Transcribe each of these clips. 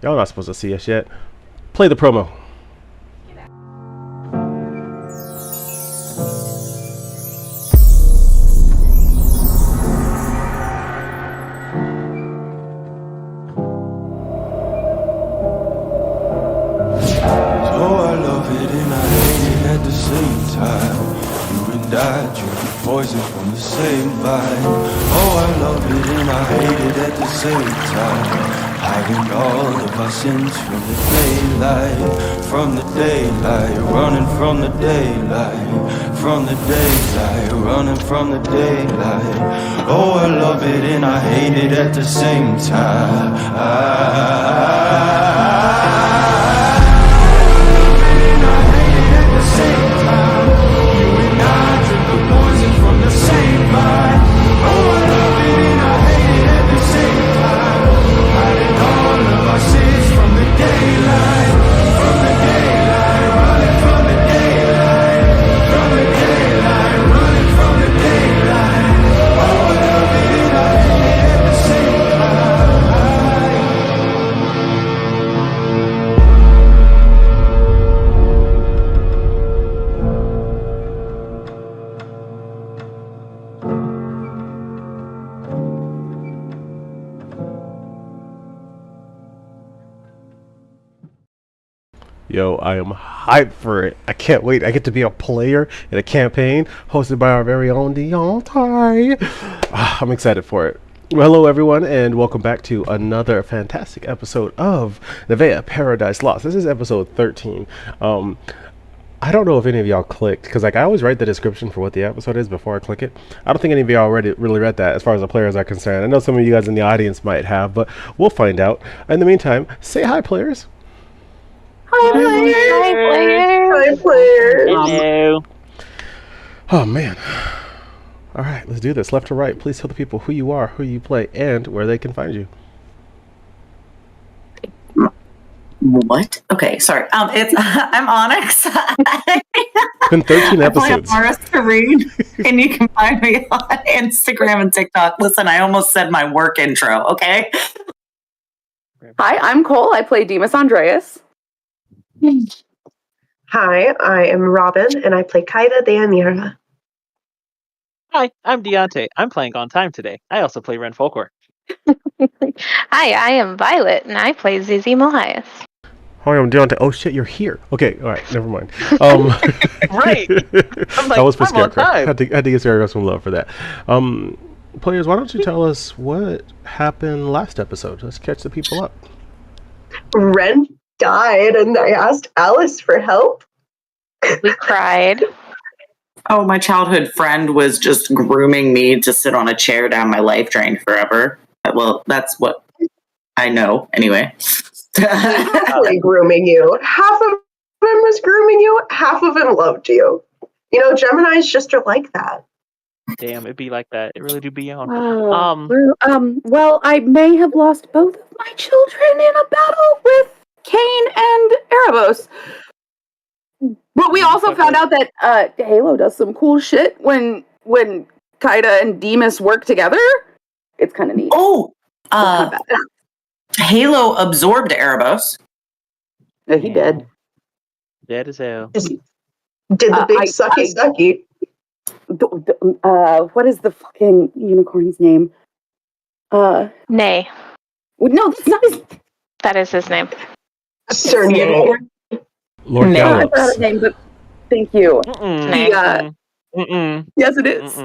Y'all not supposed to see us yet. Play the promo. Poison from the same vine. Oh, I love it and I hate it at the same time. Hiding all of our sins from the daylight, running from the daylight, running from the daylight. Oh, I love it and I hate it at the same time. Yo, I am hyped for it. I can't wait. I get to be a player in a campaign hosted by our very own Deontay. I'm excited for it. Well, hello, everyone, and welcome back to another fantastic episode of NevaeH Paradise Lost. This is episode 13. I don't know if any of y'all clicked, because I always write the description for what the episode is before I click it. I don't think any of y'all really read that as far as the players are concerned. I know some of you guys in the audience might have, but we'll find out. In the meantime, say hi, players. Hi, players. Hi, players. Hello. Oh, man. All right, let's do this. Left to right, please tell the people who you are, who you play, and where they can find you. What? Okay, sorry. I'm Onyx. Been 13 episodes. I'm Serene, and you can find me on Instagram and TikTok. Listen, I almost said my work intro. Okay. Hi, I'm Cole. I play Demas Andreas. Hi, I am Robin, and I play Kaida de Amira. Hi, I'm Deontay. I'm playing on time today. I also play Ren Folkor. Hi, I am Violet, and I play Zizi Mohias. Hi, I'm Deontay. Oh shit, you're here. Okay, all right, never mind. Right. That was for I'm on Scarecrow. time. Had to give Scarecrow some love for that. Players, why don't you tell us what happened last episode? Let's catch the people up. Ren died, and I asked Alice for help. We cried. Oh, my childhood friend was just grooming me to sit on a chair down my life drain forever. Well, that's what I know, anyway. Really grooming you. Half of him was grooming you, half of him loved you. You know, Geminis just are like that. Damn, it'd be like that. It really do be on. Well, I may have lost both of my children in a battle with Cain and Erebos. But we also found out that Halo does some cool shit when Kaida and Demas work together. It's kind of neat. Oh, Halo absorbed Erebos. Yeah, he did. Dead as hell. Did the big sucky. What is the fucking unicorn's name? Nay. No, that's not his. That is his name. Sir Nay. Lord No. I Gallops. forgot his name, but thank you. Nay. Yes, it is.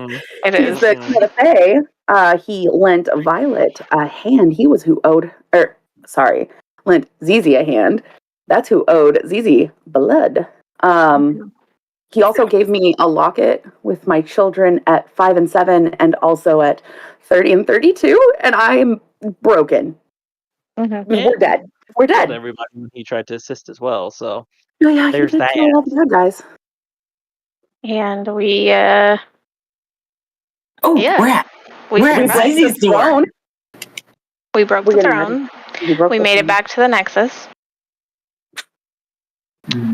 It He's is. the Catafe. He lent Violet a hand. He was who owed, lent Zizi a hand. That's who owed Zizi blood. He also gave me a locket with my children at 5 and 7, and also at 30 and 32, and I'm broken. Mm-hmm. We're dead. We're Killed dead. everybody when he tried to assist as well. So Oh, yeah, There's he did that. kill all the bad guys. And we, Oh, Yeah. we're at we Zizi's door. we broke the throne. We made it back to the Nexus.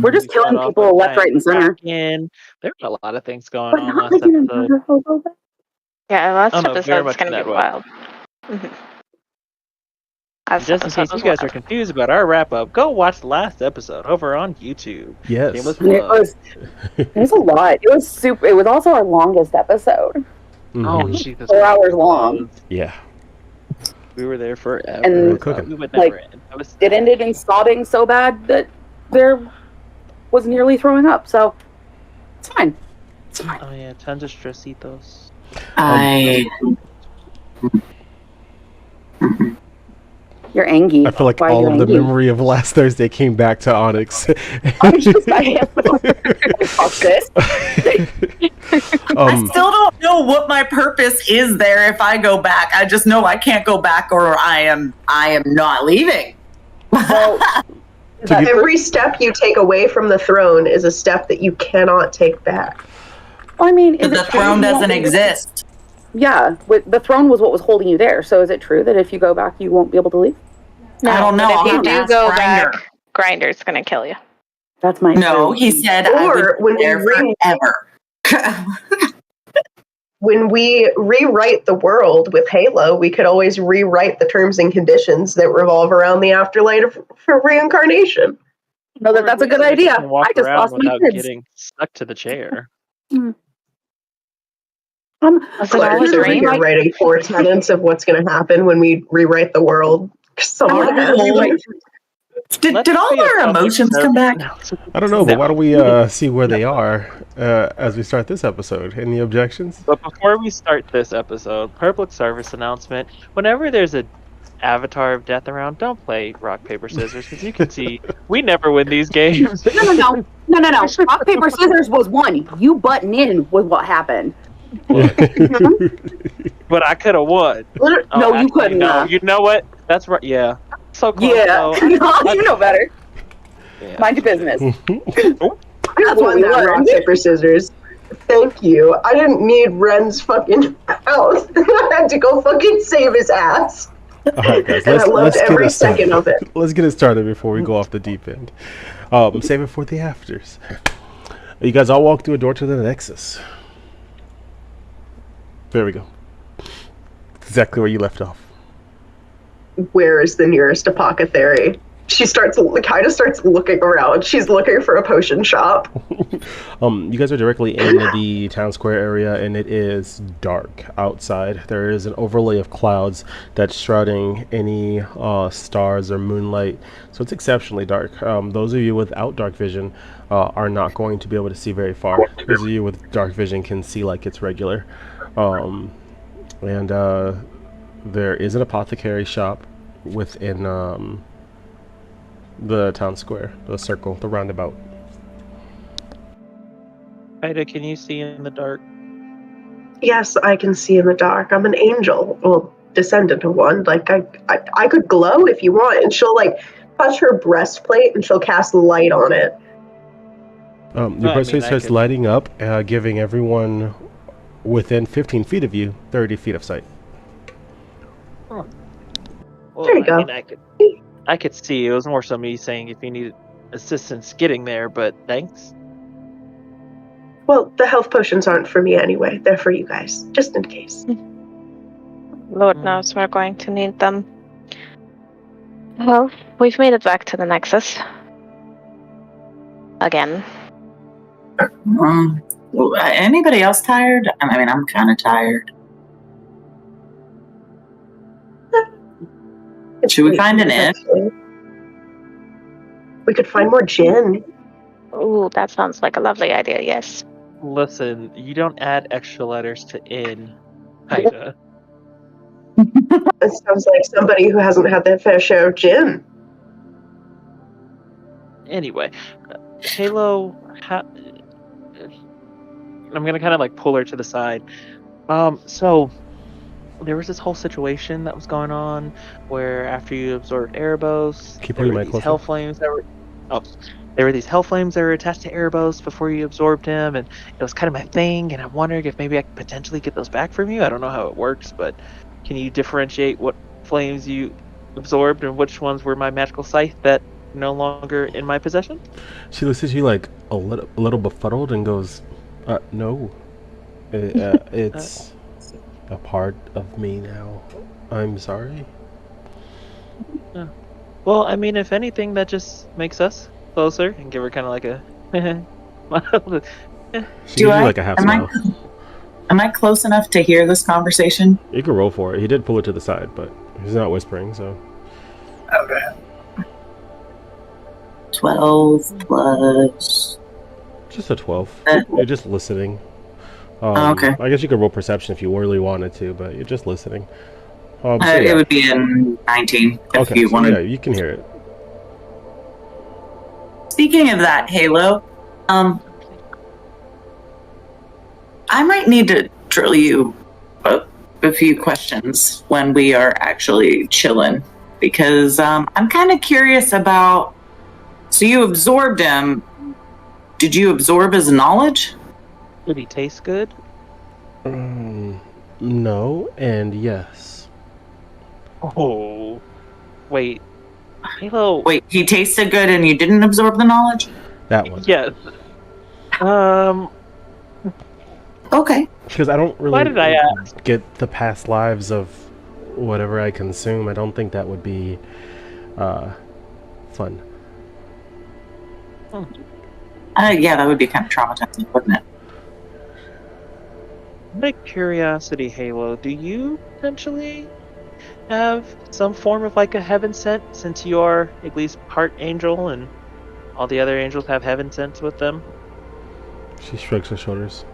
We're just we killing fought off people a left, right, and center. Kraken. There were a lot of things going But on not last like in episode. another hobo. Yeah, last Oh, no, very episode's much going in to that be way. wild. As Just in case you guys are confused about our wrap up, go watch the last episode over on YouTube. Yes. Shameless And it plug. was a lot. It was super. It was also our longest episode. Oh, Jesus. 4 hours long. Yeah. We were there forever. And we were cooking. We would never end. It ended in sobbing so bad that there was nearly throwing up. So it's fine. It's fine. Oh yeah, tons of stressitos. You're angry. I feel like all of the memory of last Thursday came back to Onyx. I still don't know what my purpose is there if I go back. I just know I can't go back or I am not leaving. Well, every step you take away from the throne is a step that you cannot take back. I mean, but the throne doesn't exist. Yeah, the throne was what was holding you there. So is it true that if you go back, you won't be able to leave? No, I don't know. But if you do go back, Grinder's gonna kill you. That's my No, he said I would be there forever. When we rewrite the world with Halo, we could always rewrite the terms and conditions that revolve around the afterlife for reincarnation. No, that's a good idea. I just lost my kids. Getting stuck to the chair. Claire's over here writing 4 tenets of what's going to happen when we rewrite the world. Did all our emotions come back? I don't know, but why don't we see where they are as we start this episode? Any objections? But before we start this episode, public service announcement. Whenever there's a avatar of death around, don't play rock, paper, scissors, because you can see we never win these games. No. Rock, paper, scissors was one. You button in with what happened. But I could have won. No, you couldn't. No, you know what? That's right. Yeah. So close. Yeah. You know better. Yeah. Mind your business. I won that rock, paper, scissors. Thank you. I didn't need Ren's fucking house. I had to go fucking save his ass. All right, guys. I loved every second of it. Let's get it started before we go off the deep end. Save it for the afters. You guys all walk through a door to the Nexus. There we go. Exactly where you left off. Where is the nearest apothecary? She starts looking around. She's looking for a potion shop. You guys are directly in the town square area, and it is dark outside. There is an overlay of clouds that's shrouding any stars or moonlight, so it's exceptionally dark. Those of you without dark vision are not going to be able to see very far. Those of you with dark vision can see like it's regular. There is an apothecary shop within the town square, the circle, the roundabout. Ida, can you see in the dark? Yes, I can see in the dark. I'm an angel. Well, descendant of one. Like I could glow if you want, and she'll like touch her breastplate and she'll cast light on it. Your breastplate starts lighting up, giving everyone within 15 feet of you 30 feet of sight. Huh. Well, there you go. I could see. It was more so me saying if you need assistance getting there, but thanks. Well, the health potions aren't for me anyway. They're for you guys, just in case. Lord knows we're going to need them. Well, we've made it back to the Nexus. Again. Anybody else tired? I mean, I'm kind of tired. Should we find an inn? We could find more gin. Ooh, that sounds like a lovely idea, yes. Listen, you don't add extra letters to inn, Ida. It sounds like somebody who hasn't had their fair share of gin. Anyway, Halo, I'm gonna kind of like pull her to the side. So there was this whole situation that was going on where after you absorbed Erebos, there were these hell flames that were attached to Erebos before you absorbed him, and it was kind of my thing, and I'm wondering if maybe I could potentially get those back from you. I don't know how it works, but can you differentiate what flames you absorbed and which ones were my magical scythe that are no longer in my possession? She looks at you like a little befuddled and goes, no. It's a part of me now. I'm sorry. Well, I mean, if anything, that just makes us closer and give her kind of like a smile. She gives you like a half smile. Am I close enough to hear this conversation? You can roll for it. He did pull it to the side, but he's not whispering, so. Okay. 12 plus. Just a 12. You're just listening. Okay. I guess you could roll perception if you really wanted to, but you're just listening. So It would be in 19 if okay, you so wanted. yeah, you can hear it. Speaking of that, Halo, I might need to drill you a few questions when we are actually chilling, because I'm kind of curious about. So you absorbed him. Did you absorb his knowledge? Did he taste good? No, and yes. Oh, wait. Halo. Wait, he tasted good and you didn't absorb the knowledge? That one. Yes. Okay. Because I don't really Why did I ask? get the past lives of whatever I consume. I don't think that would be fun. Yeah, that would be kind of traumatizing, wouldn't it? Out of curiosity, Halo, do you potentially have some form of like a heaven sent, since you are at least part angel and all the other angels have heaven sent with them? She shrugs her shoulders.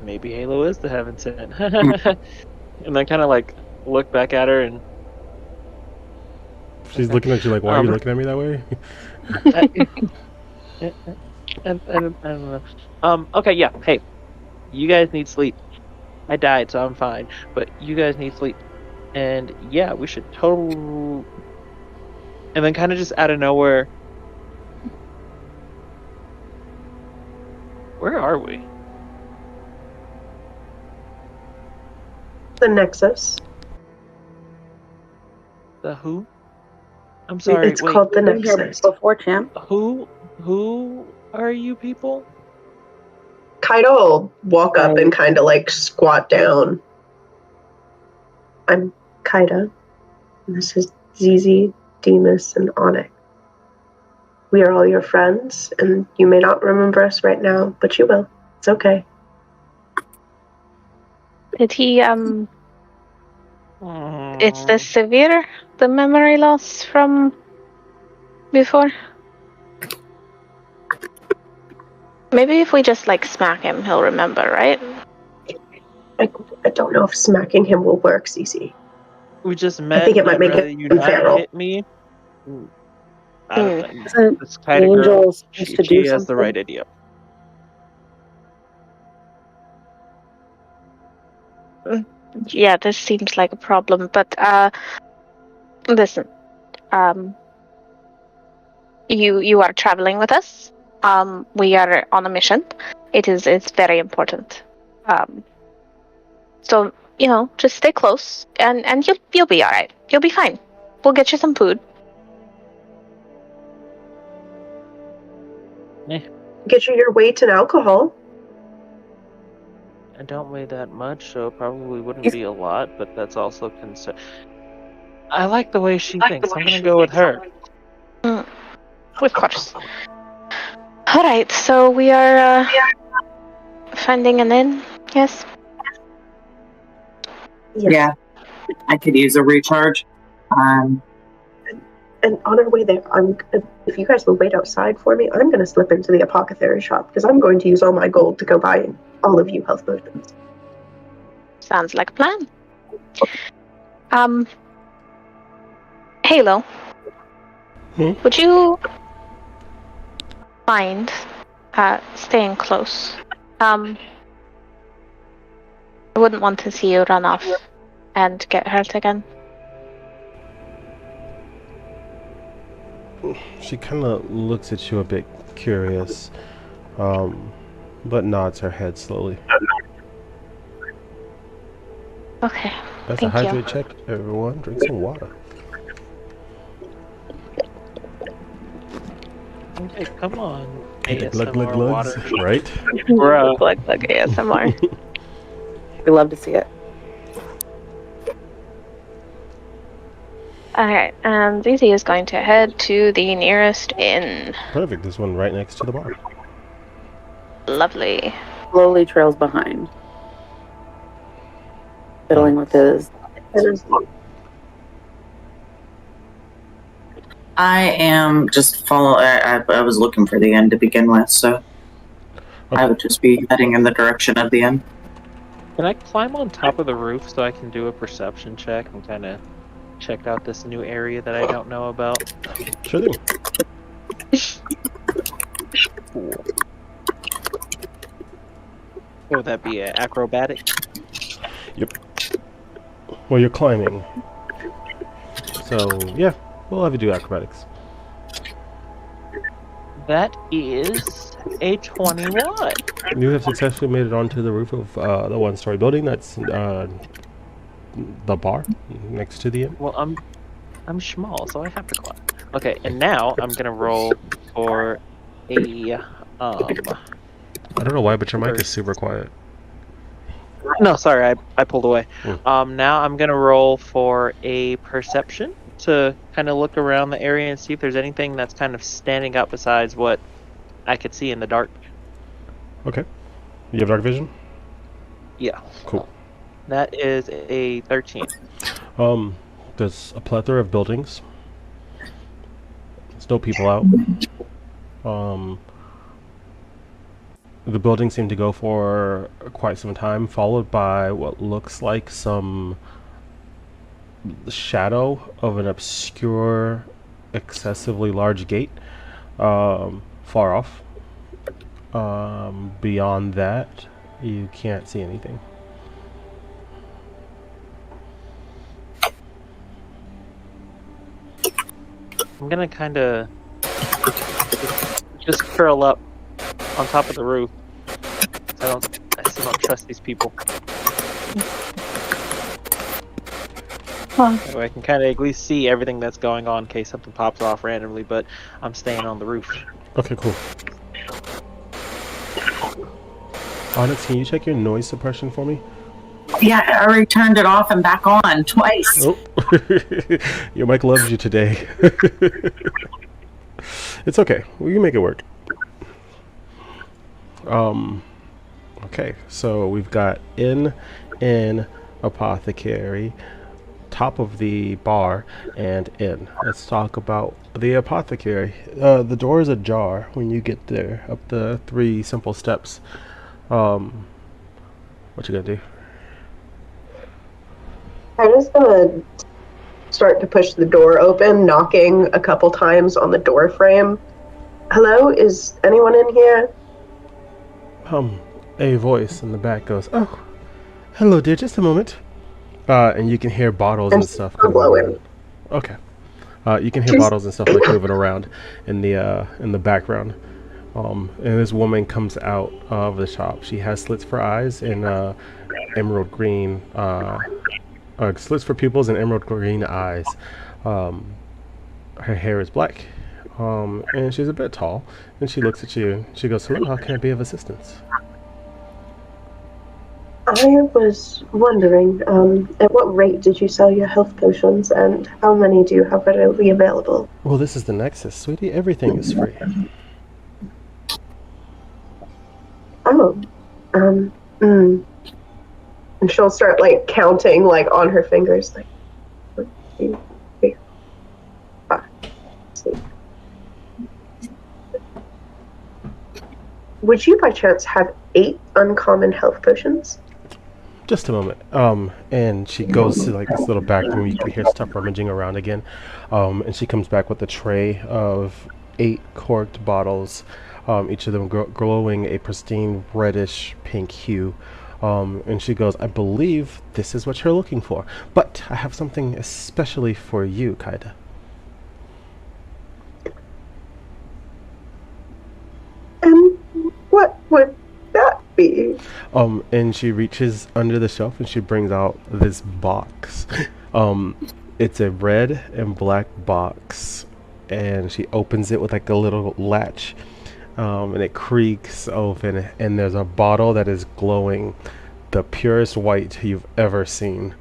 Maybe Halo is the heaven sent. And then kind of like look back at her and she's looking at you like, why are you looking at me that way? I don't know. Okay, yeah. Hey, you guys need sleep. I died, so I'm fine. But you guys need sleep. And yeah, we should totally. And then kind of just out of nowhere. Where are we? The Nexus. The who? I'm sorry. It's called the Nexus. Before, champ. Who are you people? Kaida will walk up and kind of like squat down. I'm Kaida. And this is Zizi, Demas, and Onyx. We are all your friends, and you may not remember us right now, but you will. It's okay. Did he, It's the severe, the memory loss from before? Maybe if we just, like, smack him, he'll remember, right? I don't know if smacking him will work, Zizi. We just met. I think it might make you him feral. hit me. I don't know. Isn't This kind of girl, angels supposed to do she has the something? right idea. Yeah, this seems like a problem, but, listen, you are traveling with us. We are on a mission. It's very important. So, just stay close, and you'll be all right. You'll be fine. We'll get you some food. Get you your weight in alcohol. I don't weigh that much, so it probably wouldn't be a lot, but that's also concern. I like the way she thinks. I'm gonna go with her. Of course. All right, so we are finding an inn. Yes. Yeah, I could use a recharge. And on our way there, if you guys will wait outside for me, I'm going to slip into the apothecary shop because I'm going to use all my gold to go buy all of you health potions. Sounds like a plan. Halo. Would you mind staying close? I wouldn't want to see you run off and get hurt again. She kind of looks at you a bit curious, but nods her head slowly. Okay. That's Thank a you. hydrate check, everyone. Drink some water. Okay, come on. Glug, glug, ASMR glugs, right? Glug glug ASMR. We love to see it. Alright, and Zizi is going to head to the nearest inn. Perfect. This one right next to the bar. Lovely. Slowly trails behind, fiddling with his. I am just I was looking for the end to begin with, so I would just be heading in the direction of the end. Can I climb on top of the roof so I can do a perception check and kind of check out this new area that I don't know about? Sure thing. Cool. What would that be, acrobatic? Yep. Well, you're climbing. So, yeah, we'll have you do acrobatics. That is a 21. You have successfully made it onto the roof of the one-story building. That's the bar next to the inn. Well, I'm small, so I have to climb. Okay, and now I'm gonna roll for a I don't know why, but your mic is super quiet. No, sorry, I pulled away. Mm. Now I'm gonna roll for a perception to kind of look around the area and see if there's anything that's kind of standing out besides what I could see in the dark. Okay. You have dark vision? Yeah. Cool. That is a 13. There's a plethora of buildings. There's no people out. The buildings seem to go for quite some time, followed by what looks like some shadow of an obscure, excessively large gate far off. Beyond that, you can't see anything. I'm gonna kind of just curl up on top of the roof. I still don't trust these people. So I can kind of at least see everything that's going on in case something pops off randomly, but I'm staying on the roof. Okay, cool. Onyx, can you check your noise suppression for me? Yeah, I already turned it off and back on twice. Oh, your mic loves you today. It's okay. We can make it work. Okay, so we've got inn, apothecary, top of the bar, and inn. Let's talk about the apothecary. The door is ajar when you get there, up the 3 simple steps. What you gonna do? I'm just gonna start to push the door open, knocking a couple times on the door frame. Hello, is anyone in here? A voice in the back goes, "Oh, hello dear, just a moment." And you can hear bottles and stuff I'm blowing. Okay. You can hear bottles and stuff like moving around in the background. And this woman comes out of the shop. She has slits for eyes and emerald green, slits for pupils and emerald green eyes. Her hair is black, and she's a bit tall. And she looks at you. She goes, "Hello, how can I be of assistance?" I was wondering, at what rate did you sell your health potions, and how many do you have readily available? Well, this is the Nexus, sweetie. Everything is free. Oh, and she'll start like counting like on her fingers, like 1, 2, 3, 5, 6. Would you by chance have 8 uncommon health potions? Just a moment. And she goes to like this little back room. You can hear stuff rummaging around again. And she comes back with a tray of 8 corked bottles, each of them glowing a pristine reddish pink hue. And she goes, "I believe this is what you're looking for, but I have something especially for you, Kaida." And what would that be? And she reaches under the shelf and she brings out this box. It's a red and black box, and she opens it with like a little latch, and it creaks open, and there's a bottle that is glowing the purest white you've ever seen.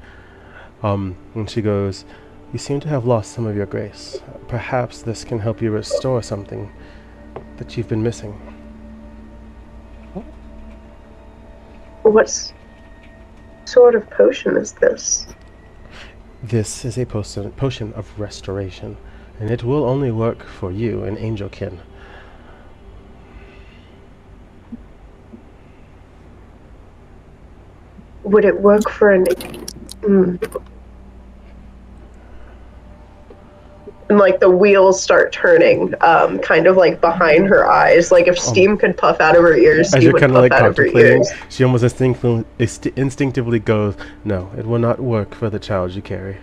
And she goes, You seem to have lost some of your grace. Perhaps this can help you restore something that you've been missing. What sort of potion is this? This is a potion of restoration, and it will only work for you and Angelkin. Would it work for an... And like the wheels start turning, kind of like behind her eyes. Like if steam could puff out of her ears, As steam you're would kind of puff like out of her contemplating, ears. she almost instinctively goes, "No, it will not work for the child you carry."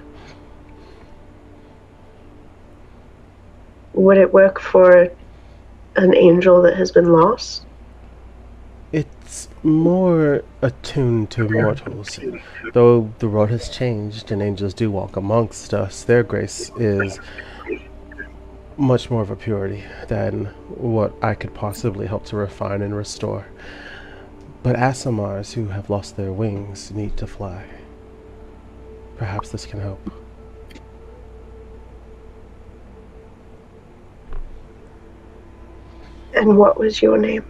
Would it work for an angel that has been lost? It's more attuned to mortals. Though the world has changed and angels do walk amongst us, their grace is much more of a purity than what I could possibly help to refine and restore. But Asimars who have lost their wings need to fly. Perhaps this can help. And what was your name?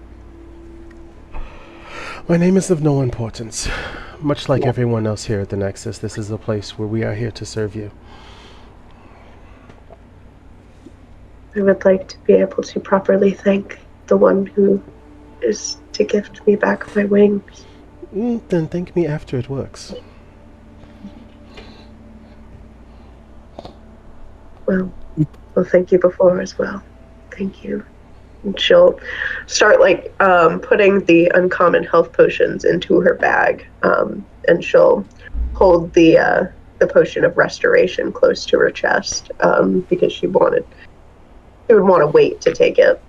My name is of no importance. Much like everyone else here at the Nexus, this is a place where we are here to serve you. I would like to be able to properly thank the one who is to gift me back my wings. Then thank me after it works. Well, thank you before as well. Thank you. And she'll start like putting the uncommon health potions into her bag, and she'll hold the potion of restoration close to her chest, because she would want to wait to take it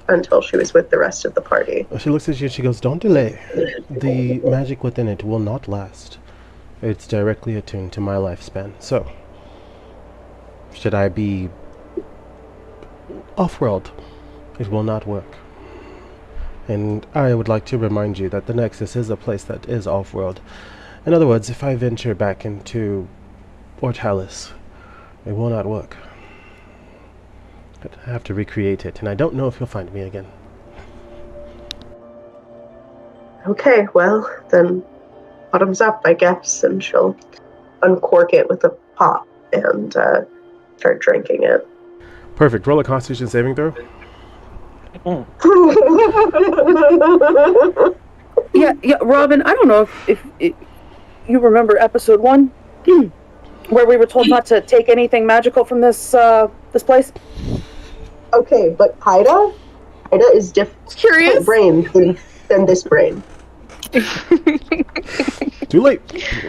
until she was with the rest of the party. She looks at you and she goes, "Don't delay. The magic within it will not last. It's directly attuned to my lifespan. So, should I be off-world, it will not work. And I would like to remind you that the Nexus is a place that is off-world. In other words, if I venture back into Ortalis, it will not work. I have to recreate it, and I don't know if you'll find me again." Okay, well, then bottoms up, I guess, and she'll uncork it with a pop and start drinking it. Perfect. Roll a Constitution saving throw. Yeah, Robin, I don't know if you remember episode 1, where we were told not to take anything magical from this place. Okay, but Haida is different brain than this brain. Too late.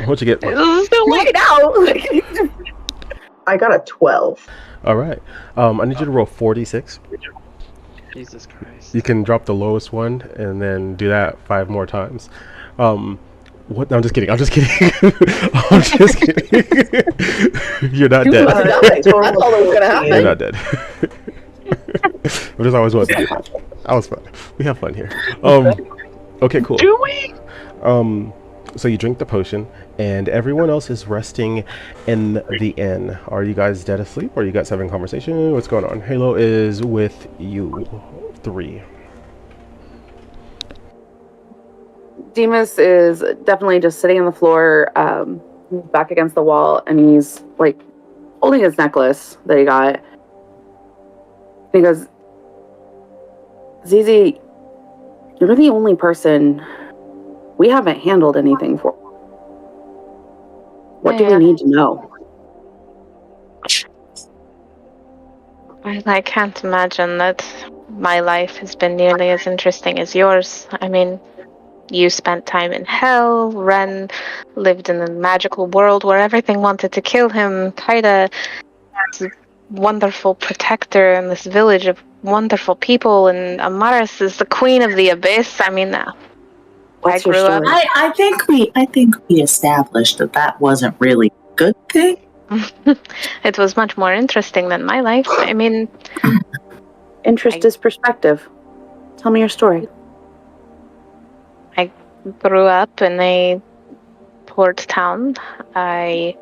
What'd you get? It's too late now. I got a 12. All right. I need you to roll 46. Jesus Christ. You can drop the lowest one and then do that 5 more times. What? No, I'm just kidding. I'm just kidding. I'm just kidding. You're not dead. That's all that was gonna happen. You're not dead. But there's always one. That was fun. We have fun here. Okay, cool. Do we? So you drink the potion, and everyone else is resting in the inn. Are you guys dead asleep, or are you guys having a conversation? What's going on? Halo is with you 3. Demas is definitely just sitting on the floor, back against the wall, and he's like holding his necklace that he got. He goes, "Zizi, you're the only person we haven't handled anything for. What do we need to know?" I can't imagine that my life has been nearly as interesting as yours. I mean, you spent time in hell, Ren lived in a magical world where everything wanted to kill him. Kaida is a wonderful protector in this village of wonderful people, and Amaris is the queen of the abyss. I mean, What's your story? I think we established that wasn't really a good thing. It was much more interesting than my life. I mean, Interest is perspective. Tell me your story. I grew up in a port town. I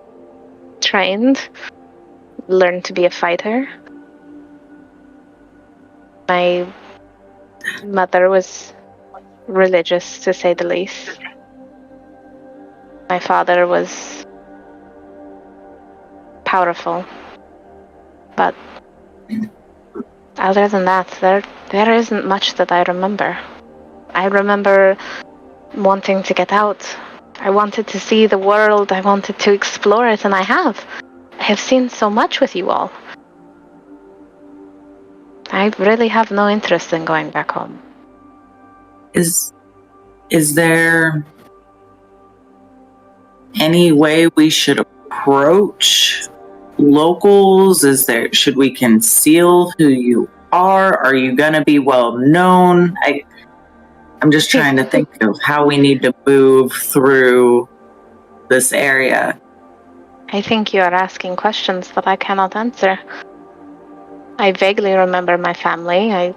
trained learned to be a fighter. My mother was religious, to say the least. My father was powerful. But other than that, there isn't much that I remember. I remember wanting to get out. I wanted to see the world. I wanted to explore it, and I have. I have seen so much with you all. I really have no interest in going back home. Is there any way we should approach locals? Should we conceal who you are? Are you gonna be well known? I'm just trying to think of how we need to move through this area. I think you are asking questions that I cannot answer. I vaguely remember my family. I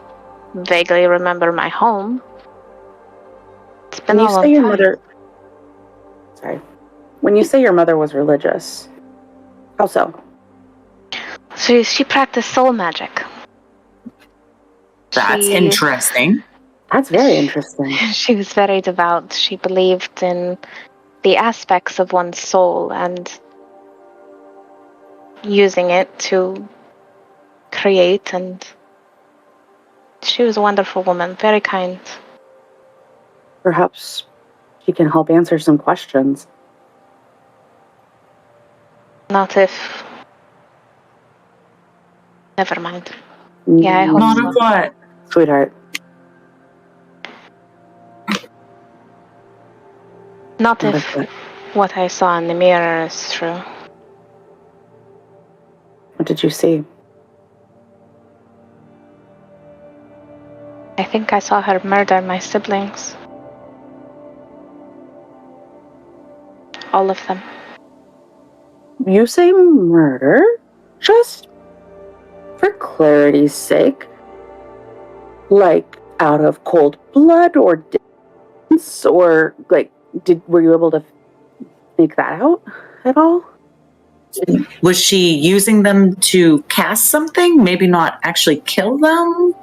vaguely remember my home. It's been a long time. When you say your mother was religious, how so? She practiced soul magic. That's interesting. That's very interesting. She was very devout. She believed in the aspects of one's soul and using it to create, and she was a wonderful woman, very kind. Perhaps she can help answer some questions. Not if... Never mind. Yeah, I hope Not so. of what? Sweetheart. Not if what I saw in the mirror is true. What did you see? I think I saw her murder my siblings. All of them. You say murder? Just for clarity's sake. Like out of cold blood or distance, or like were you able to make that out at all? Was she using them to cast something? Maybe not actually kill them?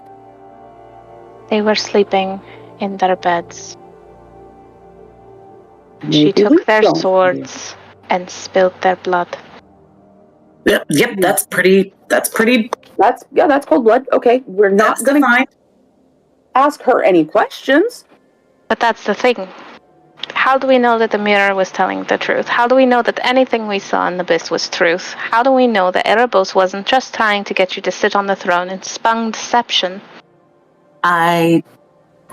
They were sleeping in their beds. Maybe She took we their don't swords and spilled their blood. Yep, that's pretty. That's cold blood. Okay, we're not going to ask her any questions. But that's the thing. How do we know that the mirror was telling the truth? How do we know that anything we saw in the abyss was truth? How do we know that Erebos wasn't just trying to get you to sit on the throne and spun deception?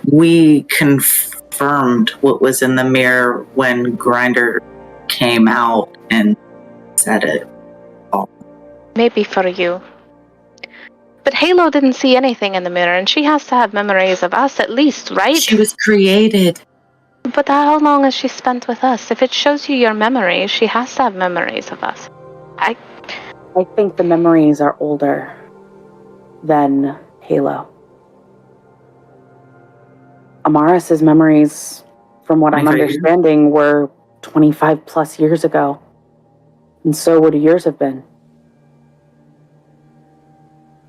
We confirmed what was in the mirror when Grinder came out and said it all. Maybe for you. But Halo didn't see anything in the mirror, and she has to have memories of us at least, right? She was created. But how long has she spent with us? If it shows you your memories, she has to have memories of us. I think the memories are older than Halo. Amaris's memories, from what I'm understanding, were 25 plus years ago. And so would yours have been.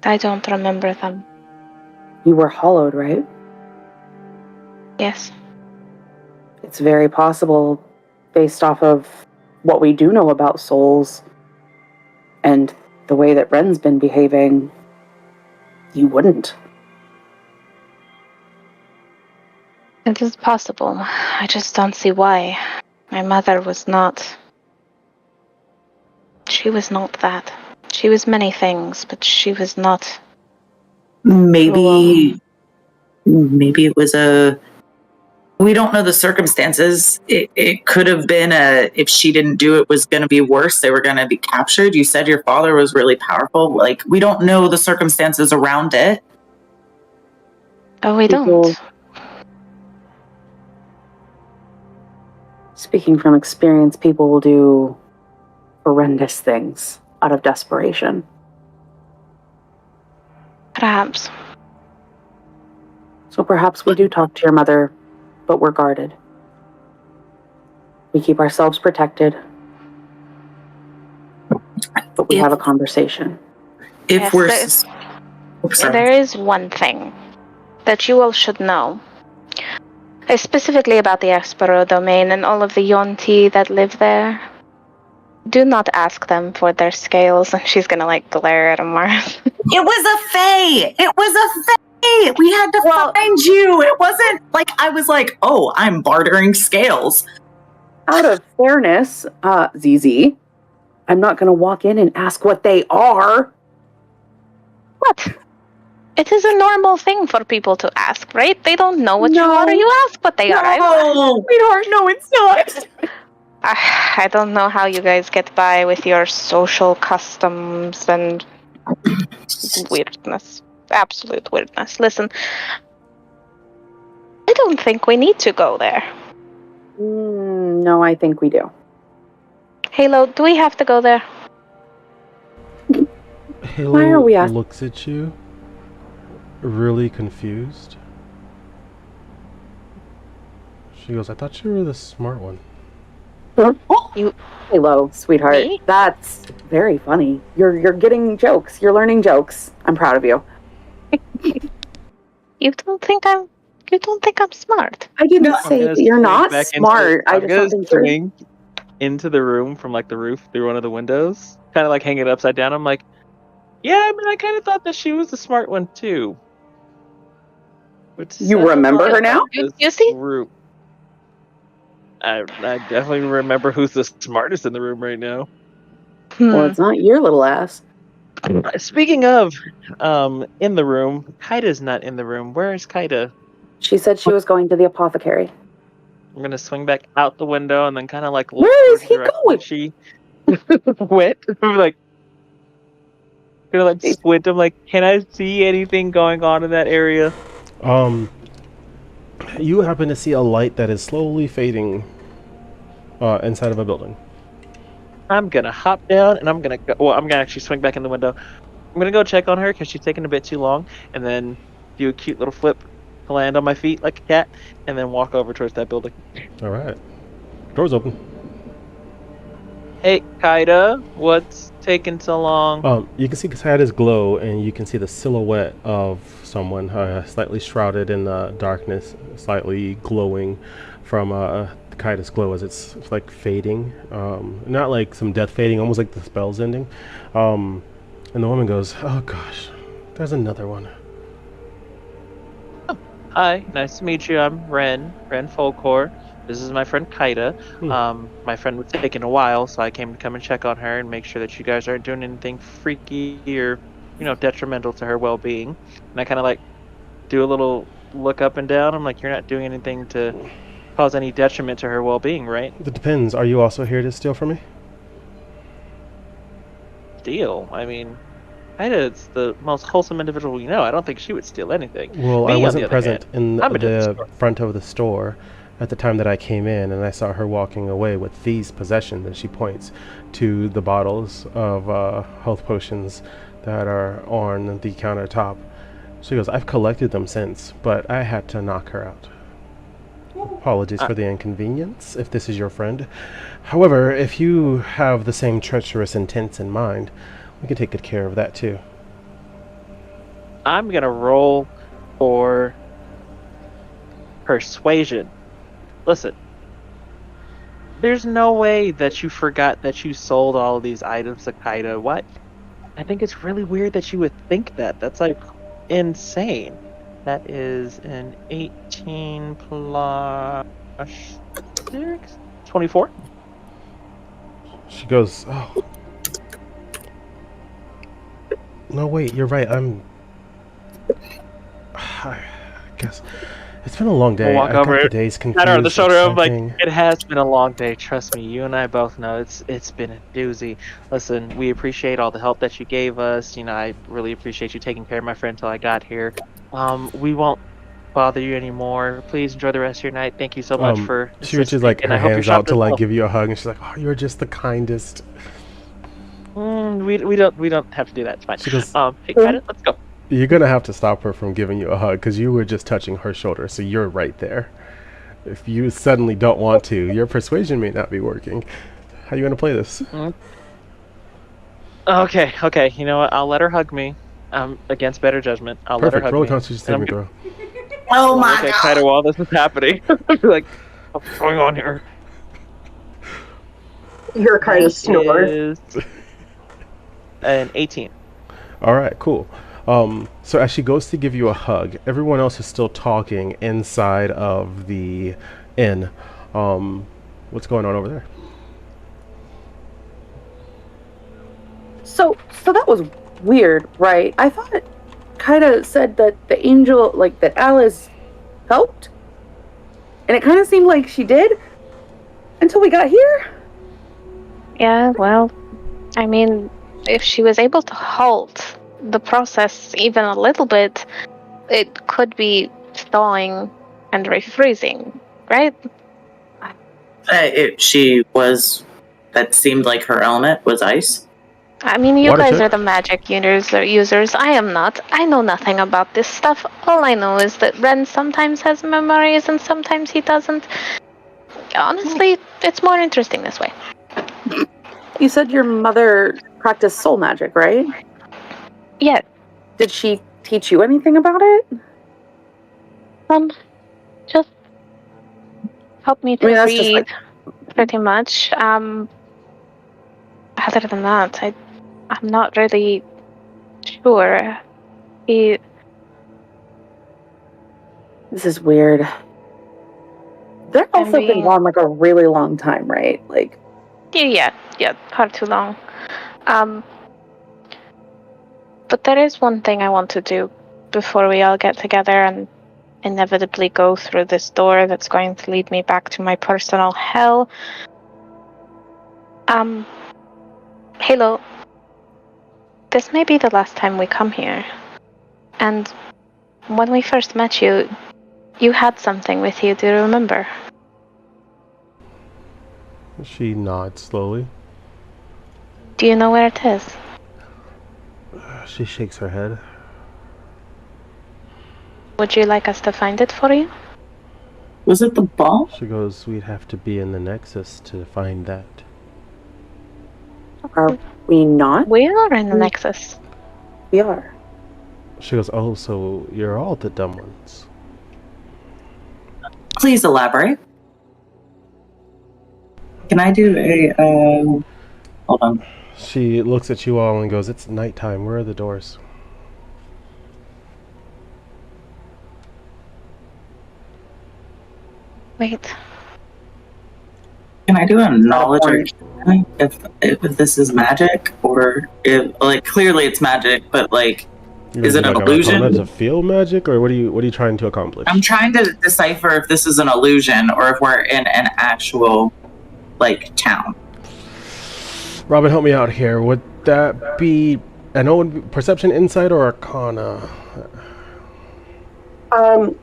I don't remember them. You were hollowed, right? Yes. It's very possible, based off of what we do know about souls and the way that Ren's been behaving, you wouldn't. It is possible. I just don't see why. My mother was not... She was not that. She was many things, but she was not... Maybe it was we don't know the circumstances. It could have been if she didn't do it, was going to be worse. They were going to be captured. You said your father was really powerful. Like, we don't know the circumstances around it. Oh, we don't. Speaking from experience, people will do horrendous things out of desperation. Perhaps. So perhaps we do talk to your mother, but we're guarded. We keep ourselves protected. but we have a conversation. If Yes, we're... there is one thing that you all should know. Specifically about the Espero domain and all of the Yonti that live there. Do not ask them for their scales. And she's gonna like glare at Amara. It was a fae! It was a fae! We had to find you! It wasn't like I was like, oh, I'm bartering scales. Out of fairness, ZZ, I'm not gonna walk in and ask what they are. What? It is a normal thing for people to ask, right? They don't know what you are, you ask what they are. Sweetheart, no, it's not. I don't know how you guys get by with your social customs and weirdness. Absolute weirdness. Listen, I don't think we need to go there. No, I think we do. Halo, do we have to go there? Halo Why are we asking? looks at you, really confused. She goes, I thought you were the smart one. Halo, sweetheart. Me? That's very funny. You're getting jokes. You're learning jokes. I'm proud of you. You don't think I'm smart? I didn't say that you're not smart. I'm gonna think swing into the room from like the roof through one of the windows, kind of like hang it upside down. I'm like, yeah, I mean, I kind of thought that she was the smart one too. You remember her now? You see? Group. I definitely remember who's the smartest in the room right now. Well, it's not your little ass. Speaking of, in the room, Kaida's not in the room. Where is Kaida? She said she was going to the apothecary. I'm gonna swing back out the window and then kind of like look Where is towards he the direction going? She went. I'm like, gonna like squint. I'm like, can I see anything going on in that area? You happen to see a light that is slowly fading inside of a building. I'm gonna hop down and I'm gonna go. Well, I'm gonna actually swing back in the window. I'm gonna go check on her because she's taking a bit too long, and then do a cute little flip to land on my feet like a cat, and then walk over towards that building. All right. Door's open. Hey, Kaida, what's taking so long? You can see Kaida's glow, and you can see the silhouette of someone slightly shrouded in darkness, slightly glowing from Kaida's glow as it's like fading. Not like some death fading, almost like the spell's ending. And the woman goes, oh gosh, there's another one. Hi, nice to meet you. I'm Ren Folkor. This is my friend Kaida. My friend was taking a while, so I came to come and check on her and make sure that you guys aren't doing anything freaky or, detrimental to her well-being. And I kind of like do a little look up and down. I'm like, you're not doing anything to cause any detriment to her well-being, right? It depends. Are you also here to steal from me? Steal? I mean, Kaida's the most wholesome individual we know. I don't think she would steal anything. Well, Me, I on wasn't the other present hand, in I'm a the store. front of the store at the time that I came in, and I saw her walking away with these possessions, and she points to the bottles of health potions that are on the countertop. She goes, I've collected them since, but I had to knock her out. Apologies for the inconvenience, if this is your friend. However, if you have the same treacherous intents in mind, we can take good care of that too. I'm gonna roll for persuasion. Listen, there's no way that you forgot that you sold all of these items to Kaida. What? I think it's really weird that you would think that. That's like insane. That is an 18 plus 6, 24. She goes, oh. No, wait, you're right. I guess it's been a long day. Walk I over got it. the days confused. Pat her on the shoulder. I'm like, something. it has been a long day. Trust me. You and I both know it's been a doozy. Listen, we appreciate all the help that you gave us. I really appreciate you taking care of my friend till I got here. We won't bother you anymore. Please enjoy the rest of your night. Thank you so much for. She reaches like her hands out to like give you a hug, and she's like, "Oh, you're just the kindest." We don't have to do that. It's fine. She goes, hey, Kaida, let's go. You're gonna have to stop her from giving you a hug because you were just touching her shoulder, so you're right there. If you suddenly don't want to, your persuasion may not be working. How you gonna play this? Okay. You know what? I'll let her hug me. Against better judgment. I'll let her Perfect. hug Roll a me. Constitution And I'm saving throw. Oh my look at god! Kaido while this is happening. Like, what's going on here? You hear kind That of snore. is an 18. All right, cool. So as she goes to give you a hug, everyone else is still talking inside of the inn. What's going on over there? So that was weird, right? I thought it kind of said that the angel, like that Alice helped. And it kind of seemed like she did until we got here. Yeah, well, I mean, if she was able to halt the process even a little bit, it could be thawing and refreezing, right? She was. That seemed like her element was ice. I mean, you Water guys check. are the magic users. I am not. I know nothing about this stuff. All I know is that Ren sometimes has memories and sometimes he doesn't. Honestly, it's more interesting this way. You said your mother practiced soul magic, right? Yeah. Did she teach you anything about it? Just help me to that's breathe, just like pretty much. Other than that, I'm not really sure. This is weird. They've also been gone like a really long time, right? Like yeah, far too long. But there is one thing I want to do before we all get together and inevitably go through this door that's going to lead me back to my personal hell. Halo, this may be the last time we come here. And when we first met you, you had something with you, do you remember? She nods slowly. Do you know where it is? She shakes her head. Would you like us to find it for you? Was it the ball? She goes, we'd have to be in the Nexus to find that. Are we not? We are in the Nexus. We are. She goes, oh, so you're all the dumb ones. Please elaborate. Can I do a, hold on. She looks at you all and goes, it's nighttime. Where are the doors? Wait. Can I do a knowledge or if this is magic, or if, like, clearly it's magic, but like, is it an illusion? Is it field magic, or what are you trying to accomplish? I'm trying to decipher if this is an illusion or if we're in an actual, like, town. Robin, help me out here. Would that be perception, insight, or arcana?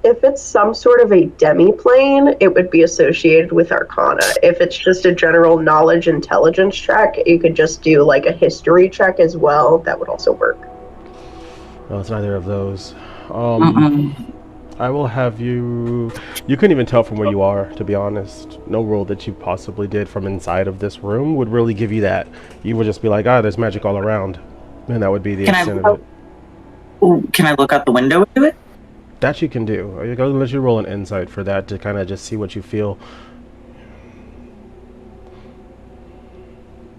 If it's some sort of a demi-plane, it would be associated with arcana. If it's just a general knowledge intelligence check, you could just do like a history check as well. That would also work. No, it's neither of those. I will have you... You couldn't even tell from where you are, to be honest. No roll that you possibly did from inside of this room would really give you that. You would just be like, there's magic all around. And that would be the extent of it. Can I look out the window into it? That you can do. I'm going to let you roll an insight for that to kind of just see what you feel.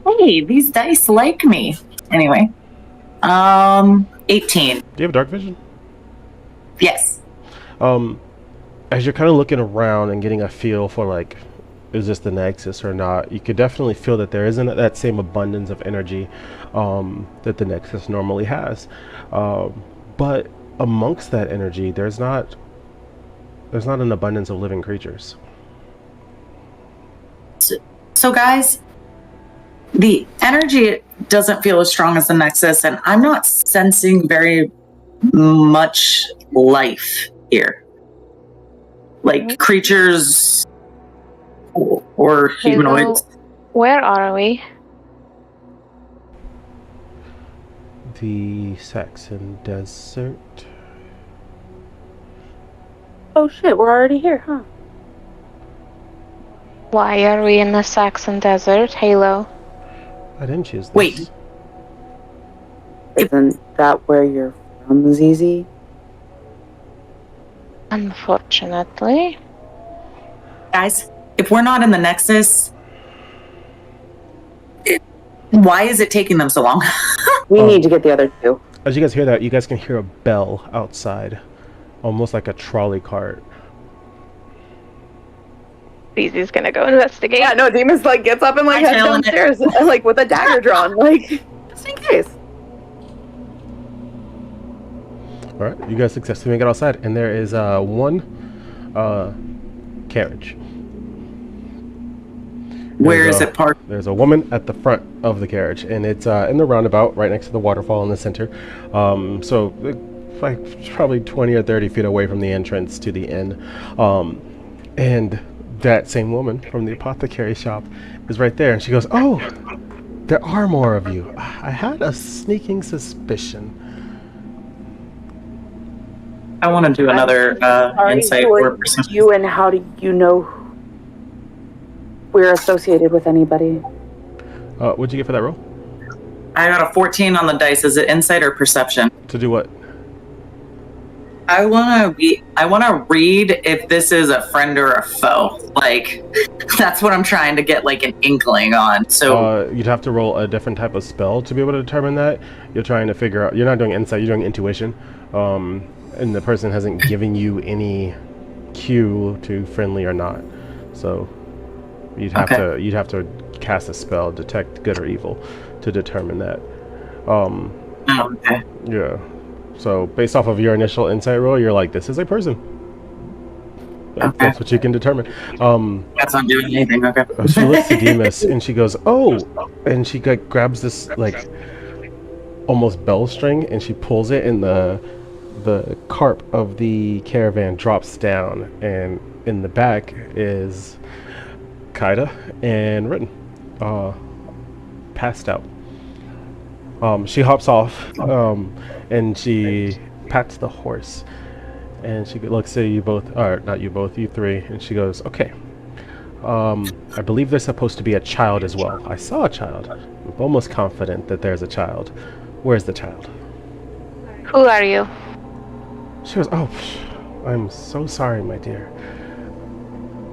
Hey, these dice like me. Anyway. 18. Do you have dark vision? Yes. As you're kind of looking around and getting a feel for, like, is this the Nexus or not, you could definitely feel that there isn't that same abundance of energy that the Nexus normally has. But amongst that energy, there's not an abundance of living creatures. So guys, the energy doesn't feel as strong as the Nexus, and I'm not sensing very much life here. Like creatures or humanoids. Where are we? The Saxon Desert. Oh shit, we're already here, huh? Why are we in the Saxon Desert, Halo? I didn't choose this. Wait. Isn't that where you're from, Zizi? Unfortunately. Guys, if we're not in the Nexus, why is it taking them so long? We need to get the other two. As you guys hear that, you guys can hear a bell outside, almost like a trolley cart. Zizi's gonna go investigate. Yeah, no, Demus like gets up and like heads tailing it. downstairs, like with a dagger drawn, like just in case. All right, you guys successfully make it outside, and there is one carriage. Where is it parked? There's a woman at the front of the carriage, and it's in the roundabout right next to the waterfall in the center. So like probably 20 or 30 feet away from the entrance to the inn. And that same woman from the apothecary shop is right there, and she goes, "Oh, there are more of you. I had a sneaking suspicion." I want to do another insight who or are perception. you, and how do you know we're associated with anybody? What'd you get for that roll? I got a 14 on the dice. Is it insight or perception? To do what? I want to read if this is a friend or a foe. Like, that's what I'm trying to get like an inkling on. So You'd have to roll a different type of spell to be able to determine that. You're trying to figure out. You're not doing insight. You're doing intuition. And the person hasn't given you any cue to friendly or not. So you'd have to cast a spell, detect good or evil, to determine that. okay. Yeah. So based off of your initial insight roll, you're like, this is a person. That's what you can determine. That's not doing anything. Okay. She looks to Demus and she goes, "Oh," and she grabs this like almost bell string and she pulls it, and the carp of the caravan drops down, and in the back is Kaida and Ritten, passed out. She hops off, and she pats the horse, and she looks at you both, or not you both, you three, and she goes, "Okay, I believe there's supposed to be a child as well. I saw a child. I'm almost confident that there's a child. Where's the child?" Who are you? She goes, "Oh, I'm so sorry, my dear."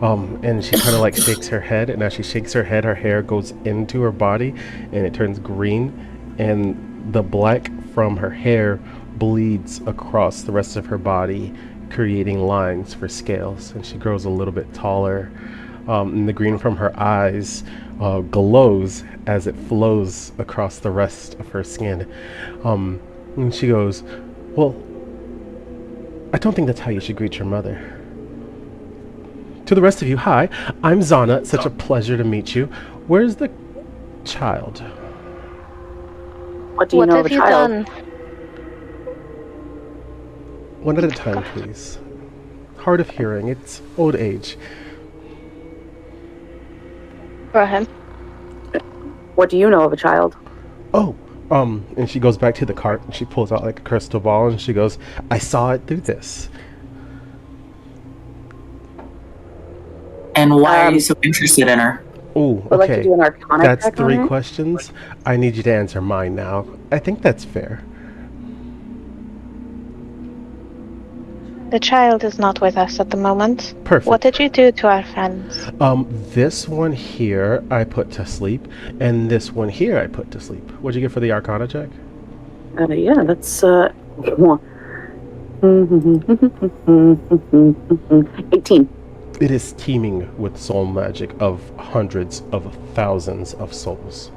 And she kind of like shakes her head, and as she shakes her head, her hair goes into her body, and it turns green, and the black from her hair bleeds across the rest of her body, creating lines for scales, and she grows a little bit taller. And the green from her eyes glows as it flows across the rest of her skin. And she goes, "Well, I don't think that's how you should greet your mother. To the rest of you, hi, I'm Zana. It's such a pleasure to meet you. Where's the child?" What do you know of a have you child? done? One at a time, please. Hard of hearing. It's old age. Go ahead. What do you know of a child? Oh, and she goes back to the cart and she pulls out like a crystal ball and she goes, "I saw it through this." And why are you so interested in her? Oh, Would like to okay. do an Arcana That's check on 3 it? questions. I need you to answer mine now. I think that's fair. The child is not with us at the moment. Perfect. What did you do to our friends? This one here I put to sleep, and this one here I put to sleep. What'd you get for the Arcana check? Yeah, that's 18. It is teeming with soul magic of hundreds of thousands of souls.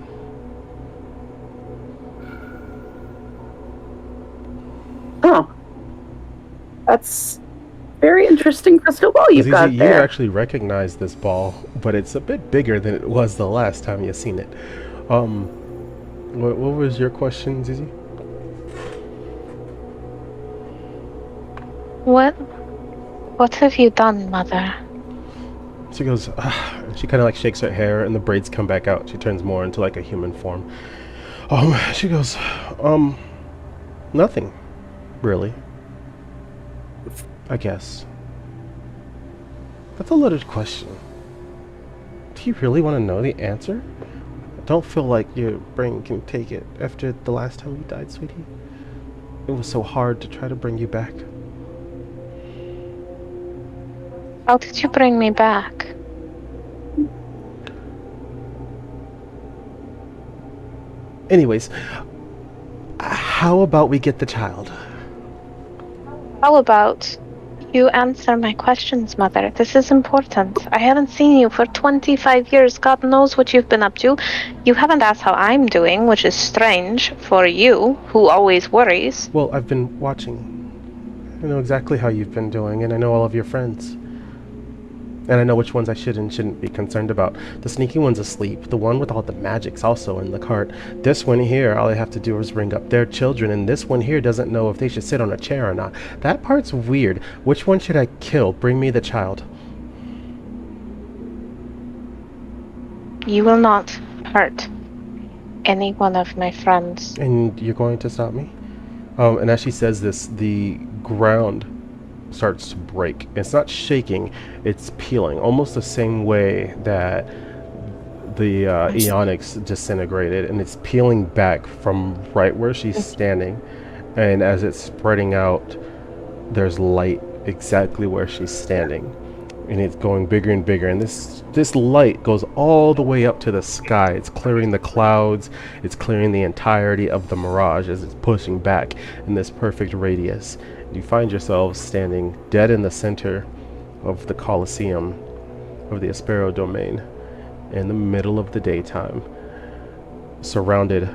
Oh, that's very interesting crystal ball you've got You there. actually recognize this ball, but it's a bit bigger than it was the last time you seen it. What was your question, Zizi? What have you done, Mother? She goes, and she kind of like shakes her hair, and the braids come back out. She turns more into like a human form. She goes, nothing, really. I guess. That's a loaded question. Do you really want to know the answer? I don't feel like your brain can take it after the last time you died, sweetie. It was so hard to try to bring you back. How did you bring me back? Anyways, how about we get the child? How about you answer my questions, Mother? This is important. I haven't seen you for 25 years. God knows what you've been up to. You haven't asked how I'm doing, which is strange for you, who always worries. Well, I've been watching. I know exactly how you've been doing, and I know all of your friends. And I know which ones I should and shouldn't be concerned about. The sneaky one's asleep. The one with all the magic's also in the cart. This one here, all I have to do is bring up their children, and this one here doesn't know if they should sit on a chair or not. That part's weird. Which one should I kill? Bring me the child. You will not hurt any one of my friends. And you're going to stop me? And as she says this, the ground starts to break. It's not shaking, it's peeling, almost the same way that the Eonics disintegrated, and it's peeling back from right where she's standing, and as it's spreading out, there's light exactly where she's standing, and it's going bigger and bigger, and this light goes all the way up to the sky. It's clearing the clouds, it's clearing the entirety of the mirage as it's pushing back in this perfect radius. You find yourselves standing dead in the center of the Colosseum of the Aspero domain in the middle of the daytime, surrounded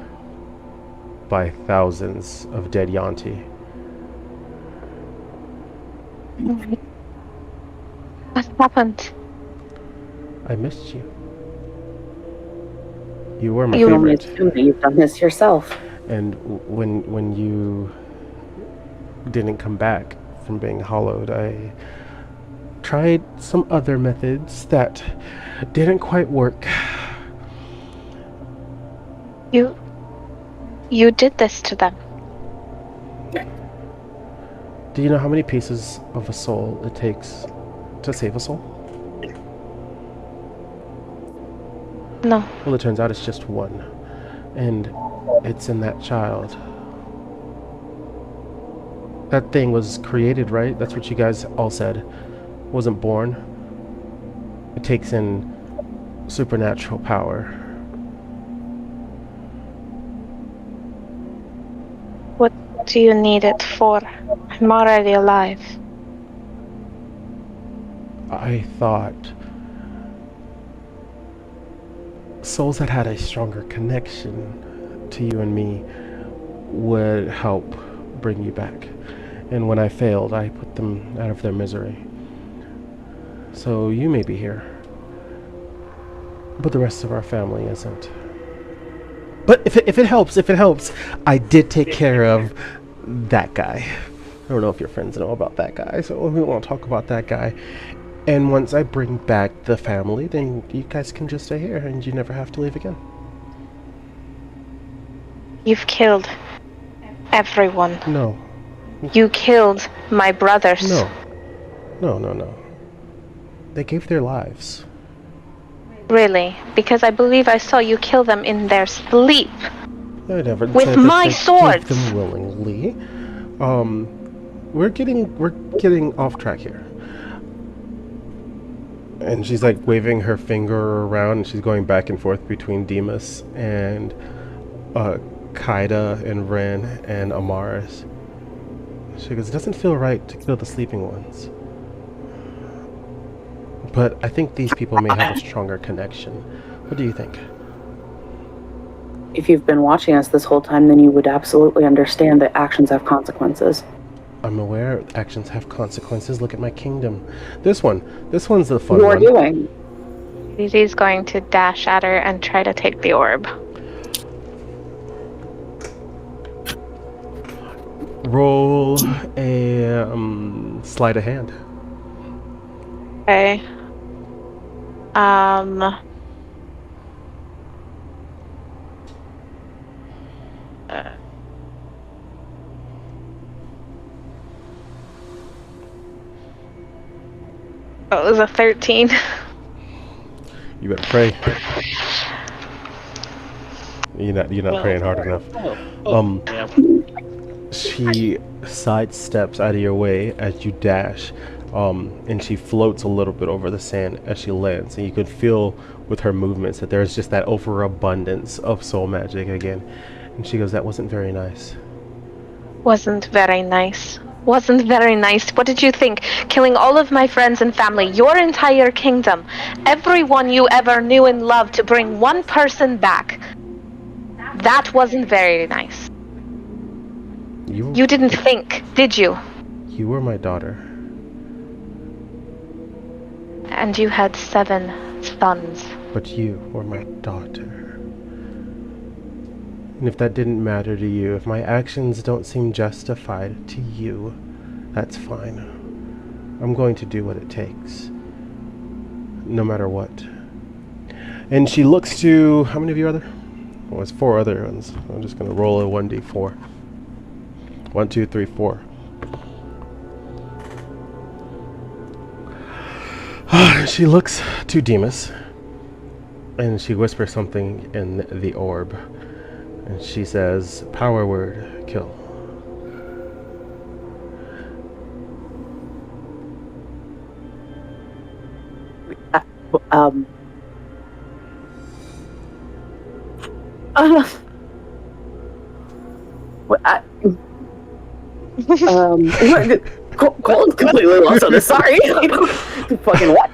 by thousands of dead Yanti. What happened? I missed you. You were my You only favorite. assume that you've done this yourself. And when you didn't come back from being hollowed, I tried some other methods that didn't quite work. You did this to them. Do you know how many pieces of a soul it takes to save a soul? No. Well, it turns out it's just one, and it's in that child. That thing was created, right? That's what you guys all said. Wasn't born. It takes in supernatural power. What do you need it for? I'm already alive. I thought souls that had a stronger connection to you and me would help bring you back. And when I failed, I put them out of their misery. So you may be here, but the rest of our family isn't. But if it helps, I did take care of that guy. I don't know if your friends know about that guy, so we won't talk about that guy. And once I bring back the family, then you guys can just stay here and you never have to leave again. You've killed everyone. No. You killed my brothers. No. No. They gave their lives. Really? Because I believe I saw you kill them in their sleep. I never With said my that swords! Gave them willingly. We're getting off track here. And she's like waving her finger around, and she's going back and forth between Demas and Kaida and Ren and Amaris. She goes, it doesn't feel right to kill the sleeping ones. But I think these people may have a stronger connection. What do you think? If you've been watching us this whole time, then you would absolutely understand that actions have consequences. I'm aware actions have consequences. Look at my kingdom. This one's the fun You're one. doing. Zizi's going to dash at her and try to take the orb. Roll a sleight of hand. Okay. It was a 13. You better pray. You're not praying hard enough. Yeah. She sidesteps out of your way as you dash, and she floats a little bit over the sand as she lands, and you could feel with her movements that there's just that overabundance of soul magic again. And she goes, "That wasn't very nice." Wasn't very nice. Wasn't very nice. What did you think? Killing all of my friends and family, your entire kingdom, everyone you ever knew and loved to bring one person back. That wasn't very nice. You didn't think, did you? You were my daughter. And you had 7 sons. But you were my daughter. And if that didn't matter to you, if my actions don't seem justified to you, that's fine. I'm going to do what it takes. No matter what. And she looks to... How many of you are there? Well, it's 4 other ones. I'm just going to roll a 1d4. 1, 2, 3, 4. She looks to Demas. And she whispers something in the orb. And she says, "Power word, kill." Cole's completely lost on this. Sorry. Fucking what?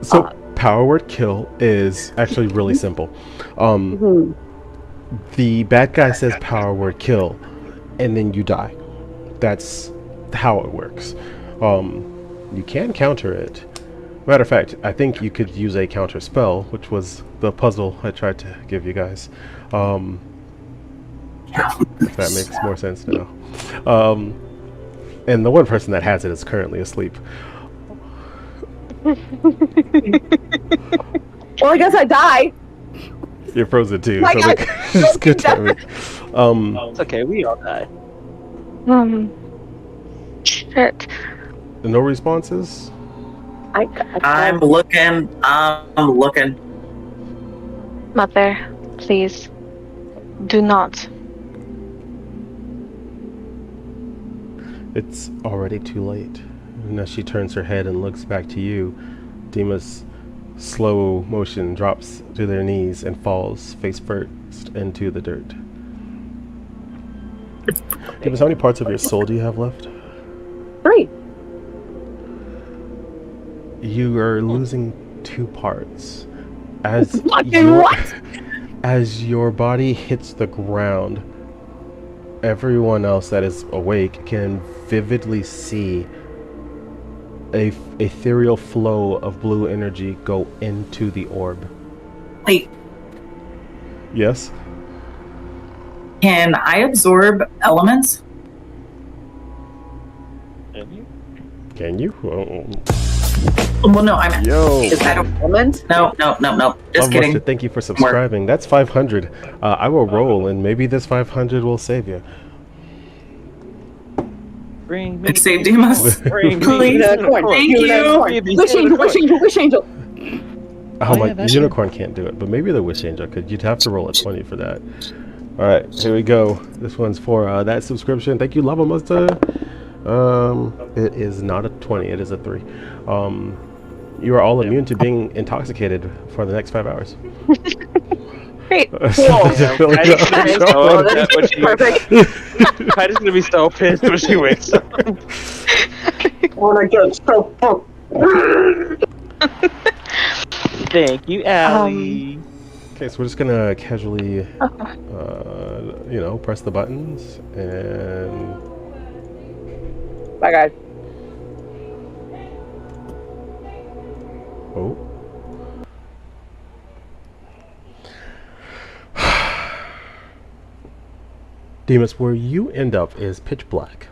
So power word kill is actually really simple. The bad guy says power word kill, and then you die. That's how it works. You can counter it. Matter of fact, I think you could use a counter spell, which was the puzzle I tried to give you guys. If that makes more sense now. And the one person that has it is currently asleep. Well, I guess I die. You're frozen too. My So God. like, it's good timing. It's okay, we all die. Shit. No responses? I'm looking. Mother, please. Do not. It's already too late. And as she turns her head and looks back to you, Demas slow motion drops to their knees and falls face first into the dirt. Demas, how many parts of your soul do you have left? 3. You are losing 2 parts. As as your body hits the ground, everyone else that is awake can vividly see a ethereal flow of blue energy go into the orb. Wait, Yes? can I absorb elements? Can you? Well, no, I'm. Yo. Is that a Element? No. Just Love kidding. Mustard, thank you for subscribing. That's 500. I will roll, and maybe this 500 will save you. Bring me. It saved Demas. Bring me. Please. Unicorn. Thank you. Unicorn. Wish angel. Oh, my, yeah, the that unicorn can't do it, but maybe the wish angel could. You'd have to roll a 20 for that. All right, here we go. This one's for that subscription. Thank you, Lava Mustard. It is not a 20. It is a 3. You are all immune to being intoxicated for the next 5 hours. Great. Definitely Heidi's not gonna be sure. so upset when she wakes up. Heidi's gonna be so pissed when she wakes up. When I get so fucked. Thank you, Allie. Okay, so we're just gonna casually, press the buttons and. Bye, guys. Oh. Demas, where you end up is pitch black.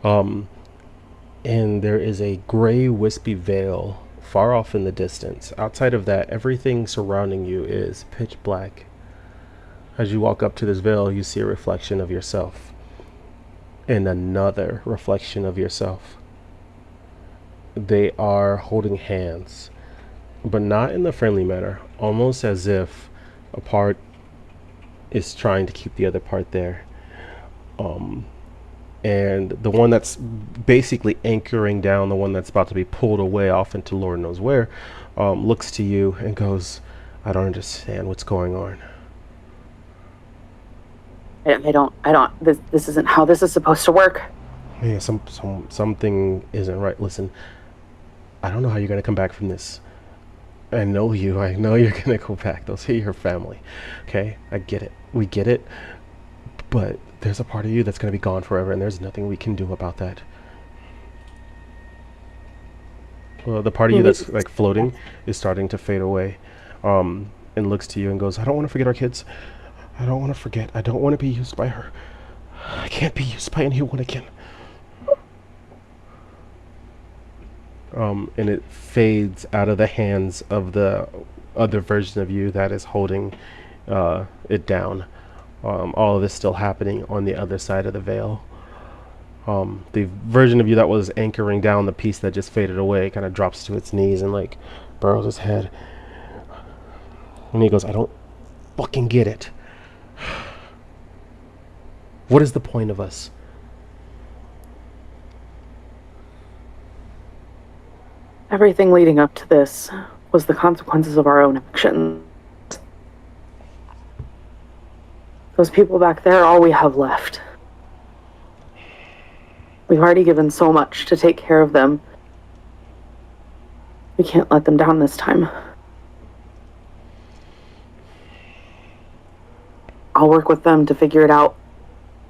And there is a gray, wispy veil far off in the distance. Outside of that, everything surrounding you is pitch black. As you walk up to this veil, you see a reflection of yourself. And another reflection of yourself. they are holding hands, but not in the friendly manner, almost as if a part is trying to keep the other part there. And the one that's basically anchoring down, the one that's about to be pulled away off into Lord knows where, looks to you and goes, I don't understand what's going on. I don't, this isn't how this is supposed to work. Yeah, something isn't right. Listen, I don't know how you're going to come back from this. I know you. I know you're going to go back. Those are your family. Okay? I get it. We get it. But there's a part of you that's going to be gone forever, and there's nothing we can do about that. Well, the part of you that's like floating is starting to fade away, and looks to you and goes, I don't want to forget our kids. I don't want to forget. I don't want to be used by her. I can't be used by anyone again. And it fades out of the hands of the other version of you that is holding it down. All of this still happening on the other side of the veil. The version of you that was anchoring down the piece that just faded away kind of drops to its knees and like burrows his head. And he goes, I don't fucking get it. What is the point of us? Everything leading up to this was the consequences of our own actions. Those people back there are all we have left. We've already given so much to take care of them. We can't let them down this time. I'll work with them to figure it out.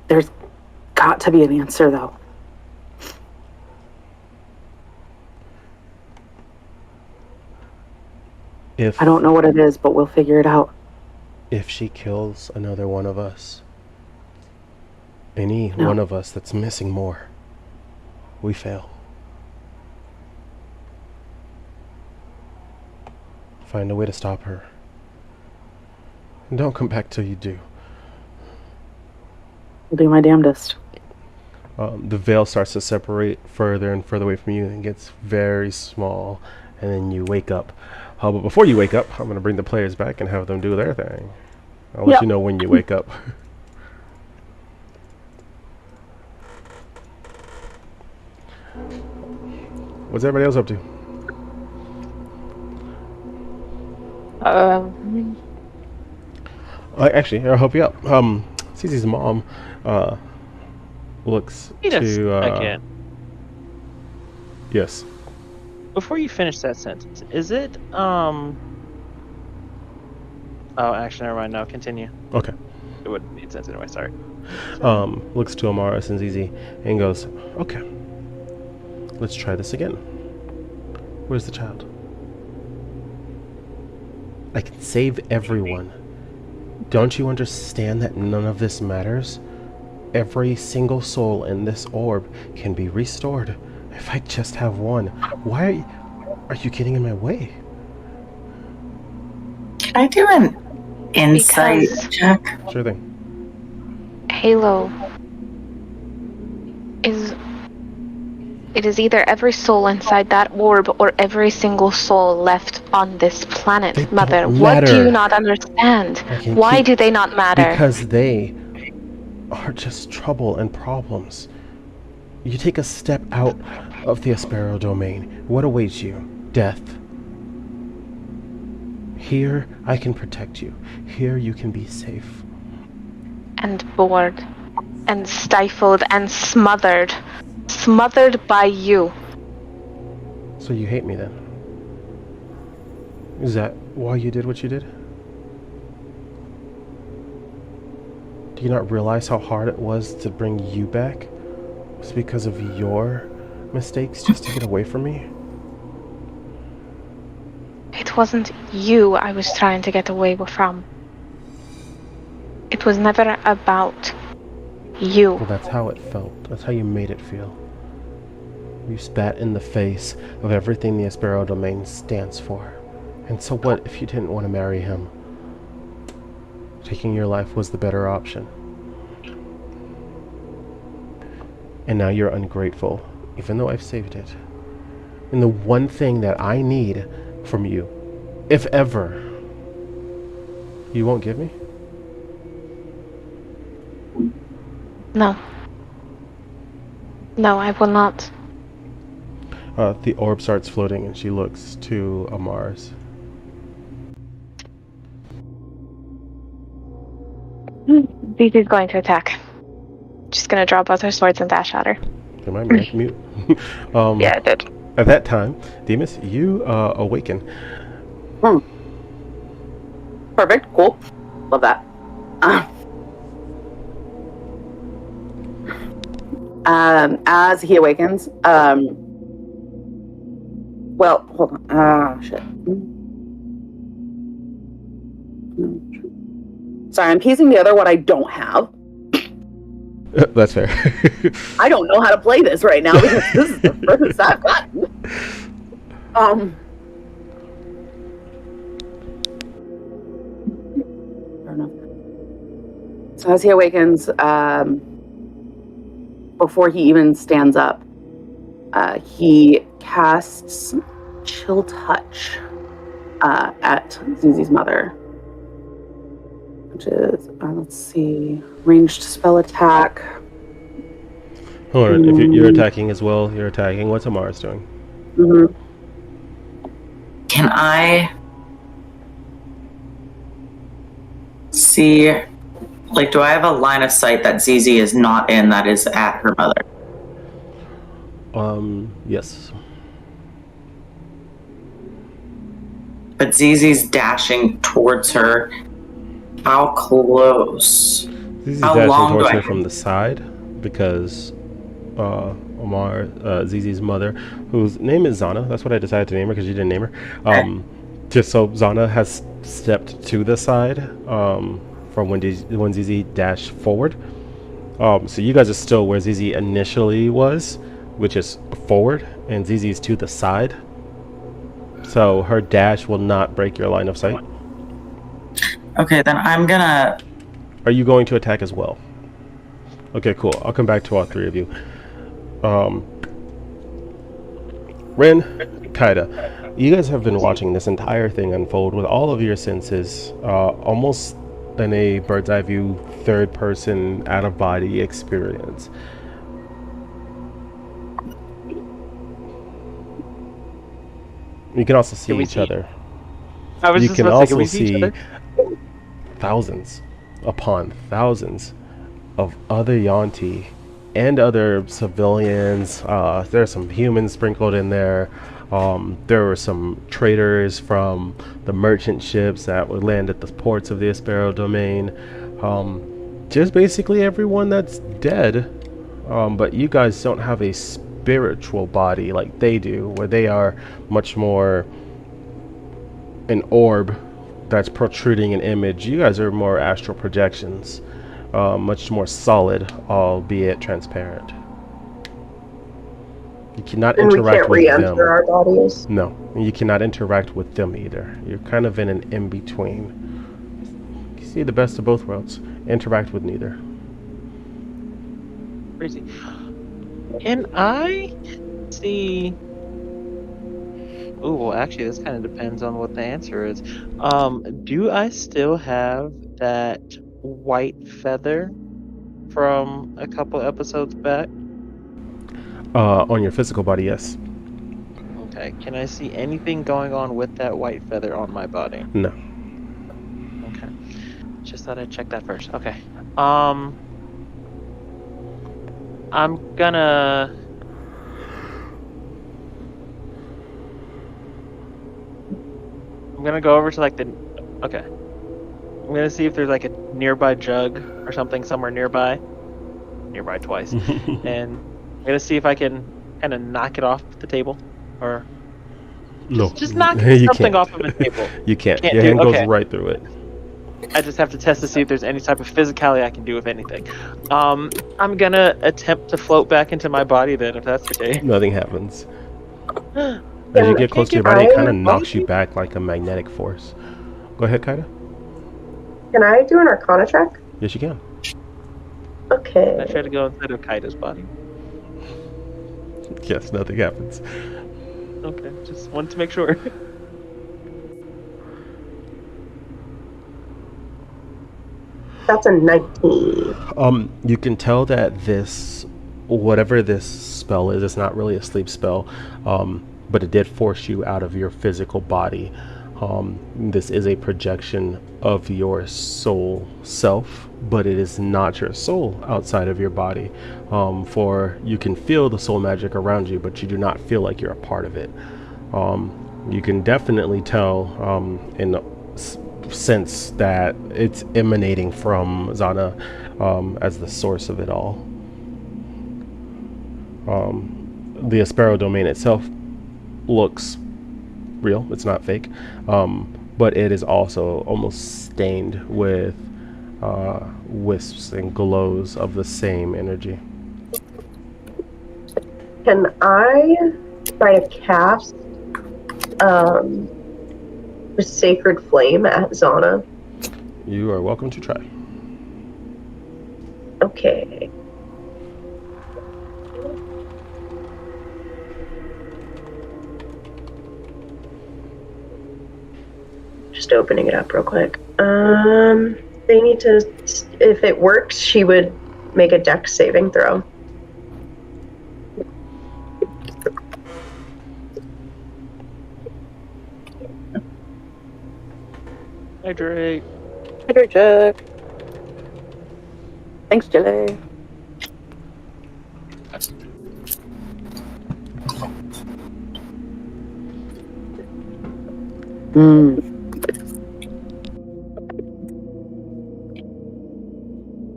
There's got to be an answer, though. I don't know what it is, but we'll figure it out. If she kills another one of us, any one of us that's missing more, we fail. Find a way to stop her. And don't come back till you do. I'll do my damnedest. The veil starts to separate further and further away from you and gets very small, and then you wake up. But before you wake up, I'm going to bring the players back and have them do their thing. I'll let you know when you wake up. What's everybody else up to? Actually, I'll help you out. Cece's mom looks Wait a to... second. Yes. Before you finish that sentence, is it Oh, actually, never mind. No, continue. Okay. It wouldn't make sense anyway. Sorry. Looks to Amaris and Zizi and goes, okay, let's try this again. Where's the child? I can save everyone. Don't you understand that none of this matters? Every single soul in this orb can be restored if I just have one. Why are you getting in my way? Can I do an insight check? Sure thing. Halo is... It is either every soul inside that orb or every single soul left on this planet. They Mother, don't what do matter. you not understand? I Why keep- do they not matter? Because they are just trouble and problems. You take a step out of the Aspero domain. What awaits you? Death. Here, I can protect you. Here, you can be safe. And bored. And stifled and smothered. Smothered by you. So you hate me then? Is that why you did what you did? Do you not realize how hard it was to bring you back? It was because of your mistakes just to get away from me? It wasn't you I was trying to get away from. It was never about you. Well, that's how it felt. That's how you made it feel. You spat in the face of everything the Aspero domain stands for. And so what if you didn't want to marry him? Taking your life was the better option. And now you're ungrateful, even though I've saved it. And the one thing that I need from you, if ever, you won't give me? No. No, I will not. The orb starts floating and she looks to Amar's. Zizi's going to attack. She's gonna draw both her swords and dash at her. Am I mic mute? Yeah, I did. At that time, Demas, you awaken. Perfect. Cool. Love that. As he awakens, well, hold on. Shit. Sorry, I'm piecing together what I don't have. That's fair. I don't know how to play this right now because this is the first I've gotten. I don't know. So as he awakens, before he even stands up, he casts Chill Touch at Zizi's mother, which is, let's see, ranged spell attack. Hold on, if you're attacking as well, you're attacking. What's Amar's doing? Mm-hmm. Can I see, like, do I have a line of sight that Zizi is not in, that is at her mother? Yes. But Zizi's dashing towards her. How close? Zizi's How dashing long towards do her I... from the side because Zizi's mother, whose name is Zana, that's what I decided to name her because you didn't name her. Just so Zana has stepped to the side from when Zizi dashed forward. So you guys are still where Zizi initially was, which is forward, and Zizi's to the side. So her dash will not break your line of sight. Okay, then I'm gonna... Are you going to attack as well? Okay, cool. I'll come back to all three of you. Ren, Kaida, you guys have been watching this entire thing unfold with all of your senses, almost in a bird's eye view, third person, out of body experience. You can also see each other. I was You just can about to say, can also we see each see other? thousands upon thousands of other Yanti and other civilians. There's some humans sprinkled in there. There were some traders from the merchant ships that would land at the ports of the Espero domain. Just basically everyone that's dead. But you guys don't have a spiritual body like they do, where they are much more an orb that's protruding an image. You guys are more astral projections, much more solid, albeit transparent. You cannot And we interact can't with re-enter them. our bodies. No, you cannot interact with them either. You're kind of in an in-between. You see the best of both worlds. Interact with neither. Crazy. Can I see? Oh, well, actually, this kind of depends on what the answer is. Do I still have that white feather from a couple episodes back? On your physical body, yes. Okay. Can I see anything going on with that white feather on my body? No. Okay. Just thought I'd check that first. Okay. I'm gonna go over to like the... Okay. I'm gonna see if there's like a nearby jug or something somewhere nearby. Nearby twice. And I'm gonna see if I can kind of knock it off the table. Or... No. Just knock You something can't. off of the table. You can't. Can't Your do- hand goes okay. right through it. I just have to test to see if there's any type of physicality I can do, if anything. I'm gonna attempt to float back into my body then, if that's okay. Nothing happens. As Can- you get close to your can body, it I- kind of knocks you back like a magnetic force. Go ahead, Kaida. Can I do an Arcana check? Yes, you can. Okay. I try to go inside of Kaida's body. Yes, nothing happens. Okay, just wanted to make sure. That's a 19. You can tell that this, whatever this spell is, it's not really a sleep spell, but it did force you out of your physical body. This is a projection of your soul self, but it is not your soul outside of your body. For you can feel the soul magic around you, but you do not feel like you're a part of it. You can definitely tell in sense that it's emanating from Zana as the source of it all. The Aspero domain itself looks real, it's not fake, but it is also almost stained with wisps and glows of the same energy. Can I try to cast the Sacred Flame at Zana? You are welcome to try. Okay. Just opening it up real quick. They need to, if it works, she would make a dex saving throw. Hydrate. Hydrate check. Thanks, Jelly.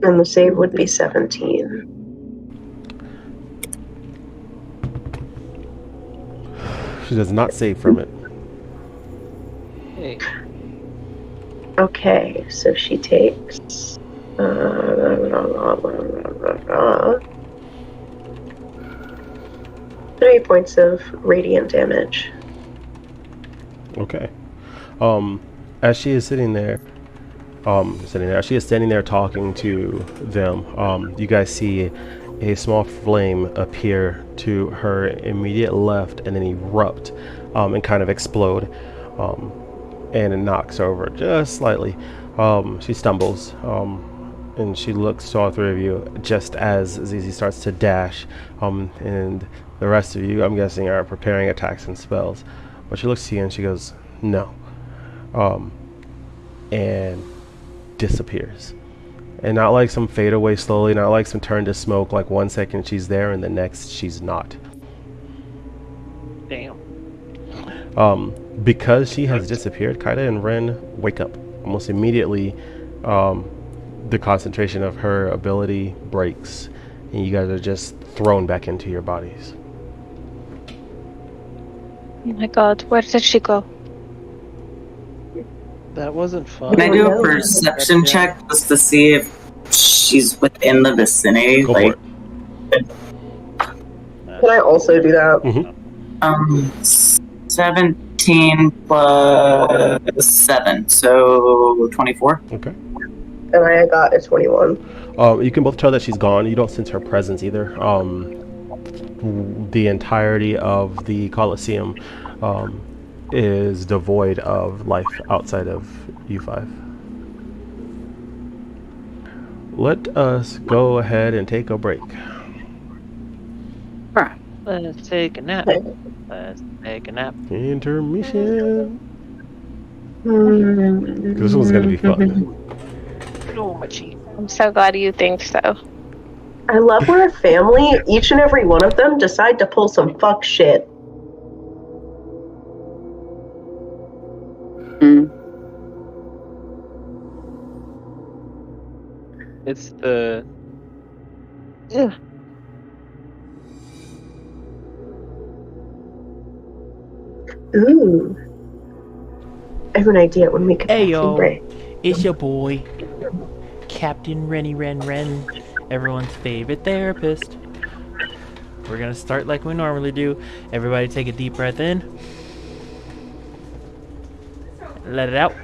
And the save would be 17. She does not save from it. Hey. Okay, so she takes 3 points of radiant damage. Okay. As she is sitting there, as she is standing there talking to them, you guys see a small flame appear to her immediate left and then erupt and kind of explode, and it knocks over just slightly. She stumbles, and she looks to all three of you just as Zizi starts to dash, and the rest of you, I'm guessing, are preparing attacks and spells. But she looks to you and she goes, no, and disappears. And not like some fade away slowly, not like some turn to smoke, like 1 second she's there and the next she's not. Damn. Because she has disappeared, Kaida and Ren wake up almost immediately. The concentration of her ability breaks and you guys are just thrown back into your bodies. Oh my god, where did she go? That wasn't fun. Can I do a perception check just to see if she's within the vicinity? Go for it. Can I also do that? 17 plus 7, so 24. Okay. And I got a 21. You can both tell that she's gone. You don't sense her presence either. The entirety of the Colosseum is devoid of life outside of U5. Let us go ahead and take a break. Let's take a nap. Let's take a nap. Intermission. This one's gonna be fun. Oh, my cheek. I'm so glad you think so. I love where a family, each and every one of them, decide to pull some fuck shit. It's the... Ugh. Ooh. I have an idea when we can Ayo, break. it's your boy, Captain Rennie Ren, everyone's favorite therapist. We're gonna start like we normally do. Everybody take a deep breath in. Let it out.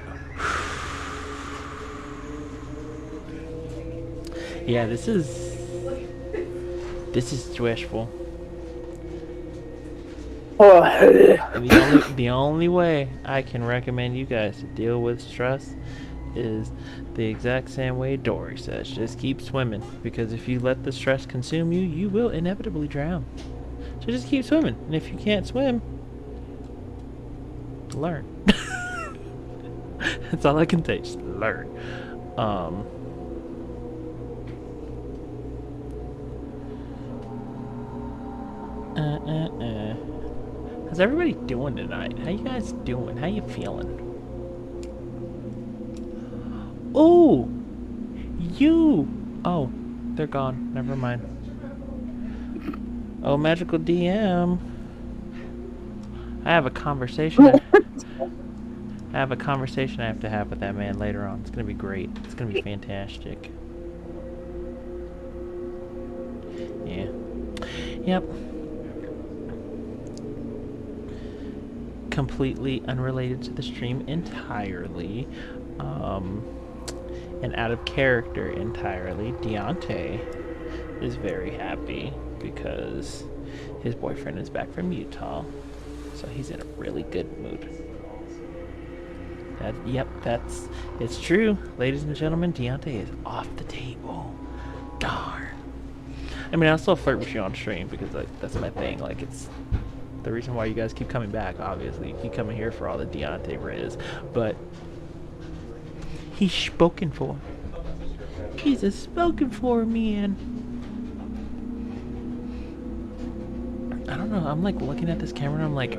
Yeah, this is stressful. And the only way I can recommend you guys to deal with stress is the exact same way Dory says. Just keep swimming, because if you let the stress consume you, you will inevitably drown. So just keep swimming, and if you can't swim, learn. That's all I can say. Just learn. How's everybody doing tonight? How you guys doing? How you feeling? Oh, you. Oh, they're gone. Never mind. Oh, magical DM. I have a conversation. I have a conversation I have to have with that man later on. It's gonna be great. It's gonna be fantastic. Yeah. Yep. Completely unrelated to the stream entirely. And out of character entirely, Deontay is very happy because his boyfriend is back from Utah. So he's in a really good mood. It's true. Ladies and gentlemen, Deontay is off the table. Darn. I mean, I'll still flirt with you on stream because that's my thing. Like, it's the reason why you guys keep coming back, obviously. You keep coming here for all the Deontay riz. But he's spoken for. He's a spoken for man. I don't know. I'm like looking at this camera and I'm like,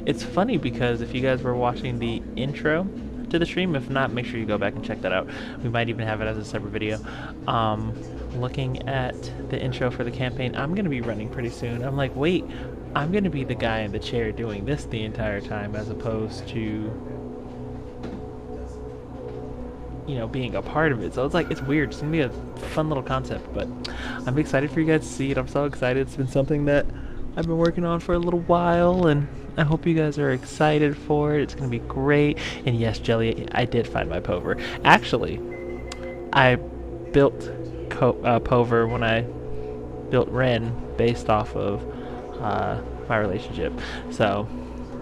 it's funny because if you guys were watching the intro to the stream, if not, make sure you go back and check that out. We might even have it as a separate video. Looking at the intro for the campaign, I'm going to be running pretty soon. I'm like, wait, I'm going to be the guy in the chair doing this the entire time as opposed to, you know, being a part of it. So it's like, it's weird. It's going to be a fun little concept, but I'm excited for you guys to see it. I'm so excited. It's been something that I've been working on for a little while, and I hope you guys are excited for it. It's going to be great. And yes, Jelly, I did find my Pover. Actually, I built Pover when I built Ren based off of my relationship. So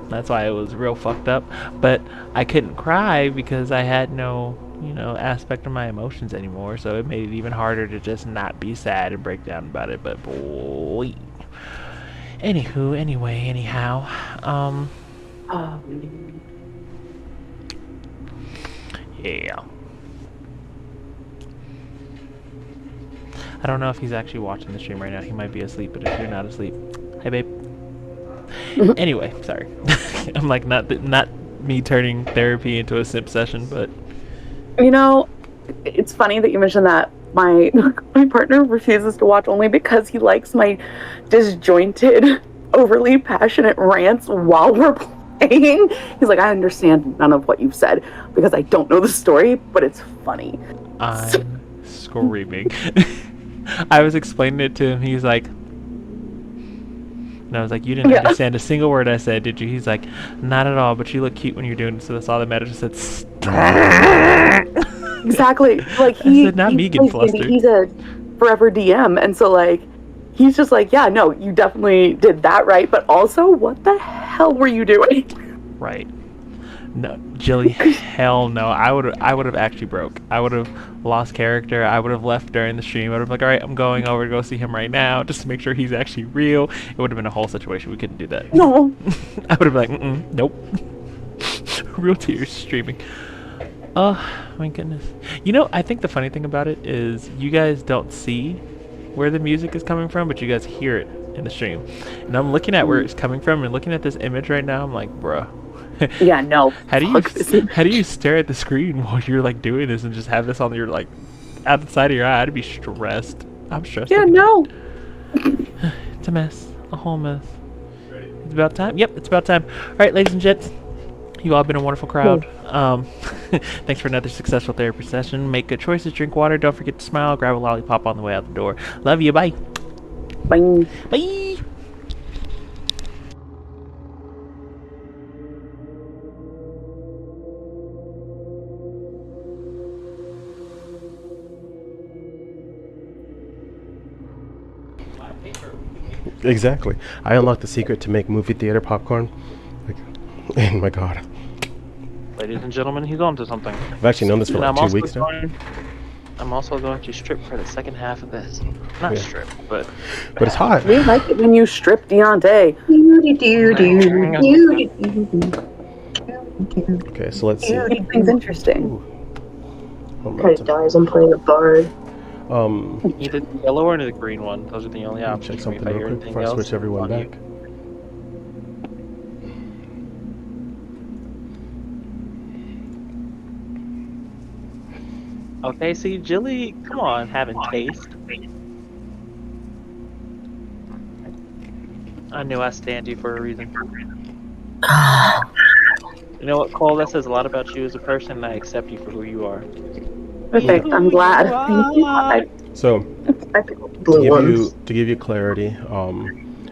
that's why it was real fucked up. But I couldn't cry because I had no, you know, aspect of my emotions anymore. So it made it even harder to just not be sad and break down about it. But boy. Anywho, anyway, anyhow, yeah. I don't know if he's actually watching the stream right now. He might be asleep, but if you're not asleep, hey babe. Anyway, sorry. I'm like not me turning therapy into a sip session, but you know, it's funny that you mentioned that. My partner refuses to watch only because he likes my disjointed, overly passionate rants while we're playing. He's like, I understand none of what you've said because I don't know the story, but it's funny. I'm screaming. I was explaining it to him. He's like, and I was like, you didn't understand a single word I said, did you? He's like, not at all, but you look cute when you're doing it, so that's all that matters. I said, stop. Exactly. Like he's a forever DM, and so like he's just like, yeah, no, you definitely did that right, but also what the hell were you doing? Right. No, Jilly, hell no. I would have actually broke. I would have lost character. I would have left during the stream. I would have been like, all right, I'm going over to go see him right now just to make sure he's actually real. It would have been a whole situation. We couldn't do that. No. I would have been like, nope. Real tears streaming. Oh, my goodness. You know, I think the funny thing about it is you guys don't see where the music is coming from, but you guys hear it in the stream. And I'm looking at where it's coming from and looking at this image right now. I'm like, bruh. Yeah, no. How do you stare at the screen while you're like doing this and just have this on your like out the side of your eye? I'd be stressed. I'm stressed. Yeah, no. It's a mess. A whole mess. It's about time. Yep, it's about time. All right, ladies and gents. You all have been a wonderful crowd. Thanks for another successful therapy session. Make good choices, drink water, don't forget to smile, grab a lollipop on the way out the door. Love you, bye. Bye. Bye. Exactly. I unlocked the secret to make movie theater popcorn. Like, oh my god. Ladies and gentlemen, he's on to something. I've actually known this for And like 2 weeks now. I'm also going to strip for the second half of this. Not Yeah. strip, but But it's hot. We like it when you strip Deontay. Okay, so let's see. Everything's interesting. I'm Kind about of dies. I'm playing a bard. either the yellow or the green one. Those are the only check options. something If I hear real quick anything before I else, switch everyone on you. back. Okay, see, Jilly, come on, having taste. I knew I stand you for a reason. You know what, Cole? That says a lot about you as a person, and I accept you for who you are. Perfect. I'm glad. Thank you. So, I picked blue ones. to give you clarity,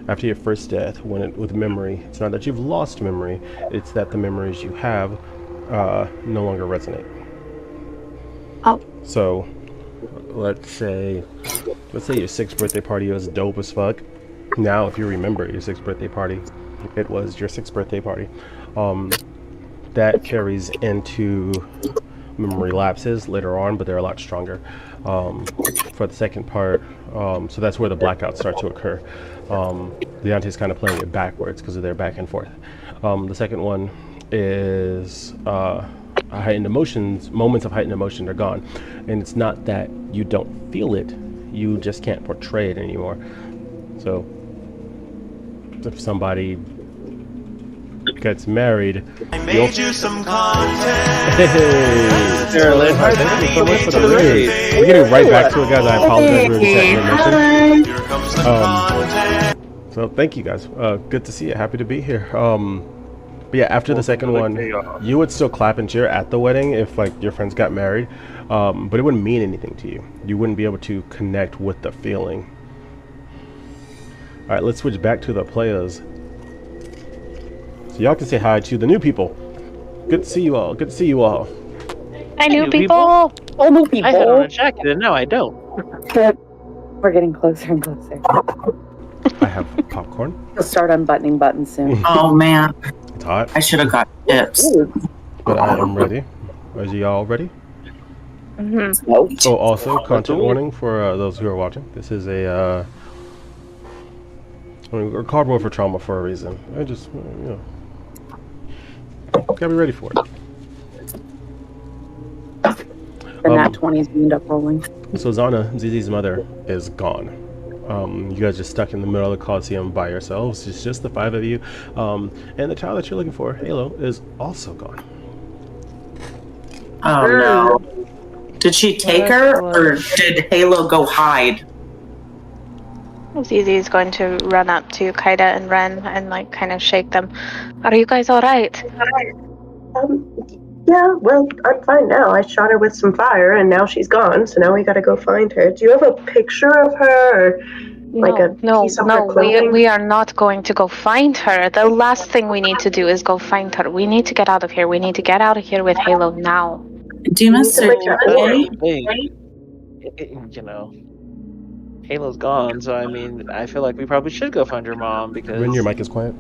after your first death, with memory, it's not that you've lost memory; it's that the memories you have no longer resonate. Oh. So, let's say your 6th birthday party was dope as fuck. Now, if you remember your 6th birthday party, it was your 6th birthday party. That carries into memory lapses later on, but they're a lot stronger. For the second part, so that's where the blackouts start to occur. Deontay's kind of playing it backwards because of their back and forth. The second one is heightened emotions. Moments of heightened emotion are gone, and it's not that you don't feel it, you just can't portray it anymore. So if somebody gets married, I made you some content. hey, Carolyn, hi, thank you so much for the raid. We're getting right back to it, guys. I apologize for the intermission. Here comes the content. So thank you guys. Good to see you. Happy to be here. But yeah, after the second one, you would still clap and cheer at the wedding if like your friends got married, but it wouldn't mean anything to you. You wouldn't be able to connect with the feeling. All right, let's switch back to the players. So y'all can say hi to the new people. Good to see you all. Good to see you all. Hi, new New people. All new people. I had on a jacket, and now I don't. We're getting closer and closer. I have popcorn. We'll start unbuttoning buttons soon. Oh man, It's hot, I should have got chips. but I am ready. Are y'all ready? No. Oh, also, content warning for those who are watching. This is a we're cardboard for trauma for a reason. I just, gotta be ready for it. And that 20's end up rolling. So Zana, Zizi's mother, is gone. You guys are stuck in the middle of the Coliseum by yourselves. It's just the 5 of you. And the child that you're looking for, Halo, is also gone. Oh no. Did she take her, or did Halo go hide? Zizi is going to run up to Kaida and Ren and like kind of shake them. Are you guys all right? Yeah, well, I'm fine now. I shot her with some fire, and now she's gone, so now we gotta go find her. Do you have a picture of her, or like a piece of her clothing? We are not going to go find her. The last thing we need to do is go find her. We need to get out of here. We need to get out of here with Halo now. Demas, are you okay? You know, Halo's gone, so I mean, I feel like we probably should go find your mom because. When your mic is quiet.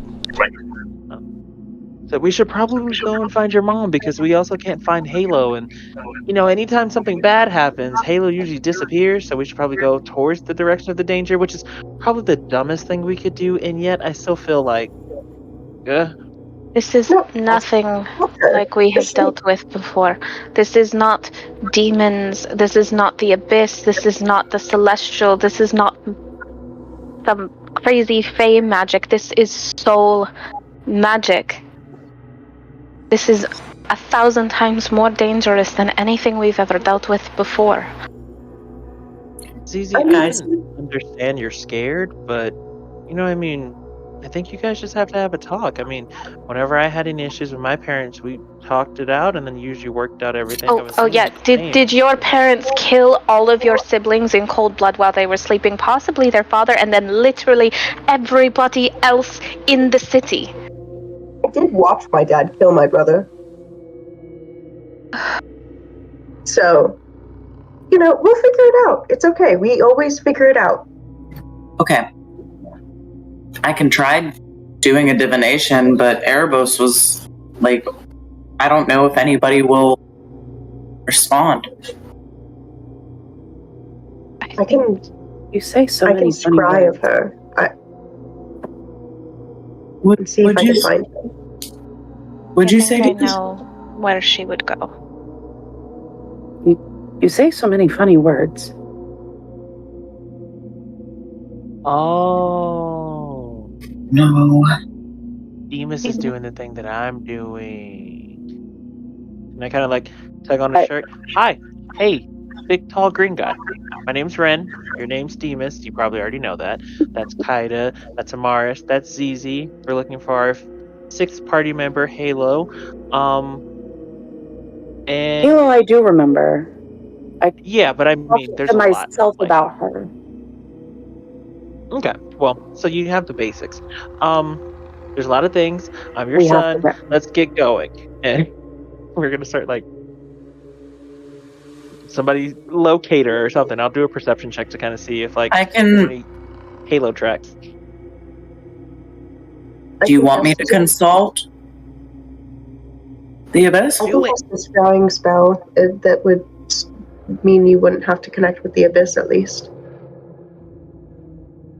So we should probably go and find your mom because we also can't find Halo, and you know, anytime something bad happens, Halo usually disappears. So we should probably go towards the direction of the danger, which is probably the dumbest thing we could do. And yet, I still feel like, This is nothing like we have dealt with before. This is not demons. This is not the abyss. This is not the celestial. This is not some crazy fae magic. This is soul magic. This is 1,000 times more dangerous than anything we've ever dealt with before. Zizi, I can understand you're scared, but you know, I mean, I think you guys just have to have a talk. I mean, whenever I had any issues with my parents, we talked it out and then usually worked out everything. Oh yeah. Did your parents kill all of your siblings in cold blood while they were sleeping? Possibly their father, and then literally everybody else in the city. I did watch my dad kill my brother. So, you know, we'll figure it out. It's okay. We always figure it out. Okay. I can try doing a divination, but Erebos was like, I don't know if anybody will respond. I can. You say so I many can funny scry words. of her. Would, See if would I you can find her. would I you think say I know where she would go. You say so many funny words. Oh, no? Demas is doing the thing that I'm doing. And I kind of like tug on his shirt. Hi, hey, big tall green guy. My name's Ren. Your name's Demas. You probably already know that. That's Kaida. That's Amaris. That's ZZ. We're looking for our sixth party member, Halo. And Halo, I do remember. yeah, but I Talked mean, to there's a lot. myself Like, about her. okay, well, so you have the basics. There's a lot of things. I'm your We have to son. get. Let's get going. And we're gonna start like somebody locate her or something. I'll do a perception check to kind of see if like I there's can. any Halo tracks. Do you want me to consult the abyss? I can cast a scrying spell that would mean you wouldn't have to connect with the abyss at least.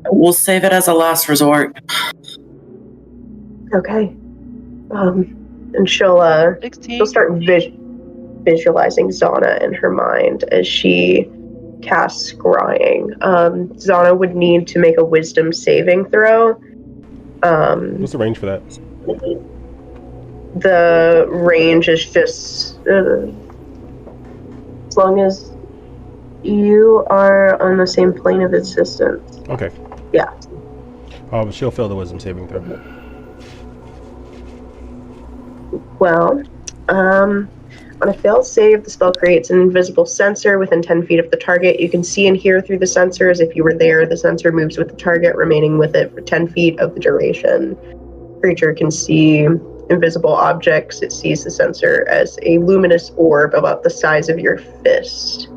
We'll save it as a last resort. Okay. And she'll 16. start visualizing Zana in her mind as she casts scrying. Zana would need to make a wisdom saving throw. What's the range for that? The range is just as long as you are on the same plane of existence. Okay. Yeah. She'll fail the wisdom saving throw. Well, on a failed save, the spell creates an invisible sensor within 10 feet of the target. You can see and hear through the sensor as if you were there. The sensor moves with the target, remaining with it for 10 feet of the duration. Creature can see invisible objects. It sees the sensor as a luminous orb about the size of your fist.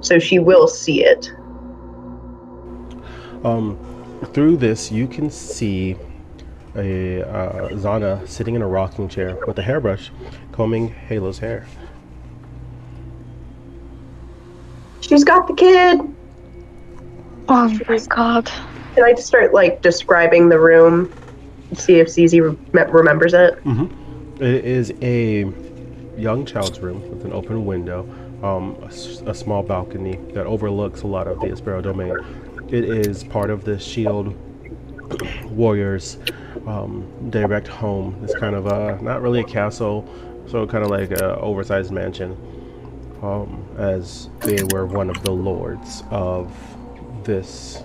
So she will see it. Through this, you can see a Zana sitting in a rocking chair with a hairbrush, combing Halo's hair. She's got the kid. Oh my god. Can I just start describing the room? See if ZZ remembers it. It is a young child's room with an open window, a small balcony that overlooks a lot of the Aspero domain. It is part of the Shield warriors' direct home. It's kind of not really a castle, so kind of like a oversized mansion, as they were one of the lords of this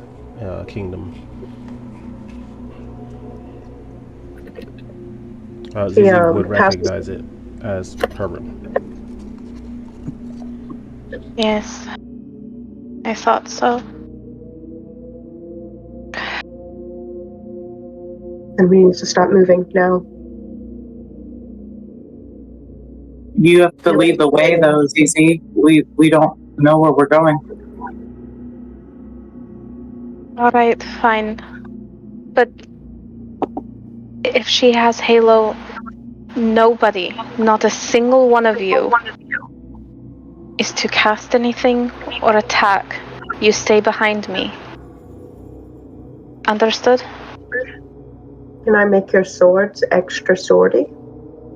kingdom. Zizi would recognize it as her room. Yes. I thought so. And we need to stop moving now. You have to lead the way, though, ZZ. We don't know where we're going. Alright, fine. But if she has Halo, nobody, not a single one of you, is to cast anything or attack. You stay behind me. Understood? Can I make your swords extra swordy?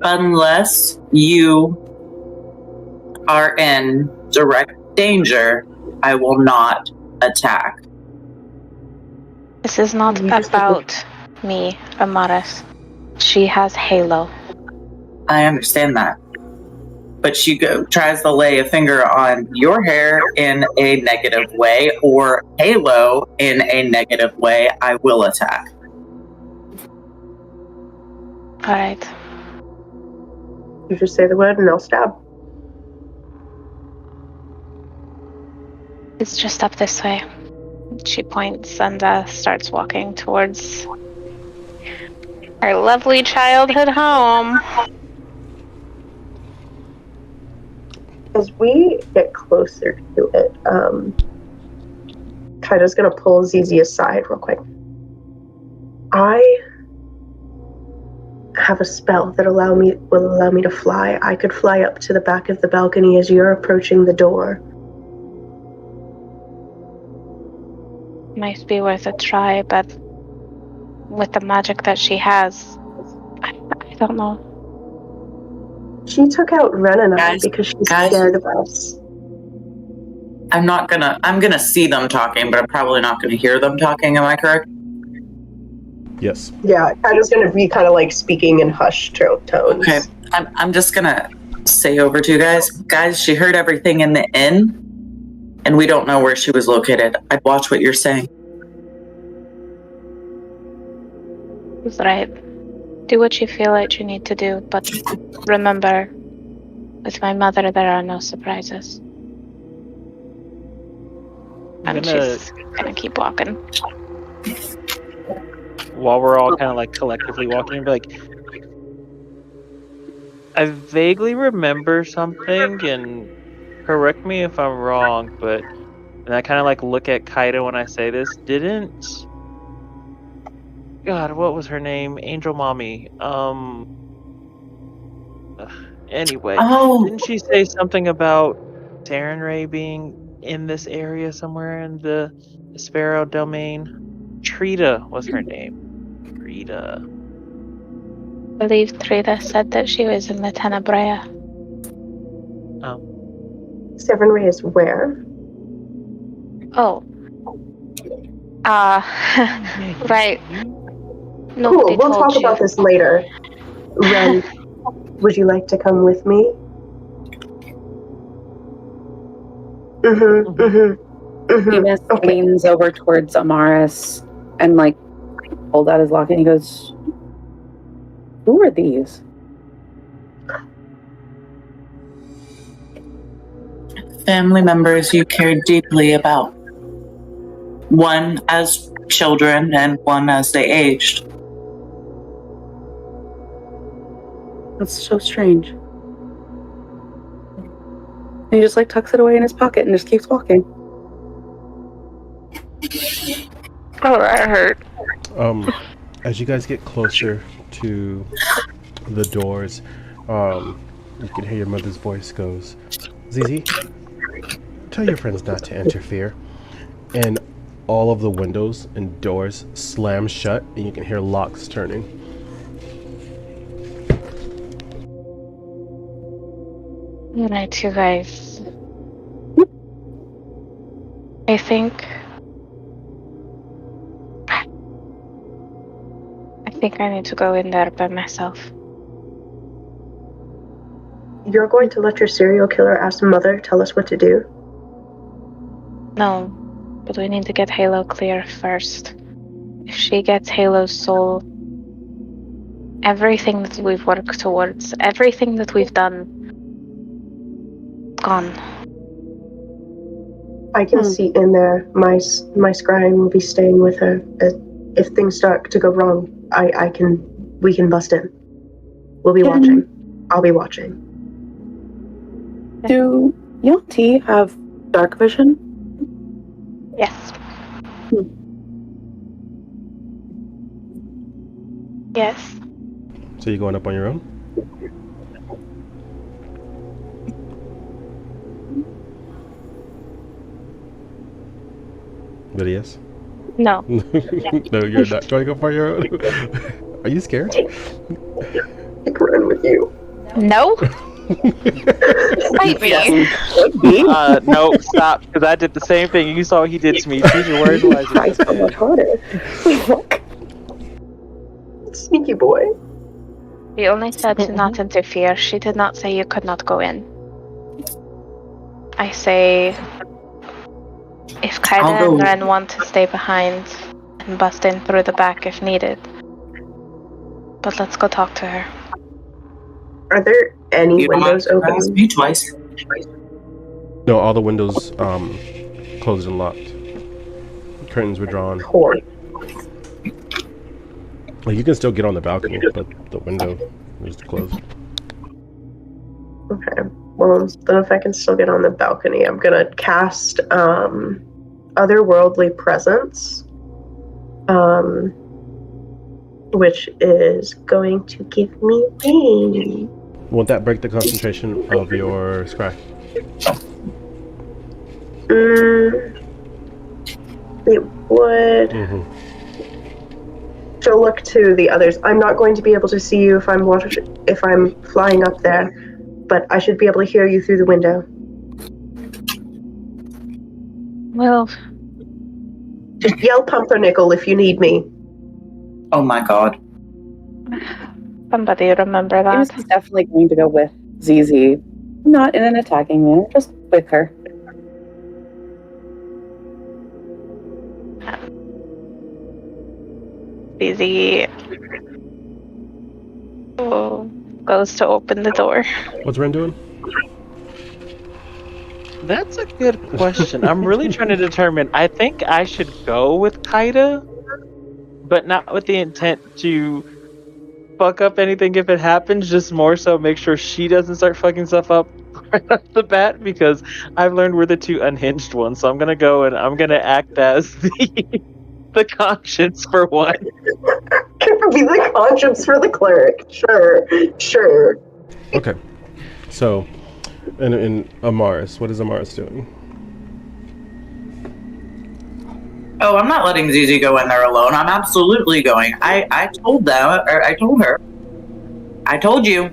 Unless you are in direct danger, I will not attack. This is not about me, Amaris. She has Halo. I understand that. But she tries to lay a finger on your hair in a negative way or Halo in a negative way, I will attack. Alright. You just say the word and I'll stab. It's just up this way. She points and starts walking towards her lovely childhood home. As we get closer to it, Kaida's gonna pull ZZ aside real quick. I have a spell that will allow me to fly. I could fly up to the back of the balcony as you're approaching the door. Might be worth a try, but with the magic that she has, I don't know. She took out Ren and I Guys, because she's guys. scared of us. I'm gonna see them talking, but I'm probably not gonna hear them talking, am I correct? Yes. Yeah, I was going to be kind of like speaking in hushed tones. Okay, I'm just gonna say over to you guys. Guys, she heard everything in the inn, and we don't know where she was located. I'd watch what you're saying. He's right. Do what you feel like you need to do, but remember, with my mother, there are no surprises. And she's gonna keep walking. While we're all kind of like collectively walking, and be like, I vaguely remember something, and correct me if I'm wrong, but and I kind of like look at Kaida when I say this. Didn't God, what was her name? Angel Mommy. Anyway, didn't she say something about Saren Ray being in this area somewhere in the Sparrow domain? Trita was her name. Trita. I believe Trita said that she was in the Tenebrea. Seven Ray is where? Oh. Right. Cool, Nobody we'll told talk you. about this later. Ren, would you like to come with me? Remus leans over towards Amaris and like pulled out his locket and he goes, "Who are these?" Family members you cared deeply about. One as children and one as they aged. That's so strange. And he just like tucks it away in his pocket and just keeps walking. Oh, that hurt. As you guys get closer to the doors, you can hear your mother's voice goes, "Zizi, tell your friends not to interfere." And all of the windows and doors slam shut, and you can hear locks turning. Good night, you guys. I think I need to go in there by myself. You're going to let your serial killer ass mother tell us what to do? No, but we need to get Halo clear first. If she gets Halo's soul, everything that we've worked towards, everything that we've done, gone. I can see in there. My scrying will be staying with her. If things start to go wrong, we can bust in. We'll be watching. I'll be watching. Do Yonti have dark vision? Yes. Yes. So you're going up on your own? But yes. No. No, you're not going up on your own. Are you scared? I can run with you. No. Might be. No, stop, because I did the same thing. You saw what he did to me. Choose your words wisely. Try so much harder. Sneaky boy. We only said to not interfere. She did not say you could not go in. I say, if Kaida and Ren want to stay behind and bust in through the back if needed. But let's go talk to her. Are there any windows open? Me twice. No, all the windows closed and locked. Curtains were drawn. Poor. Well, you can still get on the balcony, but the window is closed. Okay. Well, then if I can still get on the balcony, I'm gonna cast otherworldly presence. which is going to give me pain. Won't that break the concentration of your scry? It would. Mm-hmm. She'll look to the others. I'm not going to be able to see you if I'm flying up there, but I should be able to hear you through the window. Well, Just yell Pumpernickel if you need me. Oh my god. somebody remember that. James is definitely going to go with ZZ. Not in an attacking manner, just with her. Busy goes to open the door. What's Ren doing? That's a good question. I'm really trying to determine. I think I should go with Kaida, but not with the intent to fuck up anything if it happens. Just more so make sure she doesn't start fucking stuff up right off the bat, because I've learned we're the two unhinged ones. So I'm gonna go and I'm gonna act as the conscience for one. Be the conscience for the cleric. Sure. Okay. So, in Amaris, what is Amaris doing? Oh, I'm not letting Zizi go in there alone. I'm absolutely going. I told her. I told you.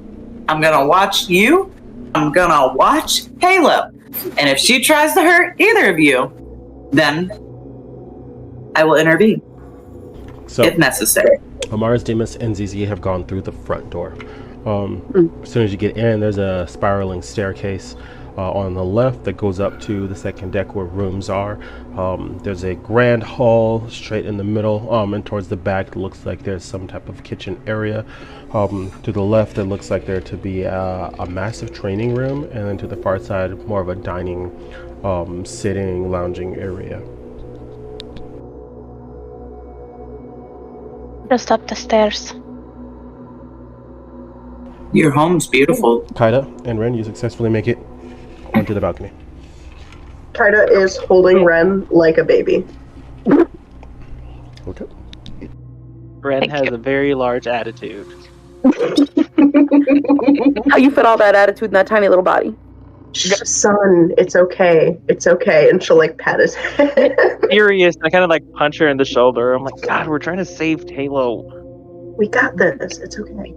I'm gonna watch you. I'm gonna watch Halo. And if she tries to hurt either of you, then I will intervene. So, if necessary. Amaris, Demas, and ZZ have gone through the front door. As soon as you get in, there's a spiraling staircase on the left that goes up to the second deck where rooms are. There's a grand hall straight in the middle, and towards the back it looks like there's some type of kitchen area. To the left it looks like there to be a massive training room, and then to the far side more of a dining, sitting, lounging area. Just up the stairs. Your home's beautiful. Kaida and Ren, you successfully make it onto the balcony. Kaida is holding Ren like a baby. Okay. Ren Thank has you. a very large attitude. How you fit all that attitude in that tiny little body? Son, it's okay. It's okay. And she'll like pat his head. Furious, I kind of like punch her in the shoulder. I'm like, God, we're trying to save Halo. We got this. It's okay.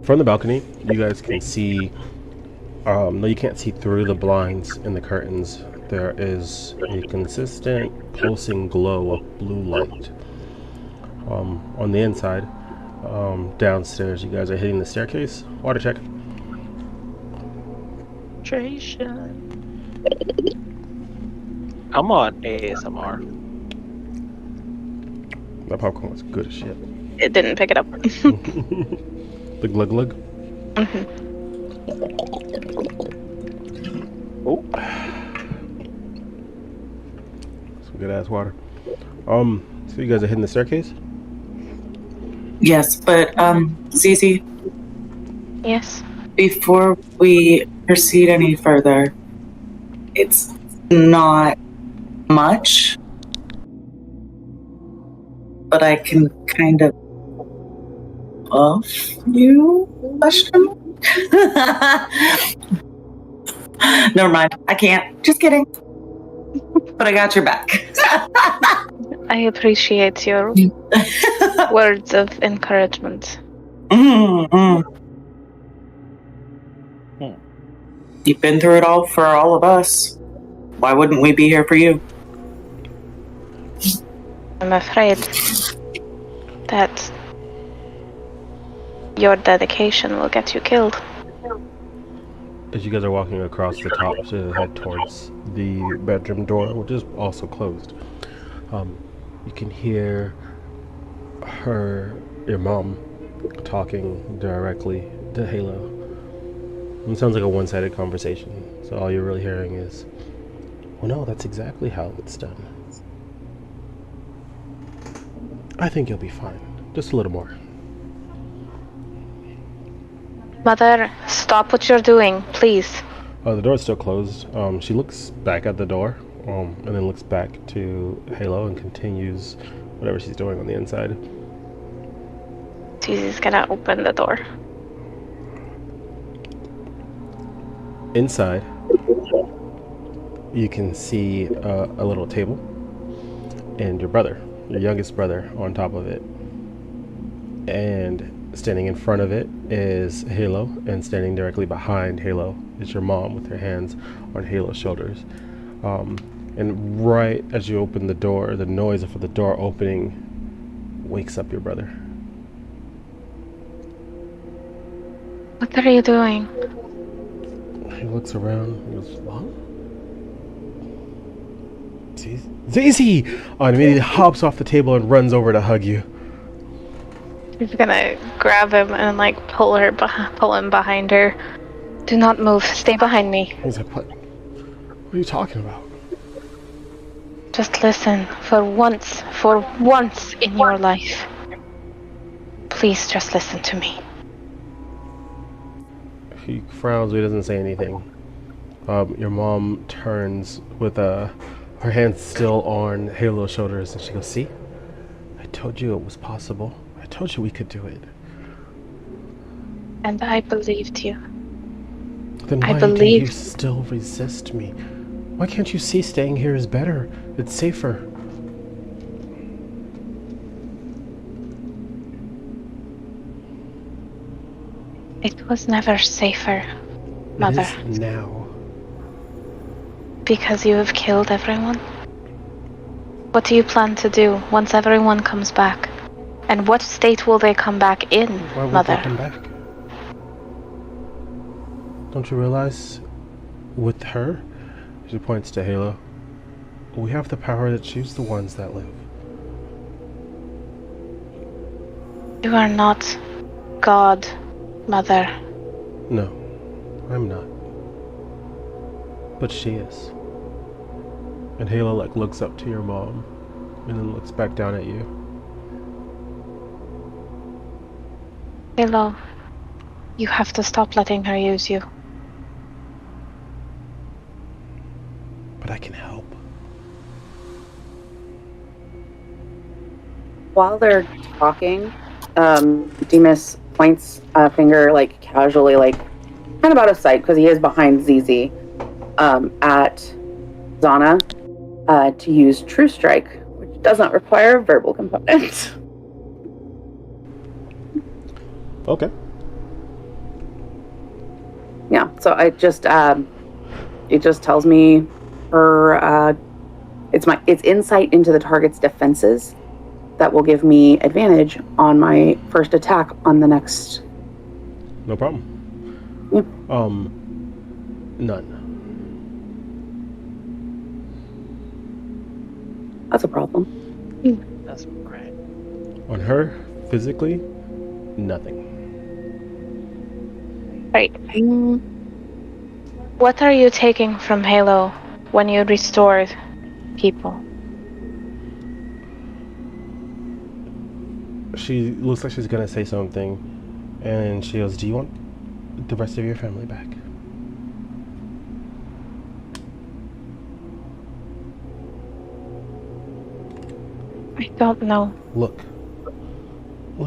From the balcony, you guys can see, no, you can't see through the blinds and the curtains. There is a consistent pulsing glow of blue light. On the inside, downstairs, you guys are hitting the staircase. Water check. Come on, ASMR. That popcorn was good as shit. It didn't pick it up. The glug glug. Oh, Some good ass water. So you guys are hitting the staircase? Yes, but Zizi, Yes. before we proceed any further, it's not much, but I can kind of buff you? Question mark? Never mind. I can't. Just kidding. But I got your back. I appreciate your words of encouragement. You've been through it all for all of us. Why wouldn't we be here for you? I'm afraid that your dedication will get you killed. As you guys are walking across the top to head towards the bedroom door, which is also closed, you can hear your mom, talking directly to Halo. It sounds like a one-sided conversation, so all you're really hearing is, well, no, that's exactly how it's done. I think you'll be fine. Just a little more. Mother, stop what you're doing, please. The door's still closed. She looks back at the door, and then looks back to Halo and continues whatever she's doing on the inside. Susie's gonna open the door. Inside, you can see a little table and your brother, your youngest brother, on top of it. And standing in front of it is Halo, and standing directly behind Halo is your mom with her hands on Halo's shoulders. And right as you open the door, the noise of the door opening wakes up your brother. What are you doing? He looks around and goes, Mom? Zizi! Oh, and immediately hops off the table and runs over to hug you. She's gonna grab him and like pull him behind her. Do not move. Stay behind me. He's like, what are you talking about? Just listen for once in your life. Please just listen to me. He frowns, but he doesn't say anything. Your mom turns with her hands still on Halo's shoulders, and she goes, see? I told you it was possible. I told you we could do it. And I believed you. Then why do you still resist me? Why can't you see staying here is better? It's safer. It was never safer, Mother. It is now. Because you have killed everyone? What do you plan to do once everyone comes back? And what state will they come back in, Why would Mother? they come back? Don't you realize, with her, she points to Halo, we have the power to choose the ones that live. You are not God, Mother. No, I'm not. But she is. And Halo looks up to your mom and then looks back down at you. Halo, you have to stop letting her use you. But I can help. While they're talking, Demas points a finger, casually, kind of out of sight, because he is behind ZZ, at Zana, to use True Strike, which does not require a verbal component. Okay. Yeah, so it just tells me her, it's insight into the target's defenses that will give me advantage on my first attack on the next. No problem. Yeah. None. That's a problem. That's right. On her, physically, nothing. Right. What are you taking from Halo when you restore people? She looks like she's gonna say something, and she goes, do you want the rest of your family back? I don't know. Look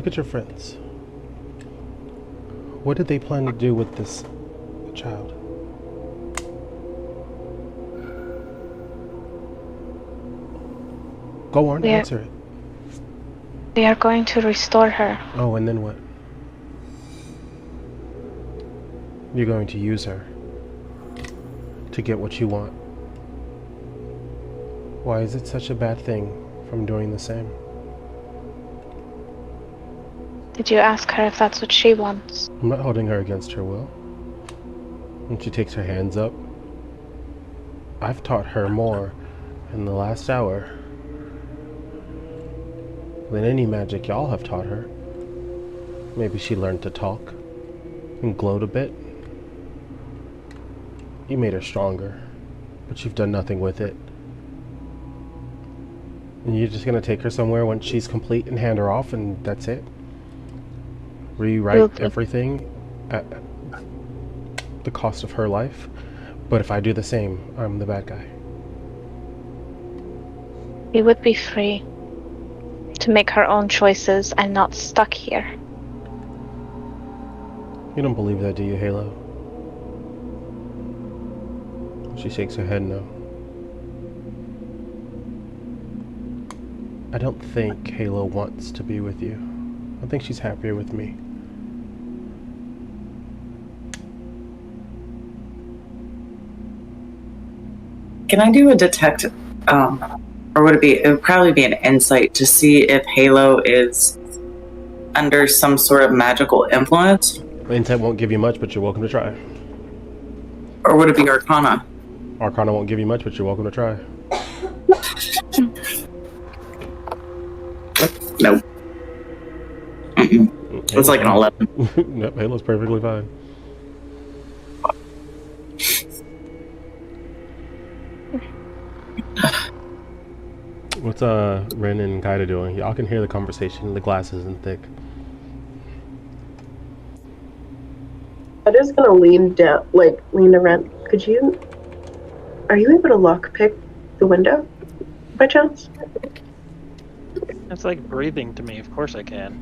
at your friends. What did they plan to do with this child? Go on, answer it. We are going to restore her. Oh, and then what? You're going to use her to get what you want. Why is it such a bad thing from doing the same? Did you ask her if that's what she wants? I'm not holding her against her will. And she takes her hands up. I've taught her more in the last hour than any magic y'all have taught her. Maybe she learned to talk and gloat a bit. You made her stronger, but you've done nothing with it. And you're just gonna take her somewhere once she's complete and hand her off, and that's it? Rewrite everything at the cost of her life? But if I do the same, I'm the bad guy. He would be free. to make her own choices and not stuck here. You don't believe that, do you, Halo? She shakes her head no. I don't think Halo wants to be with you. I think she's happier with me. Can I do a detect, or would it would probably be an insight to see if Halo is under some sort of magical influence? Insight won't give you much, but you're welcome to try. Or would it be Arcana? Arcana won't give you much, but you're welcome to try. Nope. It's like an 11. Yep, Halo's perfectly fine. What's Ren and Kaida doing? Y'all can hear the conversation. The glass isn't thick. I'm just gonna lean down, lean to Ren. Are you able to lockpick the window, by chance? It's like breathing to me. Of course I can.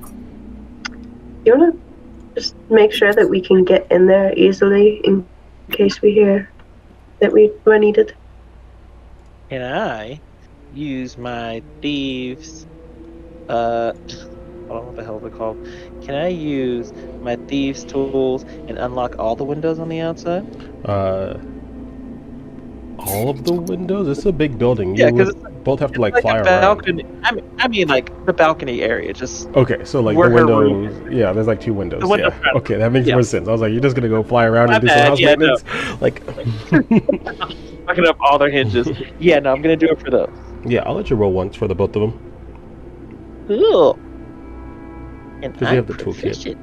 You wanna just make sure that we can get in there easily in case we hear that we were needed? Can I use my thieves? I don't know what the hell they're called. Can I use my thieves' tools and unlock all the windows on the outside? All of the windows? It's a big building. Yeah, You because would both have to like fly a around. balcony. I mean, like the balcony area. Just Okay, so like where the her windows. room Yeah, there's like two windows. The window Yeah. front. Okay, that makes Yeah. more sense. I was like, you're just gonna go fly around My and do some bad, house yeah, maintenance? Like, fucking up all their hinges. Yeah, no, I'm gonna do it for those. yeah, I'll let you roll once for the both of them. Cool. And Because you have the toolkit.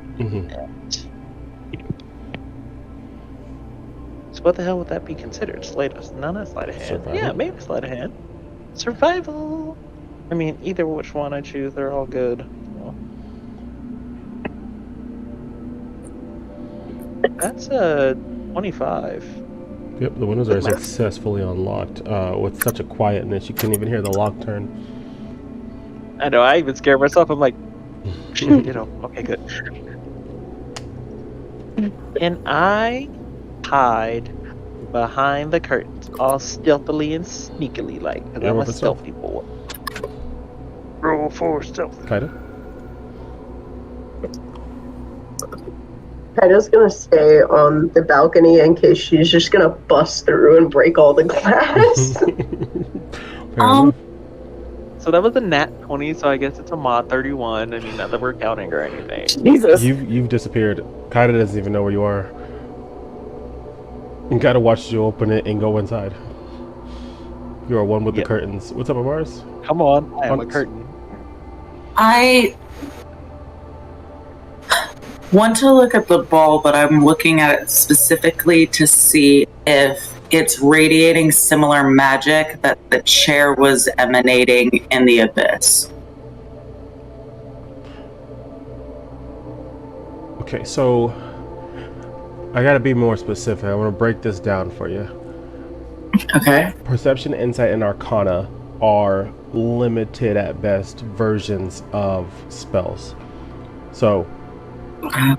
So what the hell would that be considered? Sleight of not sleight of hand. Survival. Yeah, maybe sleight of hand. Survival. I mean, either which one I choose, they're all good. So. That's a 25. Yep, the windows are successfully unlocked. With such a quietness, you couldn't even hear the lock turn. I know. I even scared myself. I'm like, okay, good. And I hide behind the curtains, all stealthily and sneakily, like, because Yeah, I'm roll a for stealthy boy. Roll for stealth. Kaida? Kaida's gonna stay on the balcony in case she's just gonna bust through and break all the glass. Fair enough. So that was a nat 20, so I guess it's a mod 31. I mean, not that we're counting or anything. Jesus. You've disappeared. Kaida doesn't even know where you are. You gotta watch you open it and go inside. You are one with the curtains. What's up, Amars? Come on, I am a curtain. I want to look at the ball, but I'm looking at it specifically to see if it's radiating similar magic that the chair was emanating in the abyss. Okay, so I gotta be more specific. I want to break this down for you. Okay. Perception, insight, and arcana are limited at best versions of spells. So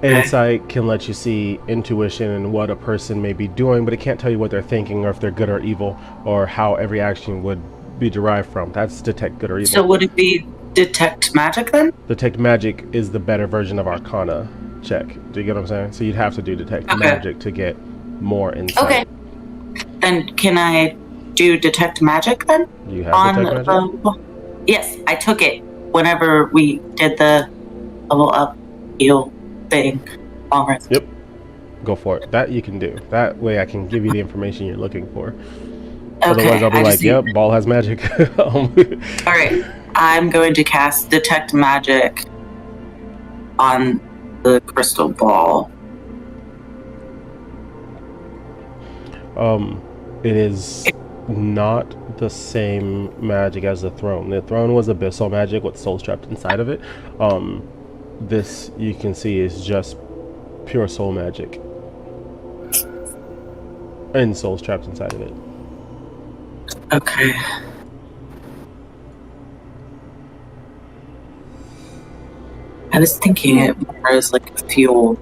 insight can let you see intuition and what a person may be doing, but it can't tell you what they're thinking or if they're good or evil or how every action would be derived from. That's detect good or evil. So would it be detect magic then? Detect magic is the better version of arcana check. Do you get what I'm saying? So you'd have to do detect magic to get more insight. Okay. Then can I do detect magic then? You have detect magic? Yes, I took it whenever we did the level up heal thing. Yep. Go for it. That you can do. That way I can give you the information you're looking for. Otherwise I'll be like, yep, ball has magic. Alright. I'm going to cast detect magic on the crystal ball. It is not the same magic as the throne. The throne was abyssal magic with souls trapped inside of it. This you can see is just pure soul magic and souls trapped inside of it. Okay. I was thinking it more as like a fuel,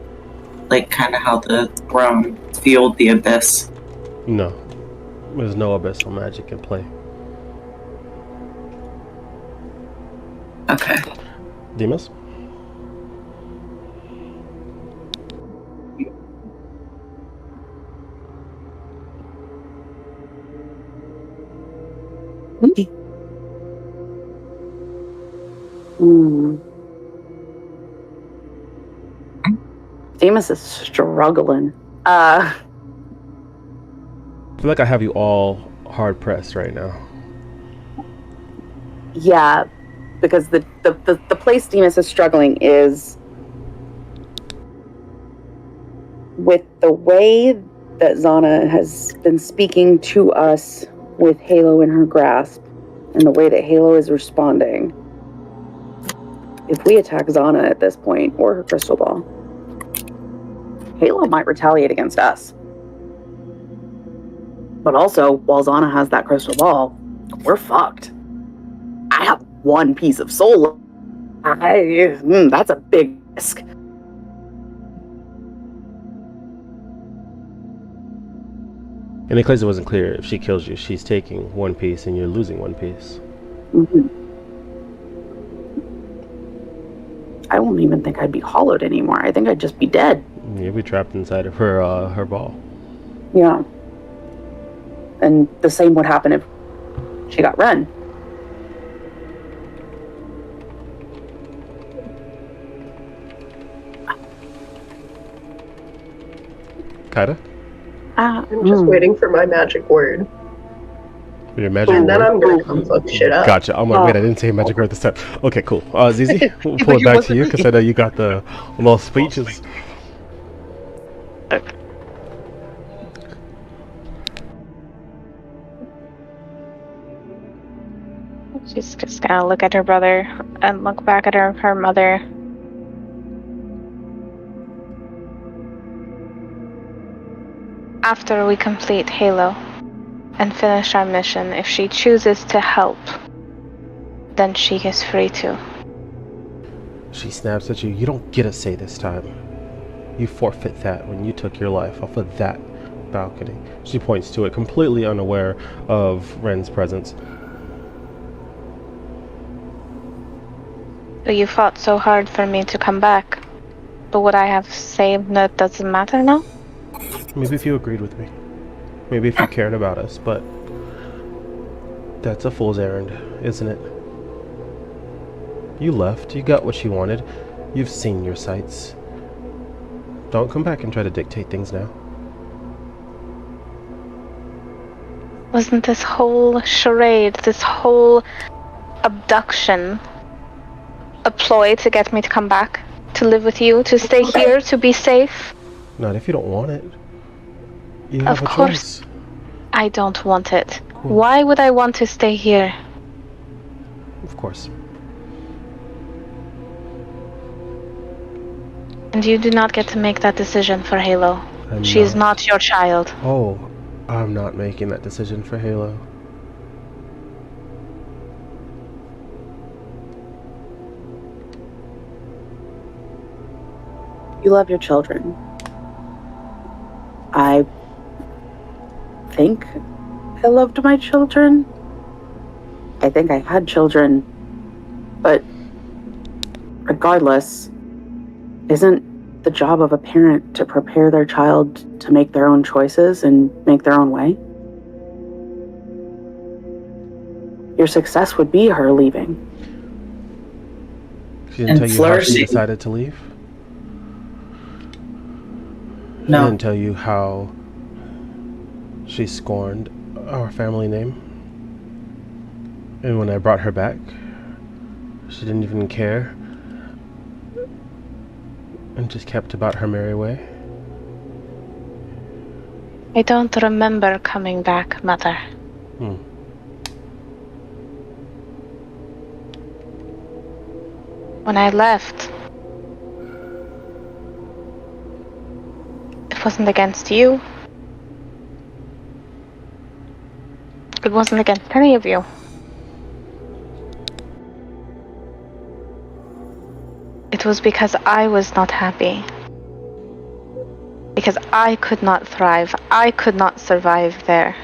like kind of how the throne fueled the abyss. No. There's no abyssal magic in play. Okay. Demas? Demas is struggling. I feel like I have you all hard pressed right now. Yeah, because the place Demas is struggling is with the way that Zana has been speaking to us with Halo in her grasp, and the way that Halo is responding. If we attack Zana at this point, or her crystal ball, Halo might retaliate against us. But also, while Zana has that crystal ball, we're fucked. I have one piece of soul. That's a big risk. And in case it wasn't clear, if she kills you, she's taking one piece and you're losing one piece. Mm-hmm. I won't even think I'd be hollowed anymore. I think I'd just be dead. You'll be trapped inside of her ball. Yeah. And the same would happen if she got run. Kaida? I'm just waiting for my magic word. Your magic And then word? I'm gonna come fuck shit up. Gotcha. I'm like, wait, I didn't say magic word this time. Okay, cool. Zizi, we'll pull it back to you because I know you got the little speeches. Okay. She's just gonna look at her brother and look back at her mother. After we complete Halo and finish our mission, if she chooses to help, then she is free to. She snaps at you. You don't get a say this time. You forfeit that when you took your life off of that balcony. She points to it, completely unaware of Ren's presence. So you fought so hard for me to come back, but what I have said that doesn't matter now? Maybe if you agreed with me. Maybe if you cared about us, but that's a fool's errand, isn't it? You left, you got what you wanted, you've seen your sights. Don't come back and try to dictate things now. Wasn't this whole charade, this whole abduction, a ploy to get me to come back? To live with you? To stay here? To be safe? Not if you don't want it. You have Of a course. choice. I don't want it. Why would I want to stay here? Of course. And you do not get to make that decision for Halo. She is not your child. Oh, I'm not making that decision for Halo. You love your children. I think I loved my children. I think I had children. But regardless, isn't the job of a parent to prepare their child to make their own choices and make their own way? Your success would be her leaving. She didn't tell you how she decided to leave? No. She didn't tell you how she scorned our family name? And when I brought her back, she didn't even care and just kept about her merry way? I don't remember coming back, Mother. When I left, it wasn't against you. It wasn't against any of you. It was because I was not happy. Because I could not thrive. I could not survive there.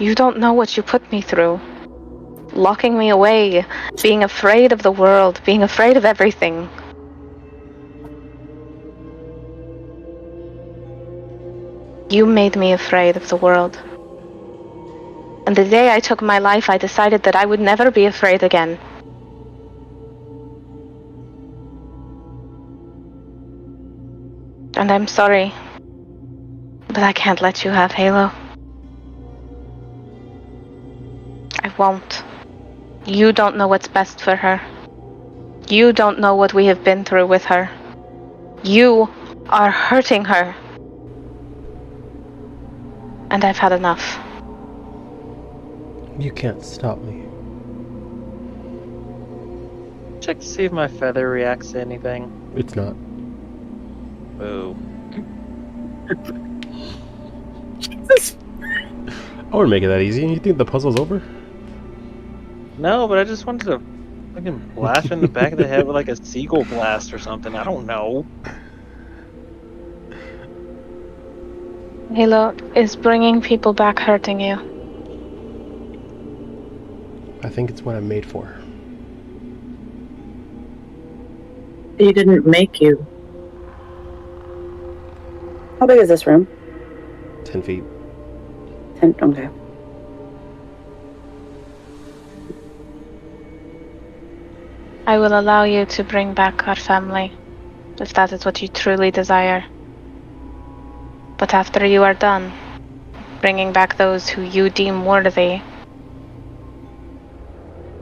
You don't know what you put me through. Locking me away, being afraid of the world, being afraid of everything. You made me afraid of the world. And the day I took my life, I decided that I would never be afraid again. And I'm sorry, but I can't let you have Halo. I won't. You don't know what's best for her. You don't know what we have been through with her. You are hurting her. And I've had enough. You can't stop me. Check to see if my feather reacts to anything. It's not. Boo. I wouldn't make it that easy. You think the puzzle's over? No, but I just wanted to fucking blast her in the back of the head with like a seagull blast or something. I don't know. Halo, is bringing people back hurting you? I think it's what I'm made for. He didn't make you. How big is this room? 10 feet. 10. Okay. I will allow you to bring back our family, if that is what you truly desire. But after you are done, bringing back those who you deem worthy,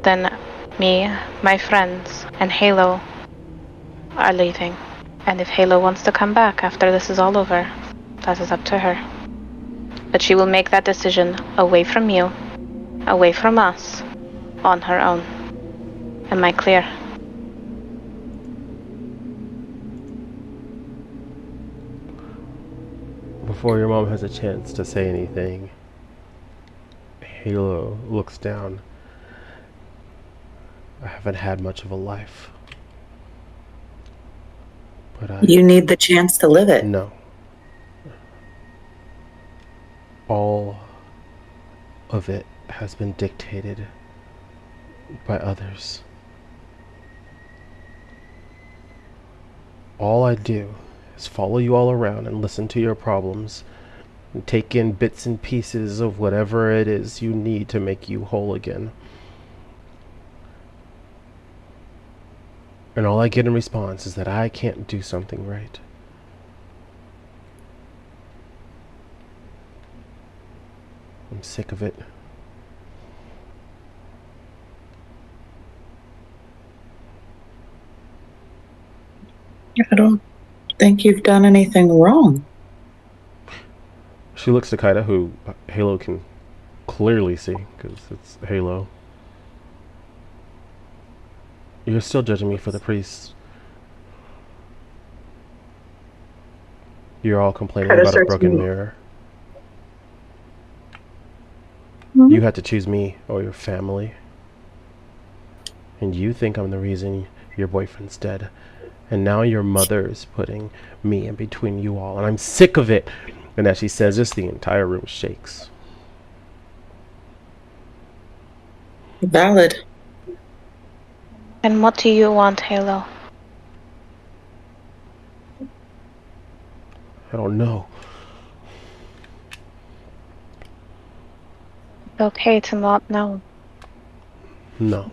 then me, my friends, and Halo are leaving. And if Halo wants to come back after this is all over, that is up to her. But she will make that decision away from you, away from us, on her own. Am I clear? Before your mom has a chance to say anything, Halo looks down. I haven't had much of a life. But You need the chance to live it. No. All of it has been dictated by others. All I do is follow you all around and listen to your problems and take in bits and pieces of whatever it is you need to make you whole again. And all I get in response is that I can't do something right. I'm sick of it. I don't think you've done anything wrong. She looks to Kaida, who Halo can clearly see, because it's Halo. You're still judging me for the priests. You're all complaining Kaida about a starts broken to- mirror. Mhm. You had to choose me or your family. And you think I'm the reason your boyfriend's dead. And now your mother is putting me in between you all. And I'm sick of it. And as she says this, the entire room shakes. Valid. And what do you want, Halo? I don't know. It's okay to not know. No.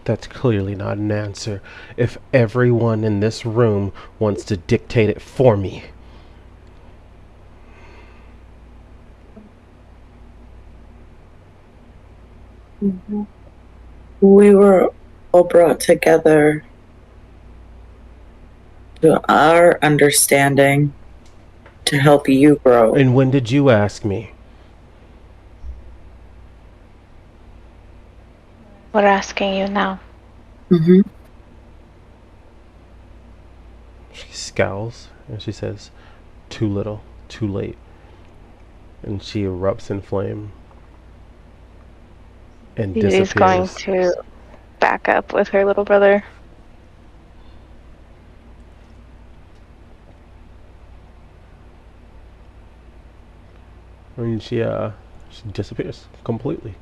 That's clearly not an answer. If everyone in this room wants to dictate it for me. Mm-hmm. We were all brought together to our understanding to help you grow. And when did you ask me? We're asking you now. Mm-hmm. She scowls and she says, too little, too late. And she erupts in flame and He's going disappears. to back up with her little brother. I mean, she disappears completely.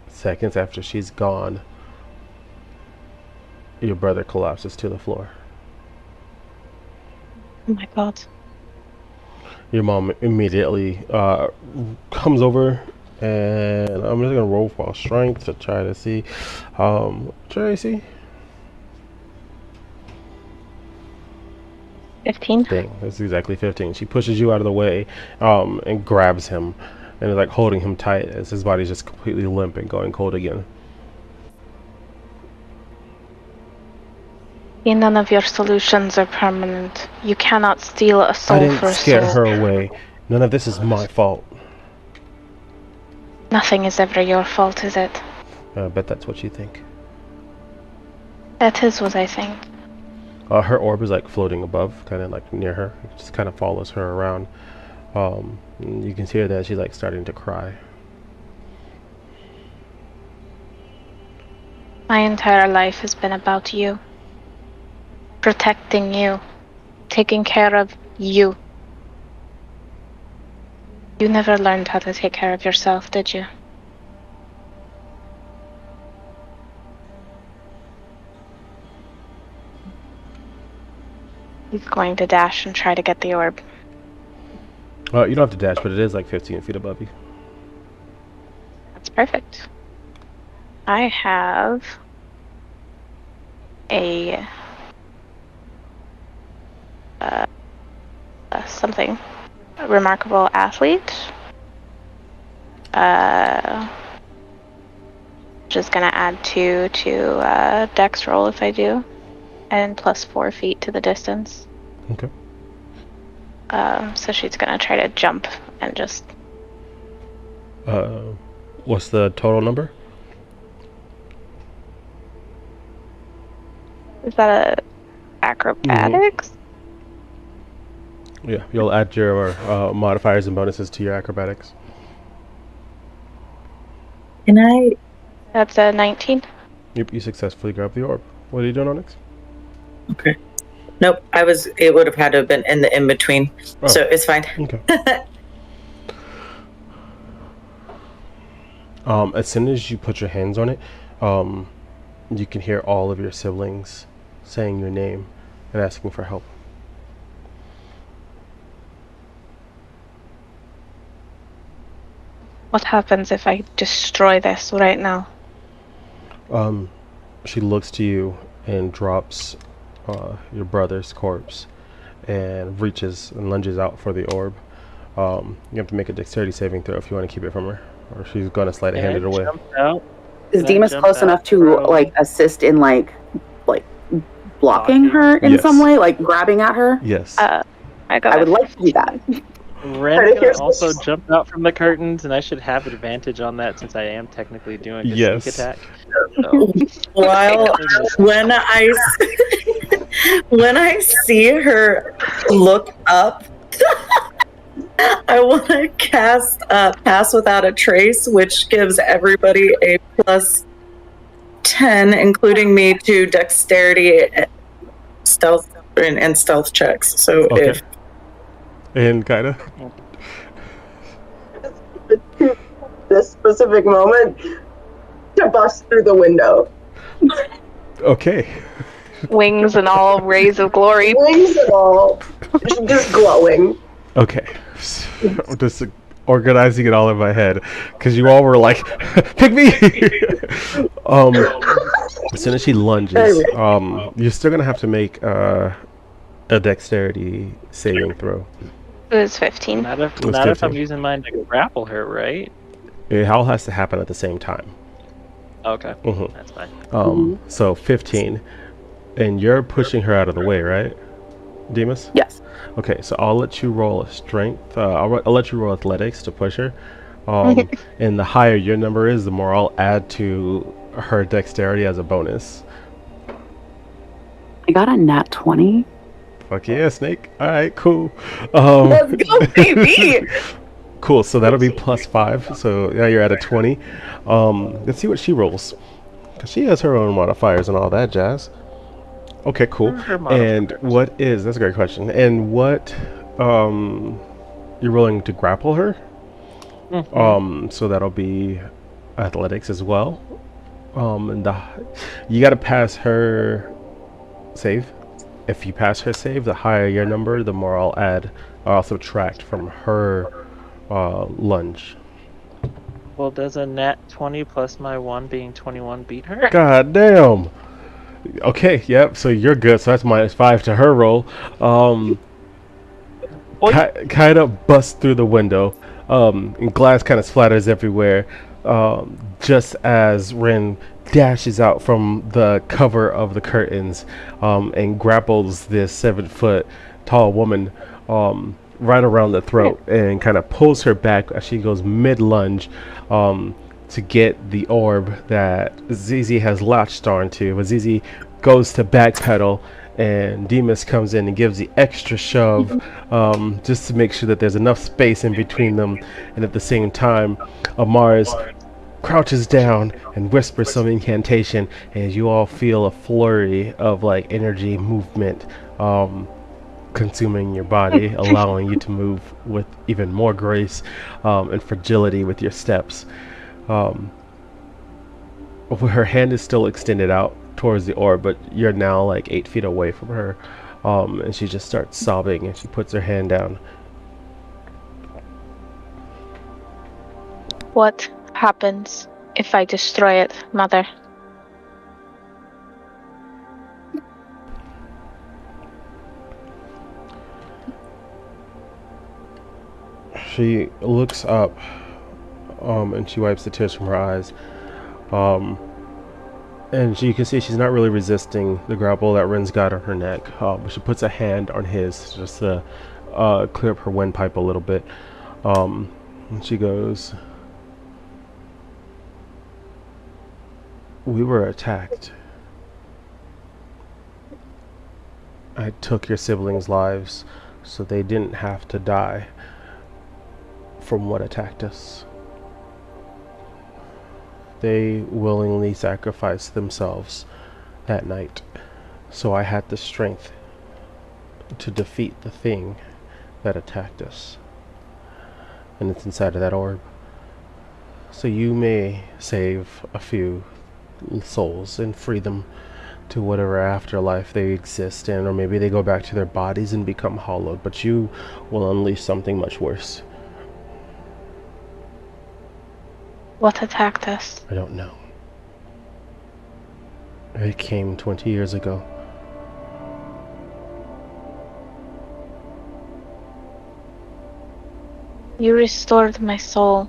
Seconds after she's gone, your brother collapses to the floor. Oh my god. Your mom immediately comes over, and I'm just gonna roll for strength to try to see. Tracy. 15. Dang, that's exactly 15. She pushes you out of the way, and grabs him, and is like holding him tight as his body's just completely limp and going cold again. None of your solutions are permanent. You cannot steal a I soul didn't for a scare soul. her away. None of this is my fault. Nothing is ever your fault, is it? I bet that's what you think. That is what I think. Her orb is like floating above, kind of like near her. It just kind of follows her around. You can see her that she's like starting to cry. My entire life has been about you. Protecting you. Taking care of you. You never learned how to take care of yourself, did you? He's going to dash and try to get the orb. You don't have to dash, but it is like 15 feet above you. That's perfect. I have a something. A remarkable athlete. Just gonna add 2 to dex roll if I do. And plus 4 feet to the distance. Okay. So she's gonna try to jump and just... What's the total number? Is that a acrobatics? Yeah, you'll add your modifiers and bonuses to your acrobatics. Can I? That's a 19. Yep, you successfully grab the orb. What are you doing, Onyx? Okay. Nope. It would have had to have been in the in between, Oh. so it's fine. Okay. As soon as you put your hands on it, you can hear all of your siblings saying your name and asking for help. What happens if I destroy this right now? She looks to you and drops your brother's corpse and reaches and lunges out for the orb. You have to make a dexterity saving throw if you want to keep it from her, or she's going to sleight of hand it away. Is Can I Demas jump close out enough to throw? like assist in like blocking her in Yes. some way, like grabbing at her? Yes. I got I would like to do that. Ren's gonna Here's- also jump out from the curtains, and I should have advantage on that since I am technically doing a Yes. sneak attack. So, While when I see her look up, I want to cast Pass Without a Trace, which gives everybody a plus 10, including me, to dexterity, stealth, and stealth checks. So Okay. if And kind of. This specific moment to bust through the window. Okay. Wings and all rays of glory. Wings and all, just glowing. Okay. I'm just organizing it all in my head because you all were like, "Pick me!" As soon as she lunges, you're still gonna have to make a dexterity saving throw. It was 15. not if Let's not do if I'm it. using mine to grapple her, right? It all has to happen at the same time. Okay, Mhm. that's fine. So 15, and you're pushing her out of the way, right, Demas? Yes. Okay, so I'll let you roll a strength. I'll let you roll athletics to push her. And the higher your number is, the more I'll add to her dexterity as a bonus. I got a nat 20. Fuck yeah, Snake. All right, cool. Let's go, baby! Cool. So that'll be +5. So now you're at a 20. Let's see what she rolls. 'Cause she has her own modifiers and all that jazz. Okay, cool. Her And modifiers. what is, that's a great question. And what, you're willing to grapple her? So that'll be athletics as well. And you got to pass her save. If you pass her save, the higher your number, the more I'll subtract from her lunge. Well, does a nat 20 plus my 1 being 21 beat her? God damn. Okay, yep. So you're good. So that's -5 to her roll. Kind of busts through the window, and glass kind of splatters everywhere. Just as Ren dashes out from the cover of the curtains, and grapples this 7-foot tall woman right around the throat and kind of pulls her back as she goes mid lunge to get the orb that Zizi has latched onto. But Zizi goes to backpedal, and Demas comes in and gives the extra shove, just to make sure that there's enough space in between them. And at the same time, Amars crouches down and whispers some incantation, and you all feel a flurry of like energy movement consuming your body, allowing you to move with even more grace and fragility with your steps. Her hand is still extended out towards the orb, but you're now like 8 feet away from her, and she just starts sobbing and she puts her hand down. What happens if I destroy it, Mother? She looks up, and she wipes the tears from her eyes, and you can see she's not really resisting the grapple that Ren's got on her neck. She puts a hand on his just to clear up her windpipe a little bit, and she goes, "We were attacked. I took your siblings' lives so they didn't have to die from what attacked us. They willingly sacrificed themselves that night, so I had the strength to defeat the thing that attacked us. And it's inside of that orb. So you may save a few souls and free them to whatever afterlife they exist in, or maybe they go back to their bodies and become hollowed, but you will unleash something much worse." What attacked us? I don't know. It came 20 years ago. You restored my soul,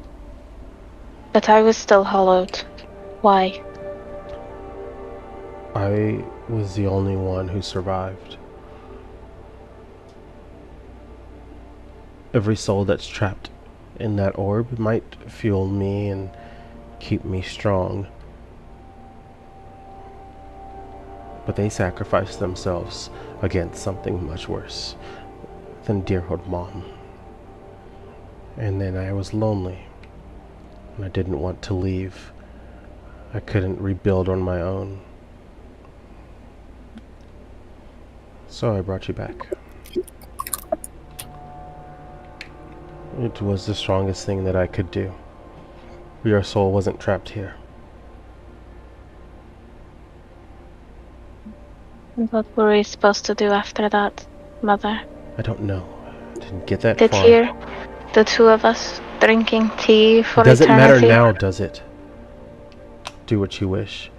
but I was still hollowed. Why? I was the only one who survived. Every soul that's trapped in that orb might fuel me and keep me strong, but they sacrificed themselves against something much worse than dear old Mom. And then I was lonely, and I didn't want to leave. I couldn't rebuild on my own. So I brought you back. It was the strongest thing that I could do. Your soul wasn't trapped here. And what were we supposed to do after that, Mother? I don't know. I didn't get that Sit far. here, the two of us, drinking tea for It doesn't eternity. matter now, does it? Do what you wish.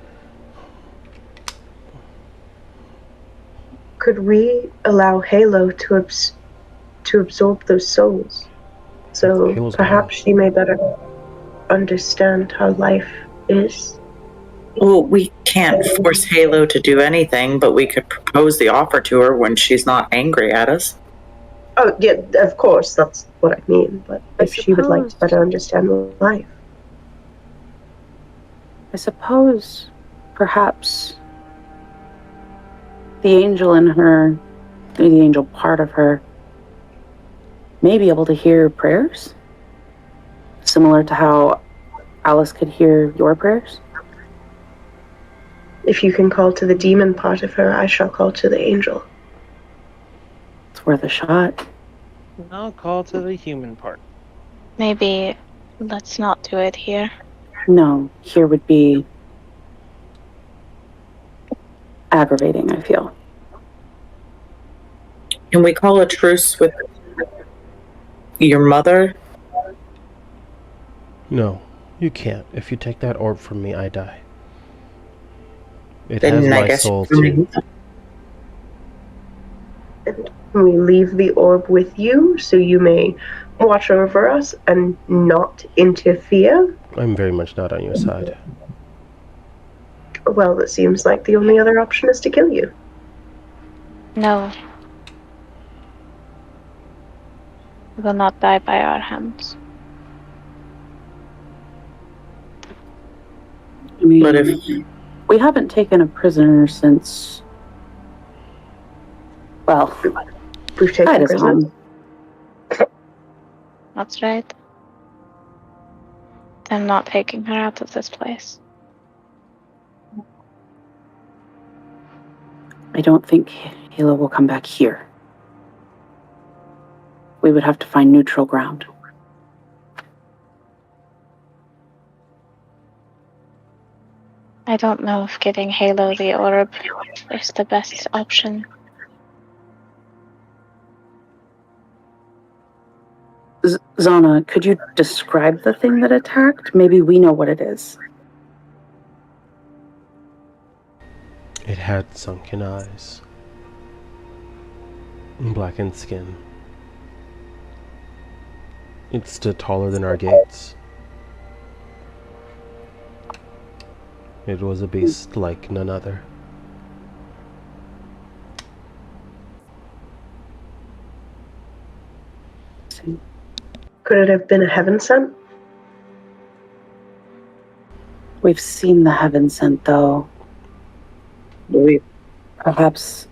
Could we allow Halo to absorb those souls? So Halo's perhaps she may better understand how life is. Well, we can't force Halo to do anything, but we could propose the offer to her when she's not angry at us. Oh, yeah, of course, that's what I mean. But if she would like to suppose- better understand life. I suppose perhaps the angel in her, or the angel part of her, may be able to hear prayers. similar to how Alice could hear your prayers? If you can call to the demon part of her, I shall call to the angel. It's worth a shot. I'll call to the human part. Maybe let's not do it here. No, here would be aggravating, I feel. Can we call a truce with your mother? No, you can't. If you take that orb from me, I die. It Then has I my guess soul you- too. And we leave the orb with you so you may watch over us and not interfere. I'm very much not on your side. Well, it seems like the only other option is to kill you. No. You will not die by our hands. I mean, But if we haven't taken a prisoner since. Well, We've taken Ida's prisoners. home. That's right. I'm not taking her out of this place. I don't think Halo will come back here. We would have to find neutral ground. I don't know if giving Halo the orb is the best option. Zana, could you describe the thing that attacked? Maybe we know what it is. It had sunken eyes, and blackened skin. It stood taller than our gates. It was a beast like none other. Could it have been a heaven sent? We've seen the heaven sent, though. Perhaps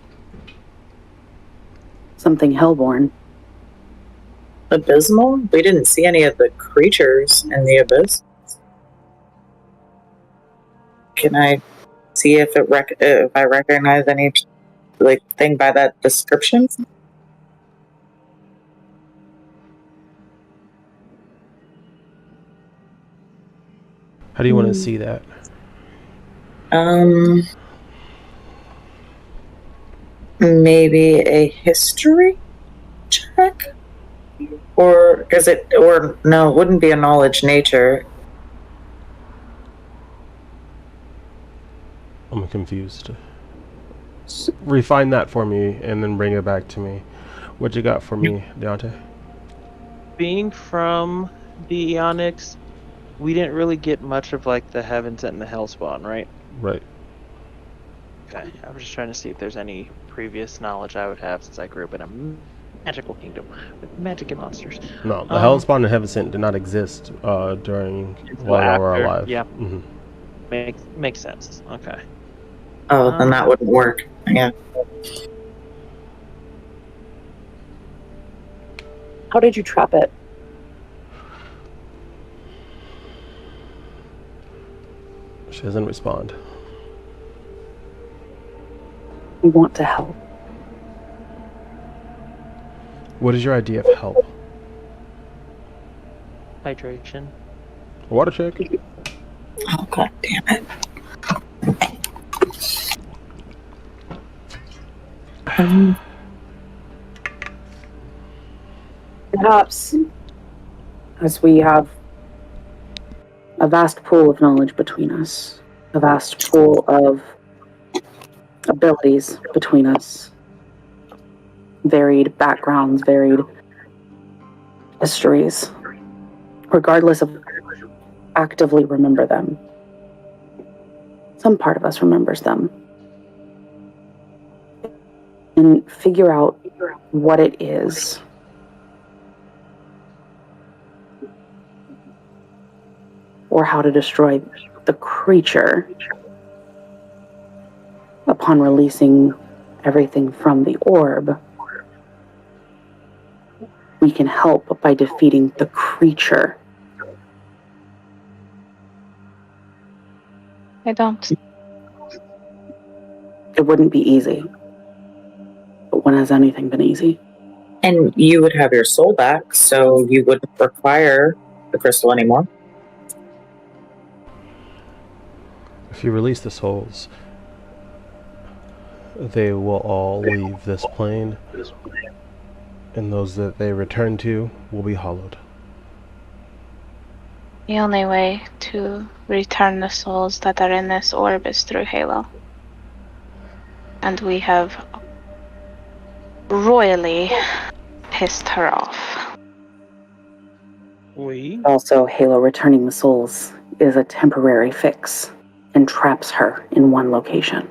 something hellborn. abysmal? We didn't see any of the creatures in the abyss. Can I see if if I recognize any thing by that description? How do you want to see that? Maybe a history check, or no, it wouldn't be a knowledge nature. I'm confused. Refine that for me and then bring it back to me. What you got for me, Deontay? Being from the Eonics, we didn't really get much of like the heaven sent and the hellspawn, right? Right. Okay, I was just trying to see if there's any previous knowledge I would have since I grew up in a magical kingdom with magic and monsters. No, the Hellspawn and Heaven Sent did not exist during while y'all were after, alive. yeah. Mm-hmm. Makes sense. Okay. Oh, then that wouldn't work. Yeah. How did you trap it? She doesn't respond. We want to help. What is your idea of help? Hydration. Water check. Oh, god damn it. Perhaps, as we have a vast pool of knowledge between us, a vast pool of abilities between us, varied backgrounds, varied histories, regardless of actively remember them. Some part of us remembers them. And figure out what it is. Or how to destroy the creature upon releasing everything from the orb. We can help by defeating the creature I don't. It wouldn't be easy. But when has anything been easy? And you would have your soul back, so you wouldn't require the crystal anymore. If you release the souls, they will all leave this plane, and those that they return to will be hollowed. The only way to return the souls that are in this orb is through Halo. And we have royally pissed her off. Also, Halo returning the souls is a temporary fix and traps her in one location.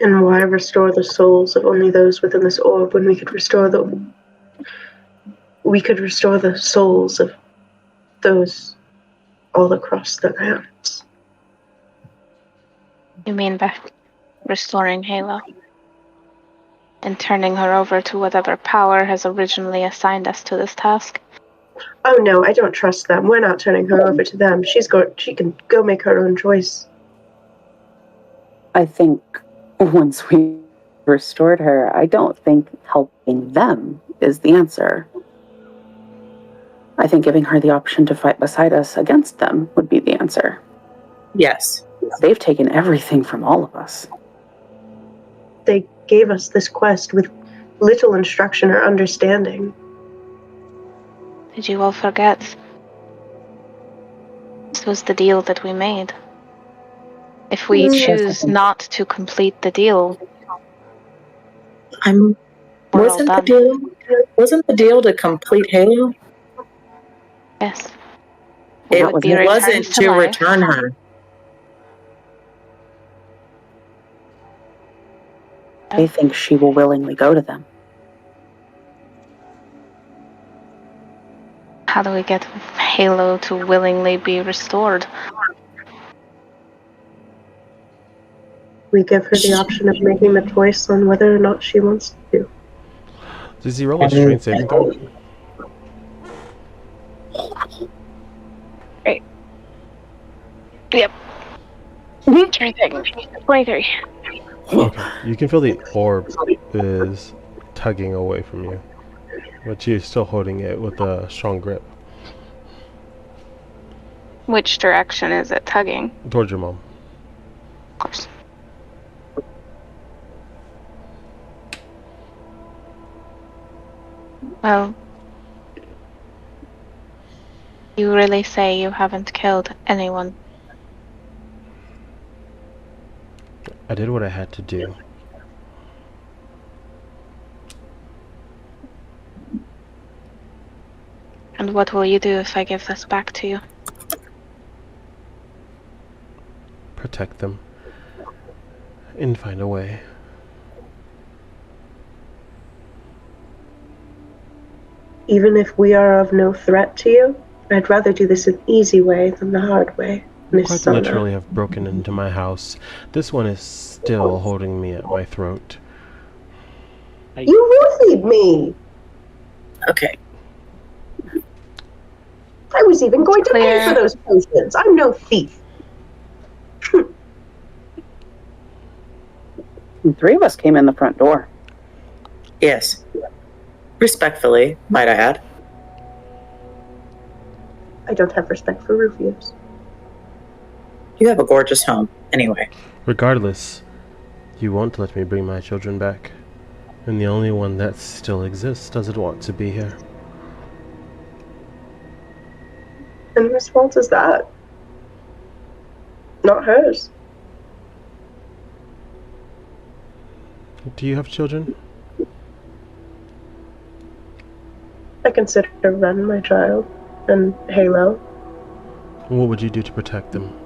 And why restore the souls of only those within this orb when we could restore them? We could restore the souls of those all across the lands. You mean by restoring Halo? And turning her over to whatever power has originally assigned us to this task? Oh no, I don't trust them. We're not turning her over to them. She can go make her own choice. I think once we restored her, I don't think helping them is the answer. I think giving her the option to fight beside us against them would be the answer. Yes. They've taken everything from all of us. They gave us this quest with little instruction or understanding. Did you all forget? This was the deal that we made. If we choose not to complete the deal, we're Wasn't all the done. wasn't the deal to complete Halo? Yes. It would be wasn't returned to life. return her. They think she will willingly go to them. How do we get Halo to willingly be restored? We give her the option of making the choice on whether or not she wants to. Does he roll a strength saving throw? Right. Yep. 23. Okay. You can feel the orb is tugging away from you, but you're still holding it with a strong grip. Which direction is it tugging? Towards your mom. Of course. Well, you really say you haven't killed anyone? I did what I had to do. And what will you do if I give this back to you? Protect them. And find a way. Even if we are of no threat to you, I'd rather do this an easy way than the hard way. You quite literally have broken into my house. This one is still holding me at my throat. You roofied me! Okay. I was even going to pay for those potions. I'm no thief. The three of us came in the front door. Yes. Respectfully, might I add. I don't have respect for Rufius. You have a gorgeous home, anyway. Regardless, you won't let me bring my children back. And the only one that still exists doesn't want to be here. And whose fault is that? Not hers. Do you have children? I consider Ren my child, and Halo. What would you do to protect them?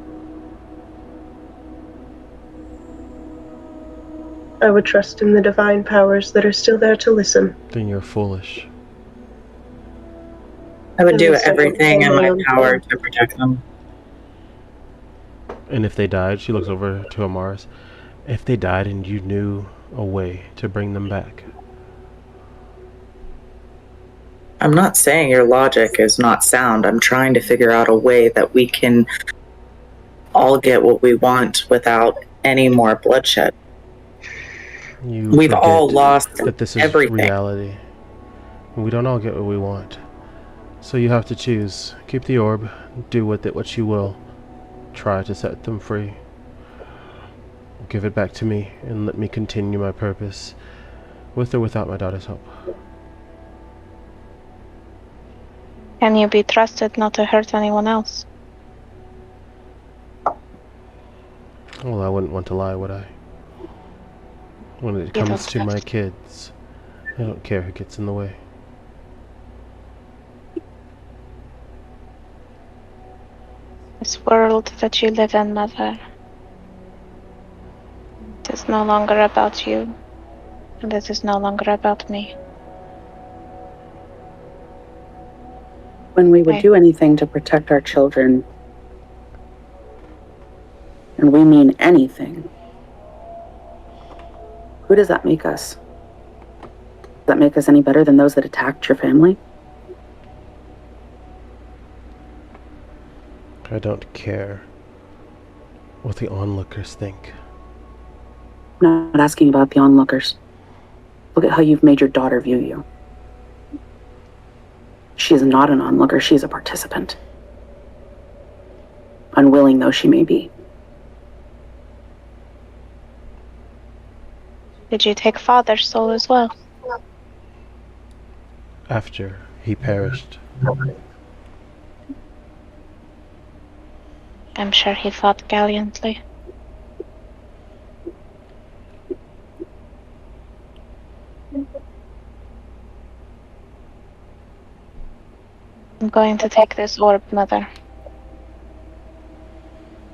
I would trust in the divine powers that are still there to listen. Then you're foolish. I would do everything in my power to protect them. And if they died, she looks over to Amaris. If they died and you knew a way to bring them back, I'm not saying your logic is not sound. I'm trying to figure out a way that we can all get what we want without any more bloodshed. You We've forget all lost that this is everything. reality. We don't all get what we want. So you have to choose. Keep the orb, do with it what you will. Try to set them free. Give it back to me, and let me continue my purpose, with or without my daughter's help. Can you be trusted not to hurt anyone else? Well, I wouldn't want to lie, would I? When it You comes don't to my trust. kids, I don't care who gets in the way. This world that you live in, Mother, it is no longer about you, and it is no longer about me. When we would Okay. do anything to protect our children, and we mean anything, who does that make us? Does that make us any better than those that attacked your family? I don't care what the onlookers think. I'm not asking about the onlookers. Look at how you've made your daughter view you. She is not an onlooker, she is a participant. Unwilling though she may be. Did you take Father's soul as well? After he perished, I'm sure he fought gallantly. I'm going to take this orb, Mother.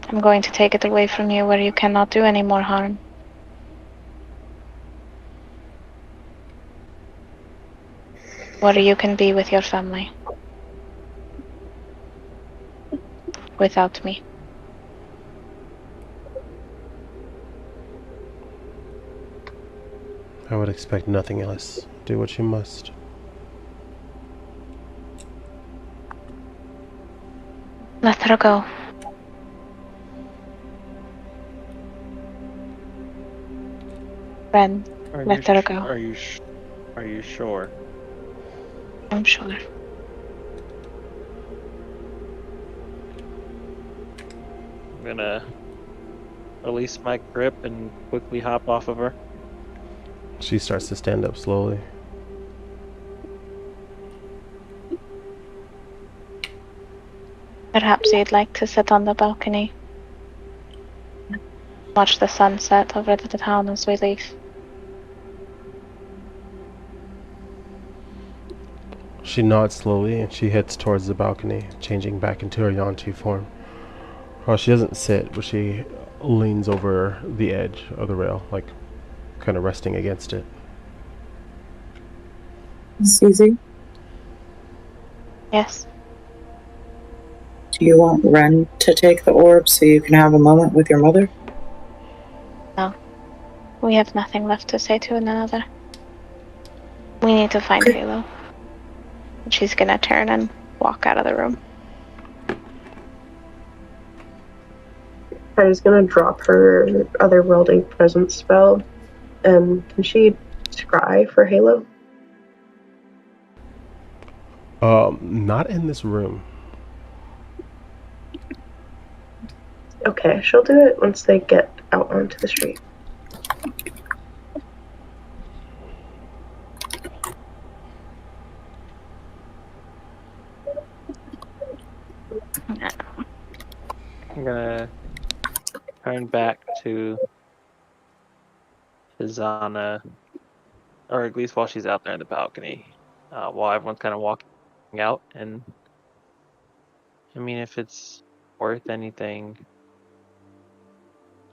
I'm going to take it away from you where you cannot do any more harm. Where you can be with your family. Without me. I would expect nothing else. Do what you must. Let her go. Ren, let her go. Are you sure? I'm sure. I'm gonna release my grip and quickly hop off of her. She starts to stand up slowly. Perhaps you'd like to sit on the balcony. Watch the sunset over the town as we leave. She nods slowly and she heads towards the balcony, changing back into her Yanti form. Well, she doesn't sit, but she leans over the edge of the rail, like kind of resting against it. Susie, Yes. do you want Ren to take the orb so you can have a moment with your mother? No. We have nothing left to say to one another. We need to find Halo. And she's gonna turn and walk out of the room. Patty's gonna drop her otherworldly presence spell. And can she scry for Halo? Not in this room. Okay, she'll do it once they get out onto the street. I'm gonna turn back to Zana, or at least while she's out there in the balcony, while everyone's kind of walking out. And I mean, if it's worth anything,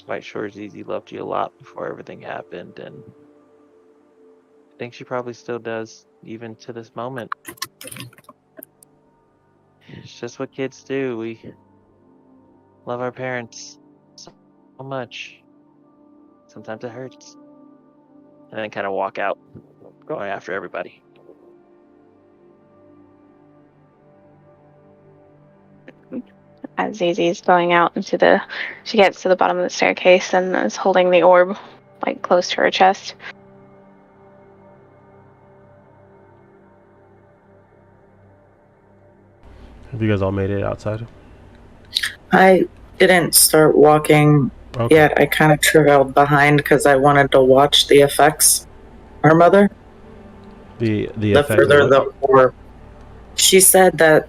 quite sure Zizi loved you a lot before everything happened, and I think she probably still does, even to this moment. It's just what kids do. We love our parents so much. Sometimes it hurts. And then kind of walk out, going after everybody. as Zizi's going out into she gets to the bottom of the staircase and is holding the orb, like, close to her chest. Have you guys all made it outside? I didn't start walking yet. I kind of trailed behind because I wanted to watch the effects. Our mother? The effects further of the orb. She said that,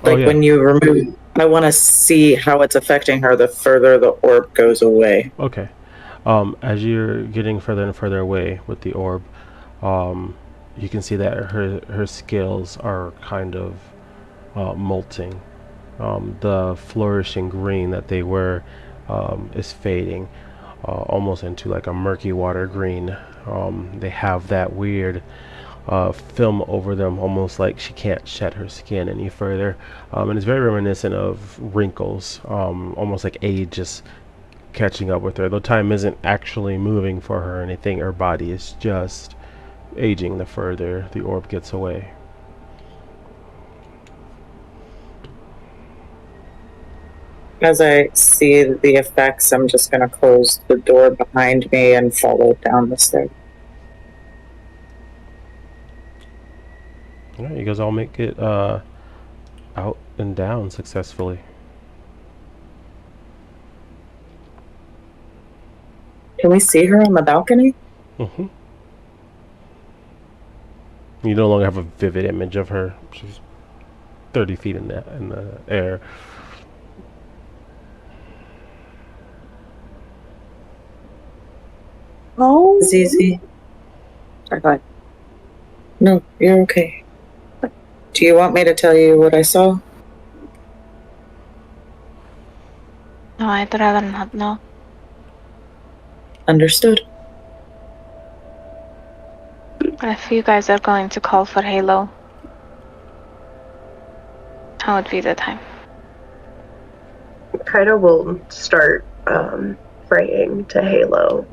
like, when you remove, I want to see how it's affecting her the further the orb goes away. Okay. As you're getting further and further away with the orb, you can see that her scales are kind of molting. The flourishing green that they were is fading almost into like a murky water green. They have that weird film over them, almost like she can't shed her skin any further, and it's very reminiscent of wrinkles, almost like age just catching up with her. Though time isn't actually moving for her or anything, her body is just aging the further the orb gets away. As I see the effects, I'm just going to close the door behind me and follow down the stairs. All right, you guys all make it out and down successfully. Can we see her on the balcony? Mm-hmm. You no longer have a vivid image of her. She's 30 feet in the air. Oh, Zizi. Sorry, go ahead. No, you're okay. Do you want me to tell you what I saw? No, I'd rather not know. Understood. If you guys are going to call for Halo, how would be the time? Kaito will start praying to Halo,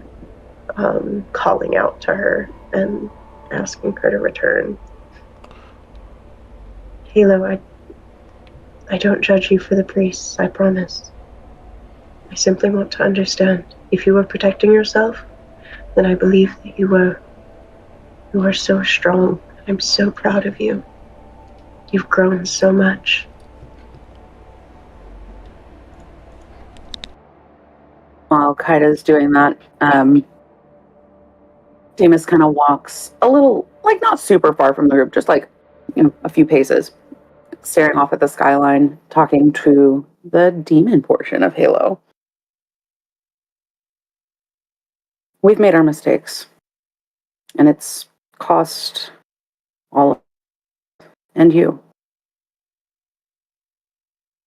calling out to her and asking her to return. Halo, I don't judge you for the priests, I promise. I simply want to understand. If you were protecting yourself, then I believe that you are so strong. I'm so proud of you. You've grown so much. While Kaita's doing that, Demas kind of walks a little, like, not super far from the group, just like, a few paces, staring off at the skyline, talking to the demon portion of Halo. We've made our mistakes, and it's cost all of us and you.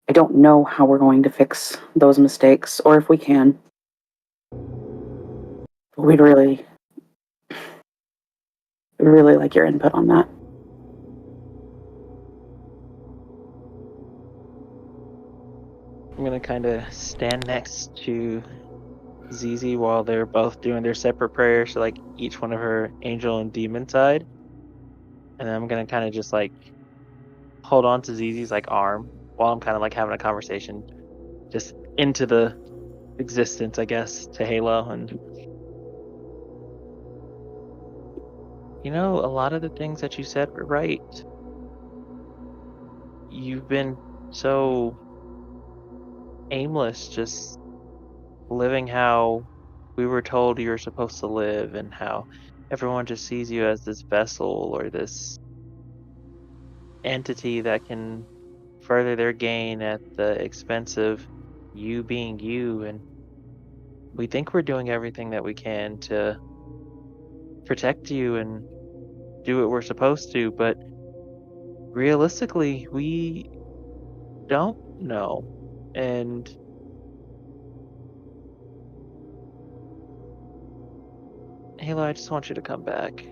I don't know how we're going to fix those mistakes, or if we can. But we'd really like your input on that. I'm gonna kind of stand next to Zizi while they're both doing their separate prayers, so like each one of her angel and demon side, and then I'm gonna kind of just like hold on to Zizi's like arm while I'm kind of like having a conversation, just into the existence, I guess, to Halo. And you know, a lot of the things that you said were right. You've been so aimless, just living how we were told you were supposed to live, and how everyone just sees you as this vessel or this entity that can further their gain at the expense of you being you. And we think we're doing everything that we can to protect you and do what we're supposed to, but realistically, we don't know. And Halo, I just want you to come back.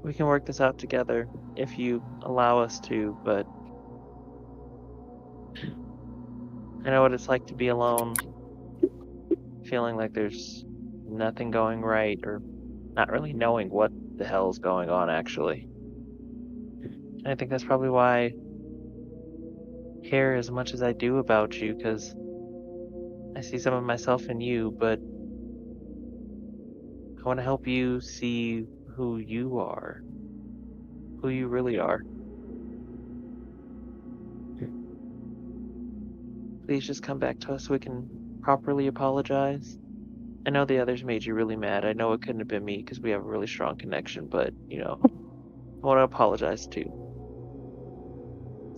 We can work this out together if you allow us to, but I know what it's like to be alone, feeling like there's nothing going right, or not really knowing what the hell's going on, actually. And I think that's probably why care as much as I do about you, because I see some of myself in you, but I want to help you see who you are, who you really are. Please just come back to us so we can properly apologize. I know the others made you really mad. I know it couldn't have been me because we have a really strong connection, but, you know, I want to apologize too.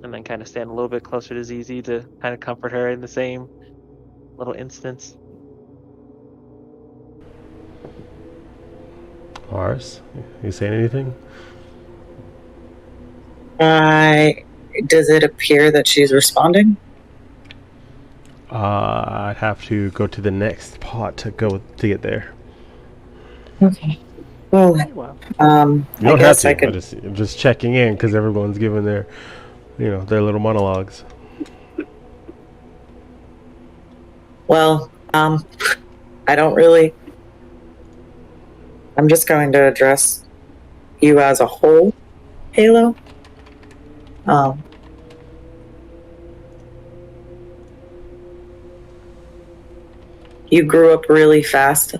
And then kind of stand a little bit closer to ZZ to kind of comfort her in the same little instance. Mars, you saying anything? Does it appear that she's responding? I'd have to go to the next pot to get there. Okay. Well, Wow. You don't I guess have I to. could. I'm just checking in because everyone's giving their, their little monologues. Well, I don't really. I'm just going to address you as a whole, Halo. You grew up really fast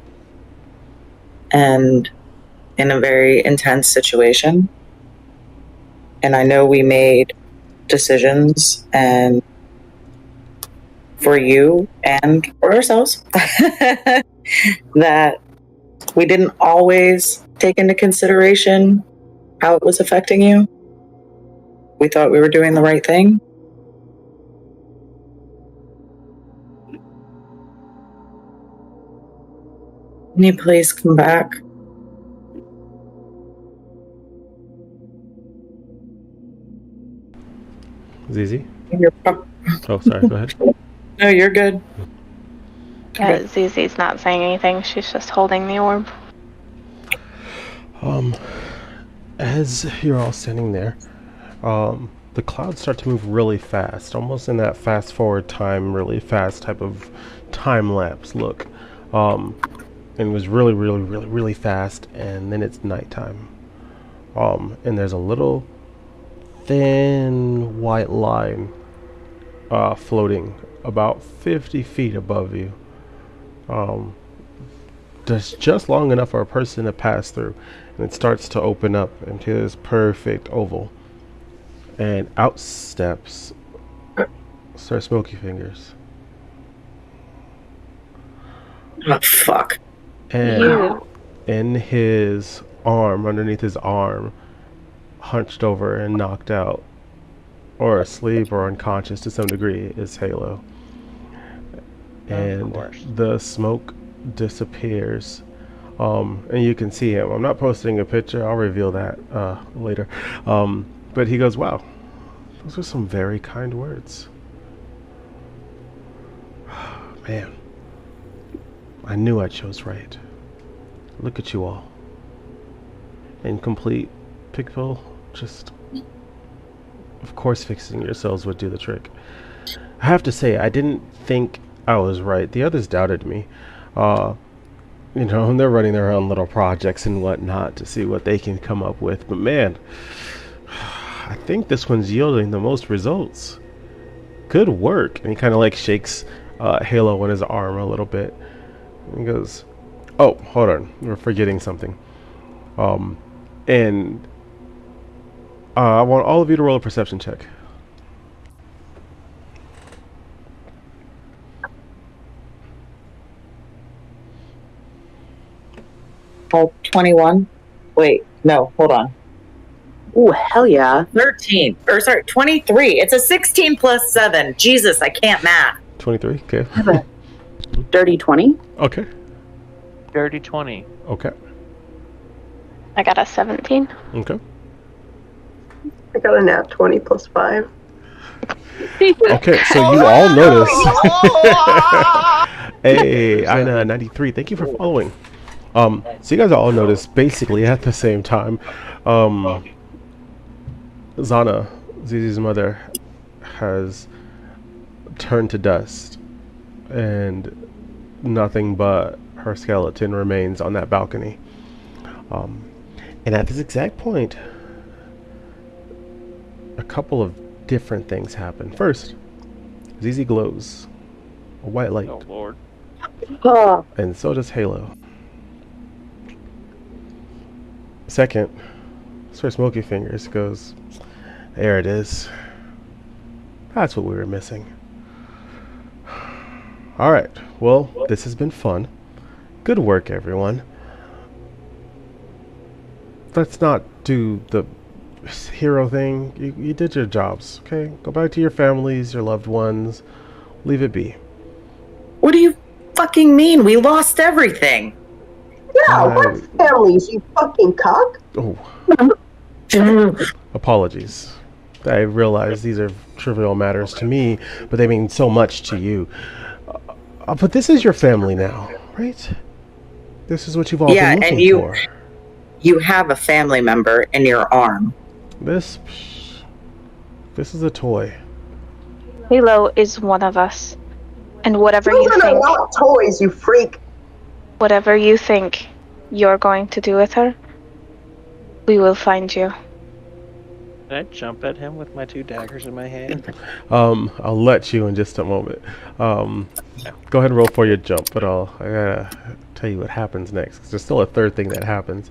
and in a very intense situation. And I know we made decisions and for you and for ourselves that we didn't always take into consideration how it was affecting you. We thought we were doing the right thing. Can you please come back? ZZ? You're Oh, sorry. Go ahead. No, you're good. ZZ's not saying anything. She's just holding the orb. As you're all standing there, the clouds start to move really fast, almost in that fast forward time, really fast type of time lapse look. And it was really, really, really, really fast, and then it's nighttime. And there's a little thin white line floating about 50 feet above you. Just long enough for a person to pass through, and it starts to open up into this perfect oval, and out steps Sir Smoky Fingers. Oh, fuck. And in his arm, underneath his arm, hunched over and knocked out, or asleep or unconscious to some degree, is Halo. And the smoke disappears. And you can see him. I'm not posting a picture. I'll reveal that later. But he goes, wow, those are some very kind words. Man, I knew I chose right. Look at you all. Incomplete Pigpill, just, of course, fixing yourselves would do the trick. I have to say, I didn't think I was right. The others doubted me. And they're running their own little projects and whatnot to see what they can come up with. But man, I think this one's yielding the most results. Good work. And he kind of like shakes Halo on his arm a little bit. And he goes, oh, hold on. We're forgetting something. And I want all of you to roll a perception check. Oh, 21. Wait, no, hold on. Ooh, hell yeah. 13. Or sorry, 23. It's a 16 plus 7. Jesus, I can't math. 23, okay. Dirty 20. Okay. Dirty 20. Okay. I got a 17. Okay. I got a nat 20 plus 5. Okay, so you all notice. Hey, Ina 93, thank you for following. So you guys all noticed basically at the same time, Zana, Zizi's mother, has turned to dust, and nothing but her skeleton remains on that balcony. And at this exact point, a couple of different things happen. First, ZZ glows a white light, Oh lord. Oh, and so does Halo. Second, Sir Smoky Fingers goes, there it is. That's what we were missing. Alright, well, this has been fun. Good work, everyone. Let's not do the hero thing. You did your jobs, okay? Go back to your families, your loved ones. Leave it be. What do you fucking mean? We lost everything. Yeah, what families, you fucking cock? Oh, apologies. I realize these are trivial matters to me, but they mean so much to you. But this is your family now, right? This is what you've all been looking for. You have a family member in your arm. This is a toy. Halo is one of us. And whatever you Children are think, not toys, you freak. whatever you think you're going to do with her, we will find you. Can I jump at him with my 2 daggers in my hand? I'll let you in just a moment. Go ahead and roll for your jump, but I gotta tell you what happens next. 'Cause there's still a third thing that happens.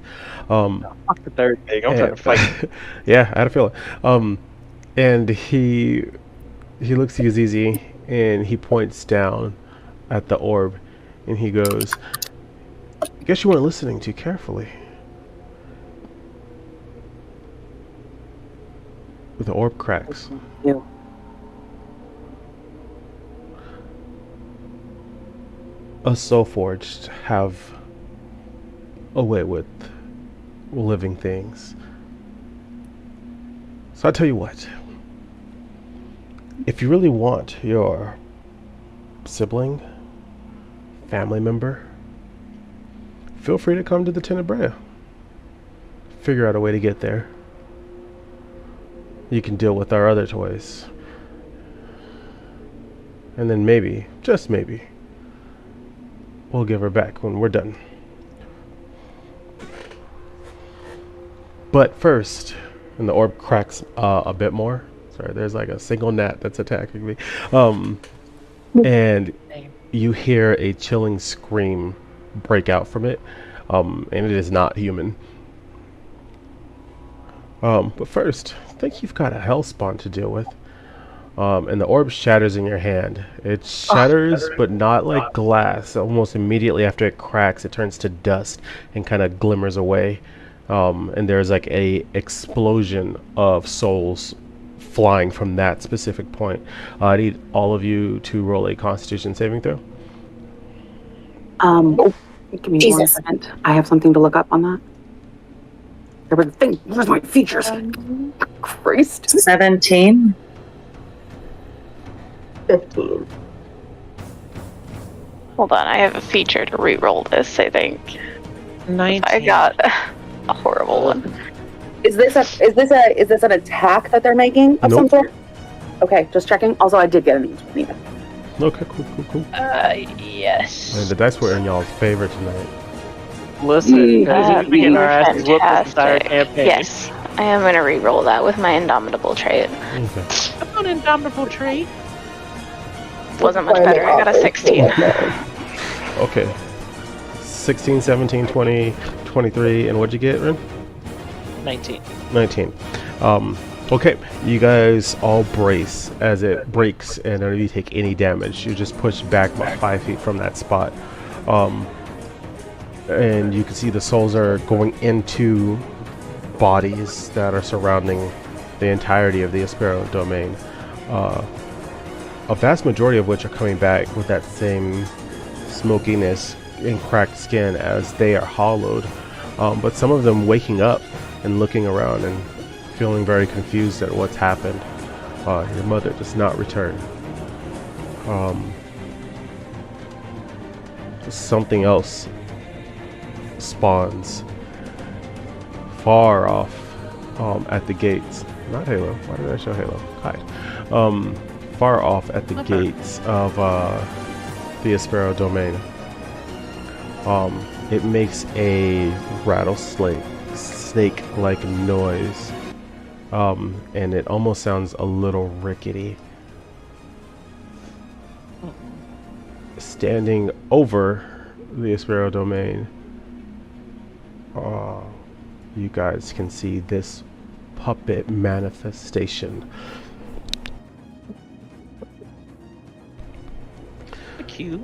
Fuck the third thing. I'm trying to fight. Yeah, I had a feeling. And he looks at you, ZZ, and he points down at the orb, and he goes, I guess you weren't listening too carefully. The orb cracks. you. Us Soul Forged have a way with living things. So I'll tell you what. If you really want your sibling, family member, feel free to come to the Tenebrea. Figure out a way to get there. You can deal with our other toys. And then maybe, just maybe, we'll give her back when we're done. But first, and the orb cracks a bit more. Sorry, there's like a single gnat that's attacking me. And you hear a chilling scream break out from it. And it is not human. But first, I think you've got a hellspawn to deal with. And the orb shatters in your hand. It shatters, but not like glass. Almost immediately after it cracks, it turns to dust and kind of glimmers away. And there's like a explosion of souls flying from that specific point. I need all of you to roll a Constitution saving throw. Give me 1 second. I have something to look up on that. There was a thing. Where's my features? Christ. 17. 15. Hold on, I have a feature to re-roll this, I think. 19. I got a horrible one. Is this an attack that they're making of some sort? Okay, just checking. Also, I did get an each. Okay, cool. Yes. And the dice were in y'all's favor tonight. Listen, because we get our asses whooped this entire campaign. Yes, I am going to re-roll that with my Indomitable trait. Okay. I'm an indomitable trait. Wasn't much better, I got a 16. Okay. 16, 17, 20, 23, and what'd you get, Ren? 19. 19. Okay, you guys all brace as it breaks, and none of you take any damage. You just push back about 5 feet from that spot. And you can see the souls are going into bodies that are surrounding the entirety of the Aspero domain. A vast majority of which are coming back with that same smokiness and cracked skin as they are hollowed. But some of them waking up and looking around and feeling very confused at what's happened. Your mother does not return. Something else spawns far off at the gates. Not Halo. Why did I show Halo? Hide. Far off at the gates of the Aspero domain. It makes a rattlesnake snake-like noise and it almost sounds a little rickety. Standing over the Aspero domain, you guys can see this puppet manifestation. Cute.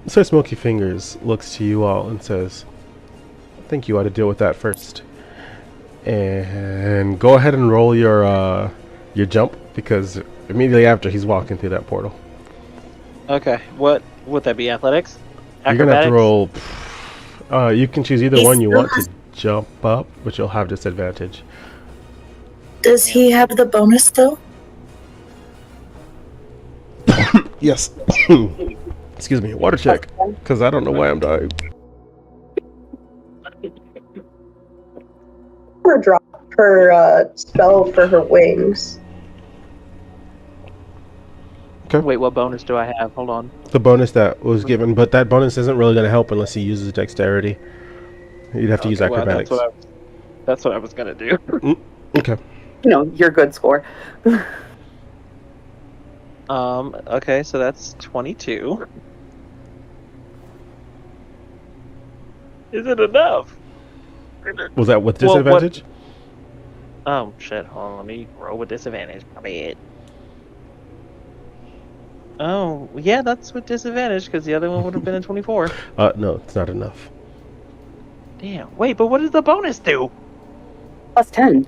So Smoky Fingers looks to you all and says, I think you ought to deal with that first. And go ahead and roll your jump, because immediately after he's walking through that portal. Okay. What would that be? Athletics? You're gonna have to Acrobatics? roll. You can choose either He one you still want to jump up, but you'll have disadvantage. Does he have the bonus though? Yes. Excuse me. Water check, because I don't know why I'm dying. Or drop her spell for her wings. Wait, what bonus do I have? Hold on. The bonus that was given, but that bonus isn't really going to help unless he uses dexterity. You'd have to use Okay, well, acrobatics. that's what I was gonna do. Okay. Your good score. Okay, so that's 22. Is it enough? Was that with Well, what- disadvantage? Oh shit! Hold on, let me roll with disadvantage. My bad. Oh yeah, that's with disadvantage because the other one would have been a 24. No, it's not enough. Damn. Wait, but what does the bonus do? Plus 10.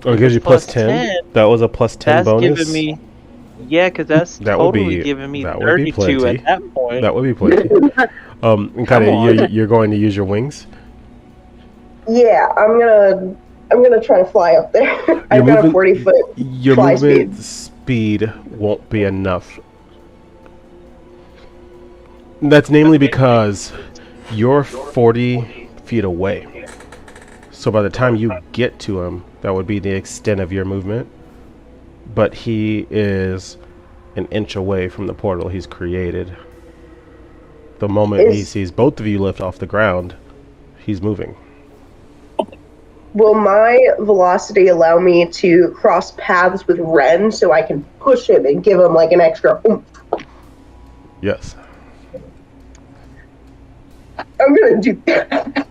Oh, it gives you plus Plus 10? 10. That was a plus 10 That's bonus? giving me. Yeah, because that's That would totally be- giving me that would be 32 plenty. at that point. That would be plenty. And kind Come of, on. you're going to use your wings? Yeah, I'm gonna try to fly up there. I've got a 40-foot. Your fly movement speed won't be enough. That's namely because you're 40 feet away. So by the time you get to him, that would be the extent of your movement. But he is an inch away from the portal he's created. The moment he sees both of you lift off the ground, he's moving. Will my velocity allow me to cross paths with Ren so I can push him and give him like an extra oomph? Yes. I'm gonna do that.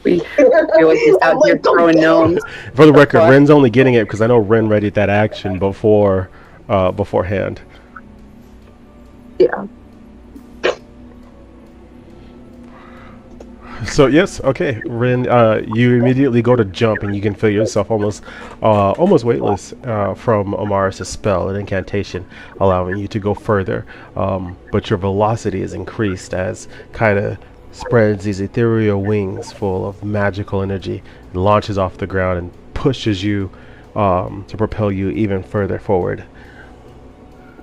We feel like he's out here throwing gnomes. For the record, Ren's only getting it because I know Ren readied that action beforehand. Yeah. So yes, okay, Ren, you immediately go to jump and you can feel yourself almost weightless from Amaris' spell, an incantation, allowing you to go further. But your velocity is increased as Kaida spreads these ethereal wings full of magical energy, and launches off the ground and pushes you to propel you even further forward.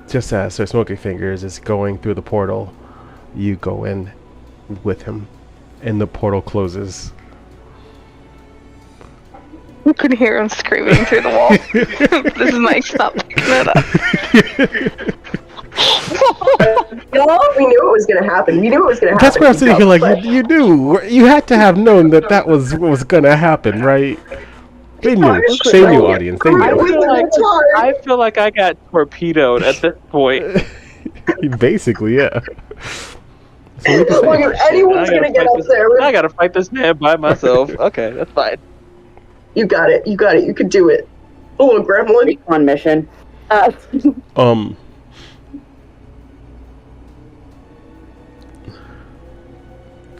Just as Sir Smoky Fingers is going through the portal, you go in with him. And the portal closes. You could hear him screaming through the wall. This is Mike, stop picking it up. We knew it was gonna happen. We knew it was gonna happen. That's where I'm sitting here like, But you knew. You had to have known that was what was going to happen, right? They knew. They knew, audience. They I knew. feel like I got torpedoed at this point. Basically, yeah. So what do you Look, say? if anyone's gonna get up there, I gotta fight this man by myself. Okay, that's fine. you got it. You got it. You could do it. Oh, gremlin. On mission. The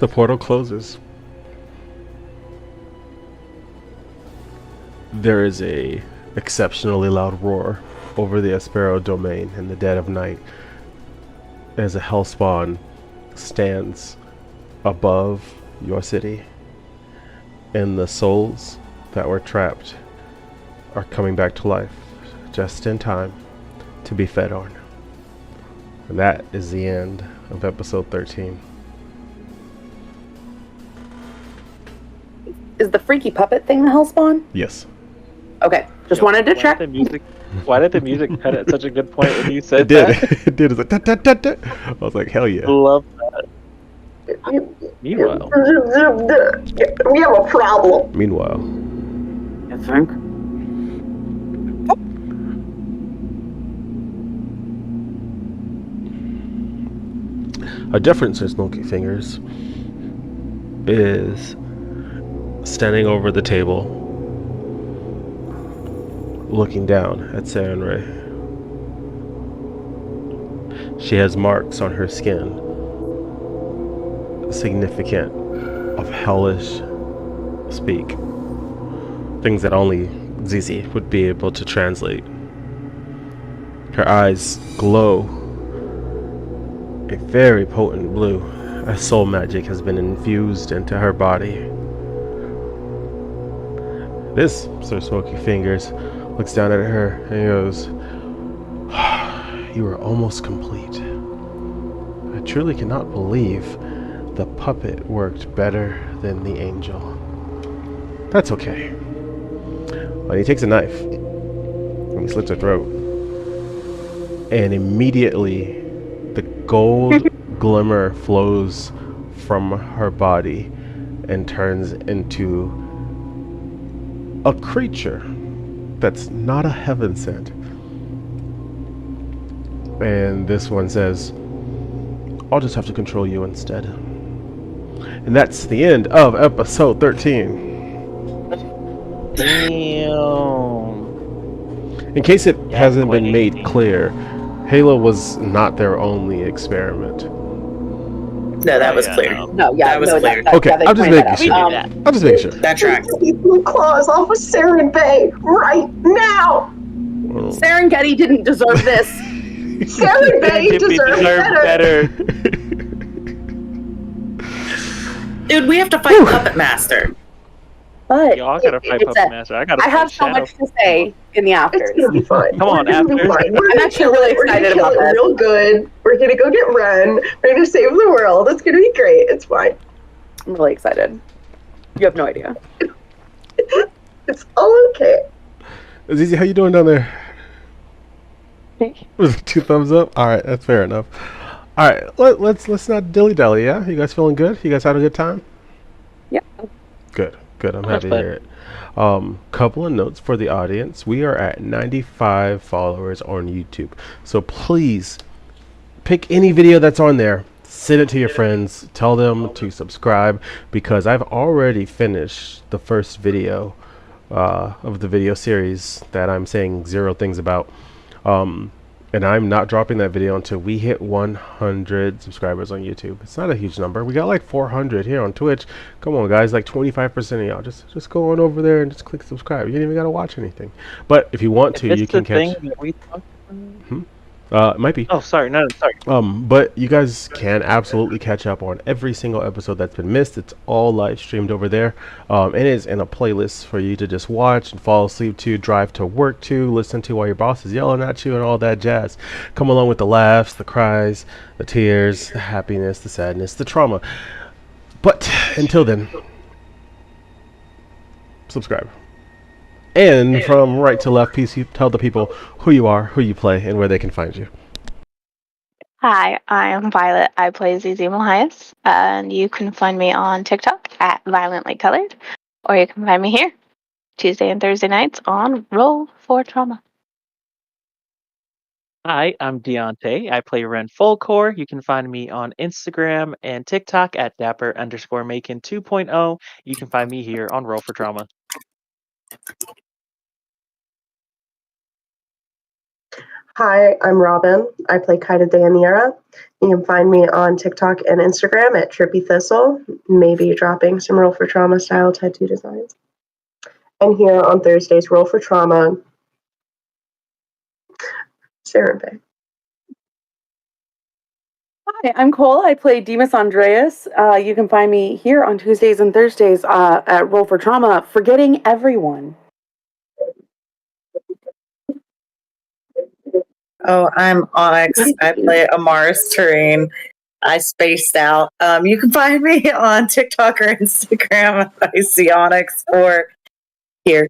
portal closes. There is a exceptionally loud roar over the Aspero domain in the dead of night as a hellspawn stands above your city, and the souls that were trapped are coming back to life just in time to be fed on. And that is the end of episode 13. Is the freaky puppet thing the hellspawn? Yes. Okay, just wanted to check. Why did the music cut at such a good point when you It said did. that? It did. It's like, "Tut, tut, tut, tut." I was like, hell yeah. Love that. Meanwhile. We have a problem. Meanwhile, You think? a difference in Smoky Fingers is standing over the table, looking down at Sarenrae. She has marks on her skin, significant of hellish speak. Things that only Zizi would be able to translate. Her eyes glow a very potent blue, as soul magic has been infused into her body. This, Sir Smoky Fingers, looks down at her and goes, "You are almost complete. I truly cannot believe the puppet worked better than the angel. That's okay." And he takes a knife and he slits her throat. And immediately the gold glimmer flows from her body and turns into a creature that's not a heaven sent. And this one says, "I'll just have to control you instead." And that's the end of episode 13. Damn. In case it Yeah, hasn't been made 2018. clear, Halo was not their only experiment. No, that was yeah, clear. no. No, yeah, That was no, clear. Okay, they I'm just pointed making that sure. out. We knew that. I'm just making sure. That track. Take blue claws off of Sarenrae right now. Well, Serengeti didn't deserve this. Sarenrae deserves better. Dude, we have to fight Puppet Master. But Y'all gotta fight it's Puppet Master. I gotta I have fight so Shadow. much to say in the It's afters. gonna be fun. Come on, We're gonna be after. fine. We're I'm gonna actually kill really it. We're gonna excited kill about it this. real good. We're gonna go get Ren. We're gonna save the world. It's gonna be great. It's fine. I'm really excited. You have no idea. It's all okay. Zizi, how you doing down there? Was it 2 thumbs up? All right, that's fair enough. All right, let's not dilly dally. Yeah, you guys feeling good? You guys had a good time? Yeah. Good. I'm That's happy to hear it. Couple of notes for the audience. We are at 95 followers on YouTube, so please pick any video that's on there, send it to your friends, tell them to subscribe, because I've already finished the first video of the video series that I'm saying 0 things about. And I'm not dropping that video until we hit 100 subscribers on YouTube. It's not a huge number. We got like 400 here on Twitch. Come on, guys, like 25% of y'all. Just go on over there and just click subscribe. You ain't even gotta watch anything. But if you want to, Is you this can the thing catch. that we talked about? It might be. Oh, sorry. No, sorry. But you guys can absolutely catch up on every single episode that's been missed. It's all live streamed over there. It is in a playlist for you to just watch and fall asleep to, drive to work to, listen to while your boss is yelling at you and all that jazz. Come along with the laughs, the cries, the tears, the happiness, the sadness, the trauma. But until then, subscribe. And from right to left, please tell the people who you are, who you play, and where they can find you. Hi, I am Violet. I play Zizi Mohias, and you can find me on TikTok at Violently Colored, or you can find me here Tuesday and Thursday nights on Roll for Trauma. Hi, I'm Deontay. I play Ren Fullcore. You can find me on Instagram and TikTok at Dapper_Macon 2.0. You can find me here on Roll for Trauma. Hi, I'm Robin. I play Kaida Daniera. You can find me on TikTok and Instagram at Trippy Thistle, maybe dropping some Roll for Trauma style tattoo designs. And here on Thursdays, Roll for Trauma, Sarenrae. Hi, I'm Cole. I play Demas Andreas. You can find me here on Tuesdays and Thursdays at Roll for Trauma, Forgetting Everyone. Oh, I'm Onyx. I play Amaris Terrain. I spaced out. You can find me on TikTok or Instagram. I see Onyx or here.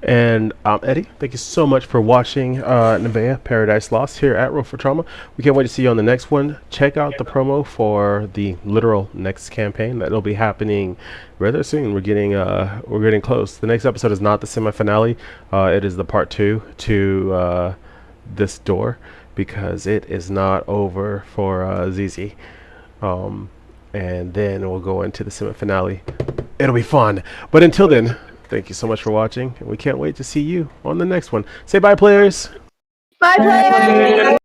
And Eddie, thank you so much for watching NevaeH Paradise Lost here at Roll for Trauma. We can't wait to see you on the next one. Check out the promo for the literal next campaign that'll be happening rather soon. We're getting close. The next episode is not the semi-finale. It is the part 2 to this door, because it is not over for ZZ. And then we'll go into the semi-finale. It'll be fun. But until then, thank you so much for watching, and we can't wait to see you on the next one. Say bye, players. Bye, players.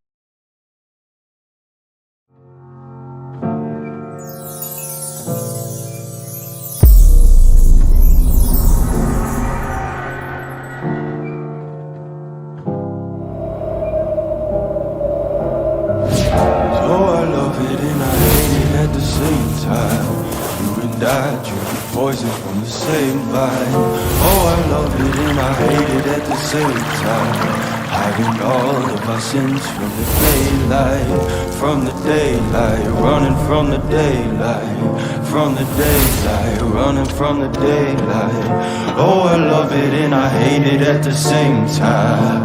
Oh, I love it and I hate it at the same time. You and I drinking poison from the same vine. Oh, I love it and I hate it at the same time. Hiding all of our sins from the daylight, running from the daylight, running from the daylight. Oh, I love it and I hate it at the same time.